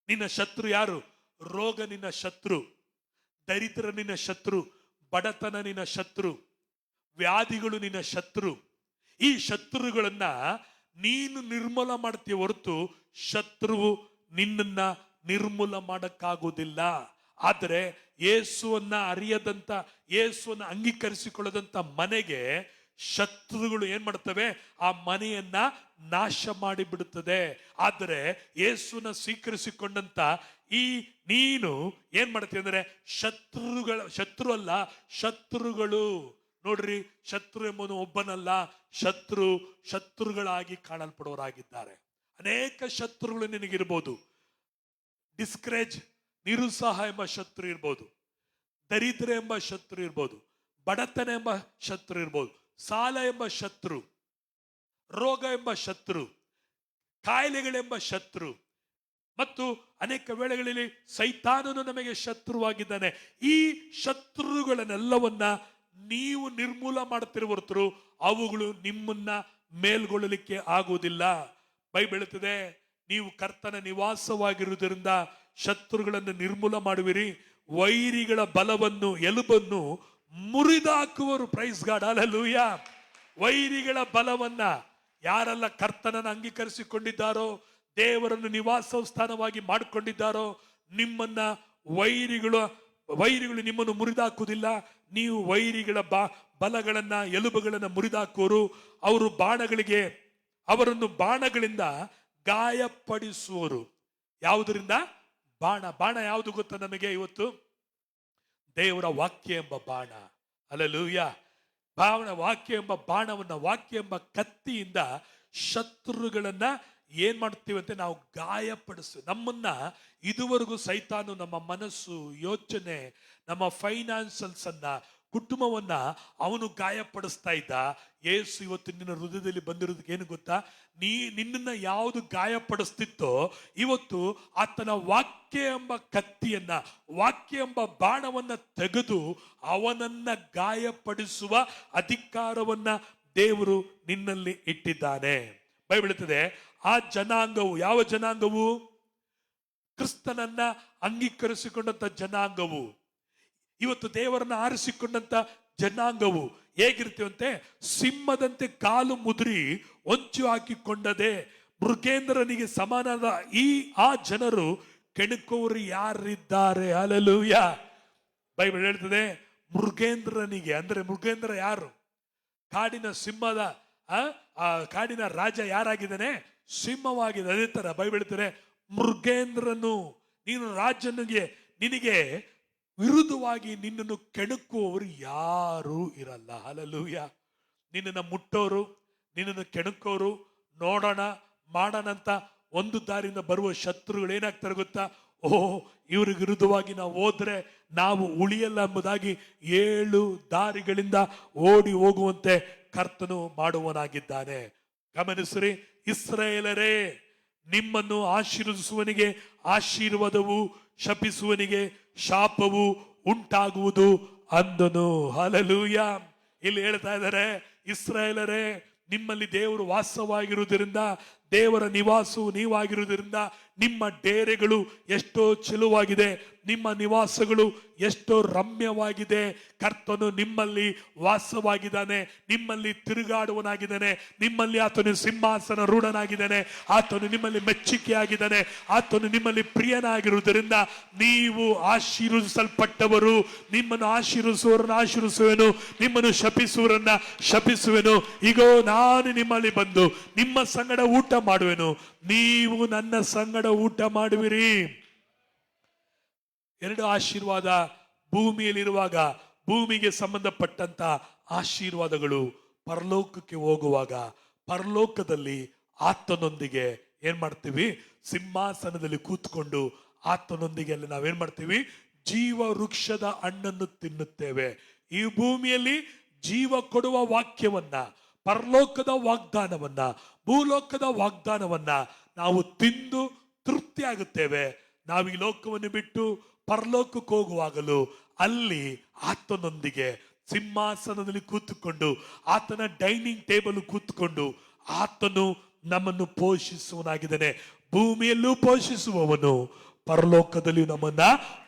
ನಿನ್ನ ಶತ್ರು ಯಾರು? ರೋಗ ನಿನ್ನ ಶತ್ರು, ದರಿದ್ರ ನಿನ್ನ ಶತ್ರು, ಬಡತನ ನಿನ್ನ ಶತ್ರು, ವ್ಯಾಧಿಗಳು ನಿನ್ನ ಶತ್ರು. ಈ ಶತ್ರುಗಳನ್ನ ನೀನು ನಿರ್ಮೂಲ ಮಾಡ್ತೀಯ ಹೊರತು ಶತ್ರುವು ನಿನ್ನನ್ನ ನಿರ್ಮೂಲ ಮಾಡಕ್ಕಾಗುವುದಿಲ್ಲ. ಆದರೆ ಯೇಸುವನ್ನ ಅರಿಯದಂತ, ಯೇಸುವನ್ನ ಅಂಗೀಕರಿಸಿಕೊಳ್ಳದಂತ ಮನೆಗೆ ಶತ್ರುಗಳು ಏನ್ ಮಾಡ್ತವೆ? ಆ ಮನೆಯನ್ನ ನಾಶ ಮಾಡಿಬಿಡುತ್ತದೆ. ಆದರೆ ಯೇಸುನ ಸ್ವೀಕರಿಸಿಕೊಂಡಂತ ನೀನು ಏನ್ ಮಾಡ್ತೀಯ ಅಂದ್ರೆ ಶತ್ರು ಅಲ್ಲ, ಶತ್ರುಗಳು. ನೋಡ್ರಿ, ಶತ್ರು ಎಂಬುದು ಒಬ್ಬನಲ್ಲ, ಶತ್ರುಗಳಾಗಿ ಕಾಣಲ್ಪಡುವವರಾಗಿದ್ದಾರೆ. ಅನೇಕ ಶತ್ರುಗಳು ನಿನಗಿರ್ಬೋದು. ಡಿಸ್ಕರೇಜ್, ನಿರುತ್ಸಾಹ ಎಂಬ ಶತ್ರು ಇರ್ಬೋದು, ದರಿದ್ರ ಎಂಬ ಶತ್ರು ಇರ್ಬೋದು, ಬಡತನ ಎಂಬ ಶತ್ರು ಇರ್ಬೋದು, ಸಾಲ ಎಂಬ ಶತ್ರು, ರೋಗ ಎಂಬ ಶತ್ರು, ಕಾಯಿಲೆಗಳೆಂಬ ಶತ್ರು, ಮತ್ತು ಅನೇಕ ವೇಳೆಗಳಲ್ಲಿ ಸೈತಾನನು ನಮಗೆ ಶತ್ರುವಾಗಿದ್ದಾನೆ. ಈ ಶತ್ರುಗಳನ್ನೆಲ್ಲವನ್ನ ನೀವು ನಿರ್ಮೂಲ ಮಾಡುತ್ತಿರುವ ಹೊರತು ಅವುಗಳು ನಿಮ್ಮನ್ನ ಮೇಲ್ಗೊಳ್ಳಲಿಕ್ಕೆ ಆಗುವುದಿಲ್ಲ. ಬೈಬಲ್ ಹೇಳುತ್ತದೆ, ನೀವು ಕರ್ತನ ನಿವಾಸವಾಗಿರುವುದರಿಂದ ಶತ್ರುಗಳನ್ನು ನಿರ್ಮೂಲ ಮಾಡುವಿರಿ, ವೈರಿಗಳ ಬಲವನ್ನು, ಎಲುಬನ್ನು ಮುರಿದಾಕುವರು. Praise God, hallelujah. ವೈರಿಗಳ ಬಲವನ್ನ ಯಾರೆಲ್ಲ ಕರ್ತನನ್ನು ಅಂಗೀಕರಿಸಿಕೊಂಡಿದ್ದಾರೋ, ದೇವರನ್ನು ನಿವಾಸ ಸ್ಥಾನವಾಗಿ ಮಾಡಿಕೊಂಡಿದ್ದಾರೋ, ನಿಮ್ಮನ್ನ ವೈರಿಗಳು ನಿಮ್ಮನ್ನು ಮುರಿದಾಕುವುದಿಲ್ಲ. ನೀವು ವೈರಿಗಳ ಬಲಗಳನ್ನ, ಎಲುಬುಗಳನ್ನ ಮುರಿದಾಕುವರು. ಅವರನ್ನು ಬಾಣಗಳಿಂದ ಗಾಯಪಡಿಸುವರು. ಯಾವುದರಿಂದ? ಬಾಣ ಯಾವುದು ಗೊತ್ತಾ ನಮಗೆ ಇವತ್ತು? ದೇವರ ವಾಕ್ಯ ಎಂಬ ಬಾಣ. ಹಲ್ಲೆಲೂಯಾ. ವಾಕ್ಯ ಎಂಬ ಬಾಣವನ್ನ, ವಾಕ್ಯ ಎಂಬ ಕತ್ತಿಯಿಂದ ಶತ್ರುಗಳನ್ನ ಏನ್ ಮಾಡ್ತೀವಂತೆ? ನಾವು ಗಾಯಪಡಿಸ್ತೀವಿ. ನಮ್ಮನ್ನ ಇದುವರೆಗೂ ಸೈತಾನು ನಮ್ಮ ಮನಸ್ಸು, ಯೋಚನೆ, ನಮ್ಮ ಫೈನಾನ್ಸಲ್ಸ್ ಅನ್ನ, ಕುಟುಂಬವನ್ನ ಅವನು ಗಾಯಪಡಿಸ್ತಾ ಇದ್ದ. ಯೇಸು ಇವತ್ತು ನಿನ್ನ ಹೃದಯದಲ್ಲಿ ಬಂದಿರೋದಕ್ಕೆ ಏನು ಗೊತ್ತಾ? ನಿನ್ನನ್ನ ಯಾವುದು ಗಾಯಪಡಿಸ್ತಿತ್ತೋ ಇವತ್ತು ಆತನ ವಾಕ್ಯ ಎಂಬ ಕತ್ತಿಯನ್ನ, ವಾಕ್ಯ ಎಂಬ ಬಾಣವನ್ನ ತೆಗೆದು ಅವನನ್ನ ಗಾಯಪಡಿಸುವ ಅಧಿಕಾರವನ್ನ ದೇವರು ನಿನ್ನಲ್ಲಿ ಇಟ್ಟಿದ್ದಾನೆ. ಬೈಬಲ್ ಹೇಳುತ್ತದೆ, ಆ ಜನಾಂಗವು, ಯಾವ ಜನಾಂಗವು? ಕ್ರಿಸ್ತನನ್ನ ಅಂಗೀಕರಿಸಿಕೊಂಡಂತ ಜನಾಂಗವು, ಇವತ್ತು ದೇವರನ್ನ ಆರಿಸಿಕೊಂಡಂತ ಜನಾಂಗವು ಹೇಗಿರ್ತೀವಂತೆ? ಸಿಂಹದಂತೆ ಕಾಲು ಮುದುರಿ ಹೊಂಚು ಹಾಕಿಕೊಂಡದೆ ಮೃಗೇಂದ್ರನಿಗೆ ಸಮಾನದ ಆ ಜನರು ಕೆಣಕುವವರು ಯಾರಿದ್ದಾರೆ? ಹಲ್ಲೆಲೂಯಾ. ಬೈಬಲ್ ಹೇಳ್ತದೆ, ಮೃಗೇಂದ್ರನಿಗೆ, ಅಂದ್ರೆ ಮೃಗೇಂದ್ರ ಯಾರು? ಕಾಡಿನ ಸಿಂಹದ ಕಾಡಿನ ರಾಜ ಯಾರಾಗಿದ್ದಾನೆ? ಸಿಂಹವಾಗಿದೆ. ಅದೇ ತರ ಬೈಬಲ್ ಹೇಳ್ತಾರೆ, ಮೃಗೇಂದ್ರನು, ನೀನು ರಾಜನಿಗೆ, ನಿನಗೆ ವಿರುದ್ಧವಾಗಿ ನಿನ್ನನ್ನು ಕೆಣಕುವವರು ಯಾರು ಇರಲ್ಲ. ಹಲ್ಲೆಲೂಯಾ. ನಿನ್ನನ್ನು ಮುಟ್ಟೋರು, ನಿನ್ನನ್ನು ಕೆಣಕೋರು, ನೋಡೋಣ ಮಾಡೋಣ ಅಂತ ಒಂದು ದಾರಿಯಿಂದ ಬರುವ ಶತ್ರುಗಳು ಏನಾಗ್ತಾರೆ ಗೊತ್ತಾ? ಇವ್ರಿಗೆ ವಿರುದ್ಧವಾಗಿ ನಾವು ಹೋದ್ರೆ ನಾವು ಉಳಿಯಲ್ಲ ಎಂಬುದಾಗಿ 7 ದಾರಿಗಳಿಂದ ಓಡಿ ಹೋಗುವಂತೆ ಕರ್ತನು ಮಾಡುವನಾಗಿದ್ದಾನೆ. ಗಮನಿಸ್ರಿ, ಇಸ್ರಾಯೇಲರೇ, ನಿಮ್ಮನ್ನು ಆಶೀರ್ವದಿಸುವನಿಗೆ ಆಶೀರ್ವಾದವು, ಶಪಿಸುವನಿಗೆ ಶಾಪವು ಉಂಟಾಗುವುದು ಅಂದನು. ಹಲ್ಲೆಲೂಯಾ. ಇಲ್ಲಿ ಹೇಳ್ತಾ ಇದ್ದಾರೆ, ಇಸ್ರಾಯೇಲರೇ, ನಿಮ್ಮಲ್ಲಿ ದೇವರು ವಾಸವಾಗಿರುವುದರಿಂದ, ದೇವರ ನಿವಾಸವು ನೀವಾಗಿರುವುದರಿಂದ ನಿಮ್ಮ ಡೇರೆಗಳು ಎಷ್ಟೋ ಚೆಲುವಾಗಿದೆ, ನಿಮ್ಮ ನಿವಾಸಗಳು ಎಷ್ಟೋ ರಮ್ಯವಾಗಿದೆ. ಕರ್ತನು ನಿಮ್ಮಲ್ಲಿ ವಾಸವಾಗಿದ್ದಾನೆ, ನಿಮ್ಮಲ್ಲಿ ತಿರುಗಾಡುವನಾಗಿದ್ದಾನೆ, ನಿಮ್ಮಲ್ಲಿ ಆತನು ಸಿಂಹಾಸನ ರೂಢನಾಗಿದ್ದಾನೆ, ಆತನು ನಿಮ್ಮಲ್ಲಿ ಮೆಚ್ಚುಗೆಯಾಗಿದ್ದಾನೆ, ಆತನು ನಿಮ್ಮಲ್ಲಿ ಪ್ರಿಯನಾಗಿರುವುದರಿಂದ ನೀವು ಆಶೀರ್ವದಿಸಲ್ಪಟ್ಟವರು. ನಿಮ್ಮನ್ನು ಆಶೀರ್ವಿಸುವವರನ್ನು ಆಶೀರ್ವಿಸುವೆನು, ನಿಮ್ಮನ್ನು ಶಪಿಸುವವರನ್ನ ಶಪಿಸುವೆನು. ಈಗೋ ನಾನು ನಿಮ್ಮಲ್ಲಿ ಬಂದು ನಿಮ್ಮ ಸಂಗಡ ಊಟ ಮಾಡುವೆನು, ನೀವು ನನ್ನ ಸಂಗಡ ಊಟ ಮಾಡುವಿರಿ. 2 ಆಶೀರ್ವಾದ ಭೂಮಿಯಲ್ಲಿರುವಾಗ, ಭೂಮಿಗೆ ಸಂಬಂಧಪಟ್ಟಂತ ಆಶೀರ್ವಾದಗಳು ಪರಲೋಕಕ್ಕೆ ಹೋಗುವಾಗ, ಪರಲೋಕದಲ್ಲಿ ಆತನೊಂದಿಗೆ ಏನ್ ಮಾಡ್ತೀವಿ? ಸಿಂಹಾಸನದಲ್ಲಿ ಕೂತ್ಕೊಂಡು ಆತನೊಂದಿಗೆ ಅಲ್ಲಿ ನಾವೇನ್ ಮಾಡ್ತೀವಿ? ಜೀವ ವೃಕ್ಷದ ಹಣ್ಣನ್ನು ತಿನ್ನುತ್ತೇವೆ. ಈ ಭೂಮಿಯಲ್ಲಿ ಜೀವ ಕೊಡುವ ವಾಕ್ಯವನ್ನ, ಪರಲೋಕದ ವಾಗ್ದಾನವನ್ನ, ಭೂಲೋಕದ ವಾಗ್ದಾನವನ್ನ ನಾವು ತಿಂದು ತೃಪ್ತಿ ಆಗುತ್ತೇವೆ. ನಾವು ಈ ಲೋಕವನ್ನು ಬಿಟ್ಟು ಪರಲೋಕಕ್ಕೆ ಹೋಗುವಾಗಲೂ ಅಲ್ಲಿ ಆತನೊಂದಿಗೆ ಸಿಂಹಾಸನದಲ್ಲಿ ಕೂತುಕೊಂಡು, ಆತನ ಡೈನಿಂಗ್ ಟೇಬಲ್ ಕೂತ್ಕೊಂಡು ಆತನು ನಮ್ಮನ್ನು ಪೋಷಿಸುವನಾಗಿದ್ದಾನೆ. ಭೂಮಿಯಲ್ಲೂ ಪೋಷಿಸುವವನು, ಪರಲೋಕದಲ್ಲಿ ನಮ್ಮನ್ನ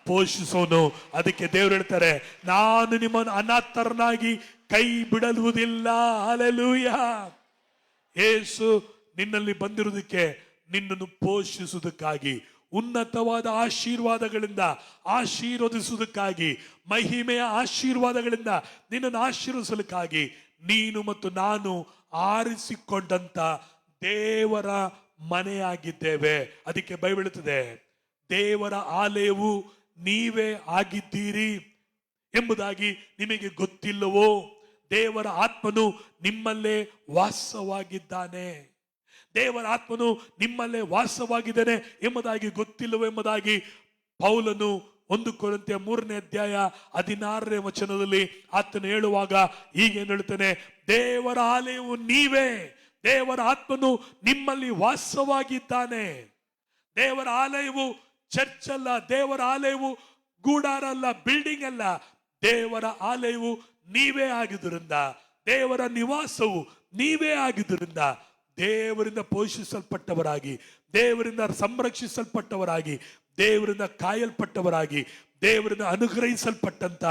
ಪೋಷಿಸೋನು. ಅದಕ್ಕೆ ದೇವರು ಹೇಳ್ತಾರೆ, ನಾನು ನಿಮ್ಮನ್ನು ಅನಾಥರನ್ನಾಗಿ ಕೈ ಬಿಡಲುವುದಿಲ್ಲ. ಹಲ್ಲೆಲೂಯಾ. ಯೇಸು ನಿನ್ನಲ್ಲಿ ಬಂದಿರುವುದಕ್ಕೆ, ನಿನ್ನನ್ನು ಪೋಷಿಸುವುದಕ್ಕಾಗಿ, ಉನ್ನತವಾದ ಆಶೀರ್ವಾದಗಳಿಂದ ಆಶೀರ್ವದಿಸುವುದಕ್ಕಾಗಿ, ಮಹಿಮೆಯ ಆಶೀರ್ವಾದಗಳಿಂದ ನಿನ್ನನ್ನು ಆಶೀರ್ವದಿಸಲಿಕ್ಕಾಗಿ ನೀನು ಮತ್ತು ನಾನು ಆರಿಸಿಕೊಂಡಂತ ದೇವರ ಮನೆಯಾಗಿದ್ದೇವೆ. ಅದಕ್ಕೆ ಬೈಬಲ್ ಹೇಳುತ್ತದೆ, ದೇವರ ಆಲಯವು ನೀವೇ ಆಗಿದ್ದೀರಿ ಎಂಬುದಾಗಿ ನಿಮಗೆ ಗೊತ್ತಿಲ್ಲವೋ? ದೇವರ ಆತ್ಮನು ನಿಮ್ಮಲ್ಲೇ ವಾಸವಾಗಿದ್ದಾನೆ. ದೇವರ ಆತ್ಮನು ನಿಮ್ಮಲ್ಲೇ ವಾಸವಾಗಿದ್ದಾನೆ ಎಂಬುದಾಗಿ ಗೊತ್ತಿಲ್ಲವೋ ಎಂಬುದಾಗಿ ಪೌಲನು 1 ಕೊರಿಂಥಿಯ 3ನೇ ಅಧ್ಯಾಯ 16ನೇ ವಚನದಲ್ಲಿ ಆತನು ಹೇಳುವಾಗ ಹೀಗೇನು ಹೇಳ್ತಾನೆ, ದೇವರ ಆಲಯವು ನೀವೇ, ದೇವರ ಆತ್ಮನು ನಿಮ್ಮಲ್ಲಿ ವಾಸವಾಗಿದ್ದಾನೆ. ದೇವರ ಆಲಯವು ಚರ್ಚ್ ಅಲ್ಲ, ದೇವರ ಆಲಯವು ಗೂಡಾರ ಅಲ್ಲ, ಬಿಲ್ಡಿಂಗ್ ಅಲ್ಲ. ದೇವರ ಆಲಯವು ನೀವೇ ಆಗಿದ್ದರಿಂದ, ದೇವರ ನಿವಾಸವು ನೀವೇ ಆಗಿದ್ದರಿಂದ, ದೇವರಿಂದ ಪೋಷಿಸಲ್ಪಟ್ಟವರಾಗಿ, ದೇವರಿಂದ ಸಂರಕ್ಷಿಸಲ್ಪಟ್ಟವರಾಗಿ, ದೇವರಿಂದ ಕಾಯಲ್ಪಟ್ಟವರಾಗಿ, ದೇವರಿಂದ ಅನುಗ್ರಹಿಸಲ್ಪಟ್ಟಂತ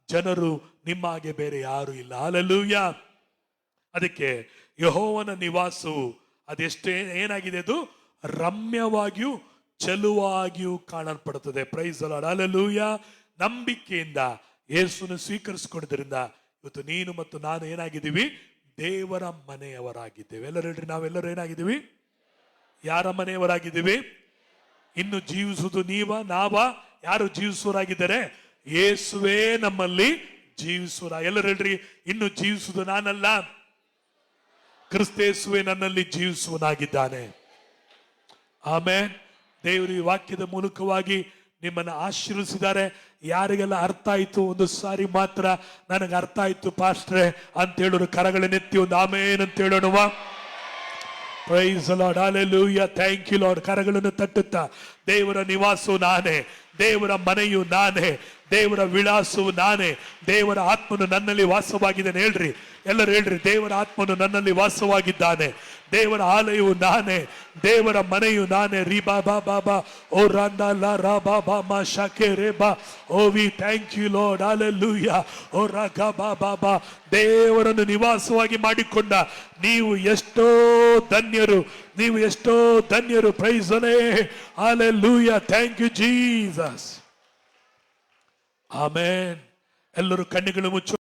ಜನರು ನಿಮ್ಮ ಹಾಗೆ ಬೇರೆ ಯಾರು ಇಲ್ಲ. ಹಲ್ಲೆಲೂಯಾ. ಅದಕ್ಕೆ ಯೆಹೋವನ ನಿವಾಸವು ಅದೆಷ್ಟೇ ಏನಾಗಿದೆ, ಅದು ರಮ್ಯವಾಗಿಯೂ ಚೆಲುವಾಗಿಯೂ ಕಾಣಲ್ಪಡುತ್ತದೆ. Praise the Lord. ಹಲ್ಲೆಲೂಯಾ. ನಂಬಿಕೆಯಿಂದ ಯೇಸುವನ್ನು ಸ್ವೀಕರಿಸಿಕೊಂಡಿದ್ದರಿಂದ ಇವತ್ತು ನೀನು ಮತ್ತು ನಾನು ಏನಾಗಿದ್ದೀವಿ, ದೇವರ ಮನೆಯವರಾಗಿದ್ದೇವೆ. ಎಲ್ಲರೂ ಹೇಳ್ರಿ, ನಾವೆಲ್ಲರೂ ಏನಾಗಿದ್ದೀವಿ, ಯಾರ ಮನೆಯವರಾಗಿದ್ದೀವಿ? ಇನ್ನು ಜೀವಿಸುವುದು ನಾವ? ಯಾರು ಜೀವಿಸುವರಾಗಿದ್ದಾರೆ? ಯೇಸುವೇ ನಮ್ಮಲ್ಲಿ ಜೀವಿಸುವ. ಎಲ್ಲರೂ ಹೇಳ್ರಿ, ಇನ್ನು ಜೀವಿಸುವುದು ನಾನಲ್ಲ, ಕ್ರಿಸ್ತೇಸುವೆ ನನ್ನಲ್ಲಿ ಜೀವಿಸುವನಾಗಿದ್ದಾನೆ. ಆಮೆನ್. ದೇವರು ಈ ವಾಕ್ಯದ ಮೂಲಕವಾಗಿ ನಿಮ್ಮನ್ನು ಆಶೀರ್ವದಿಸಿದ್ದಾರೆ. ಯಾರಿಗೆಲ್ಲ ಅರ್ಥ ಆಯ್ತು, ಒಂದು ಸಾರಿ ಮಾತ್ರ ನನಗೆ ಅರ್ಥ ಆಯ್ತು ಪಾಸ್ಟ್ರೆ ಅಂತ ಹೇಳೋರು ಕರಗಳನ್ನೆತ್ತಿ ಒಂದು ಆಮೇನ್ ಅಂತ ಹೇಳೋಣವ. Praise the Lord. Hallelujah. Thank you Lord. ಕರಗಳನ್ನು ತಟ್ಟುತ್ತಾ, ದೇವರ ನಿವಾಸವು ನಾನೇ, ದೇವರ ಮನೆಯು ನಾನೇ, ದೇವರ ವಿಳಾಸವು ನಾನೇ, ದೇವರ ಆತ್ಮನು ನನ್ನಲ್ಲಿ ವಾಸವಾಗಿದ್ದಾನೆ. ಹೇಳ್ರಿ, ಎಲ್ಲರೂ ಹೇಳ್ರಿ, ದೇವರ ಆತ್ಮನು ನನ್ನಲ್ಲಿ ವಾಸವಾಗಿದ್ದಾನೆ, ದೇವರ ಆಲಯವು ನಾನೇ, ದೇವರ ಮನೆಯು ನಾನೇ. ರೀ ಬಾ ಬಾ ಬಾ ಬಾ ಓ ರಾಂದ ಲಾ ರಾ ಬಾ ಬಾ ಮಾ ಶಾಕೆ ರೇ ಬಾ ಓ ವಿ ಥ್ಯಾಂಕ್ ಯು ಲಾರ್ಡ್. ಹಲ್ಲೆಲೂಯಾ. ಓ ರಾ ಗಾ ಬಾ ಬಾ ಬಾ. ದೇವರನ್ನು ನಿವಾಸವಾಗಿ ಮಾಡಿಕೊಂಡ ನೀವು ಎಷ್ಟೋ ಧನ್ಯರು, ನೀವು ಎಷ್ಟೋ ಧನ್ಯರು. Praise the Lord. Hallelujah. Thank you Jesus. Amen. ಎಲ್ಲರೂ ಕಣ್ಣುಗಳು ಮುಚ್ಚು.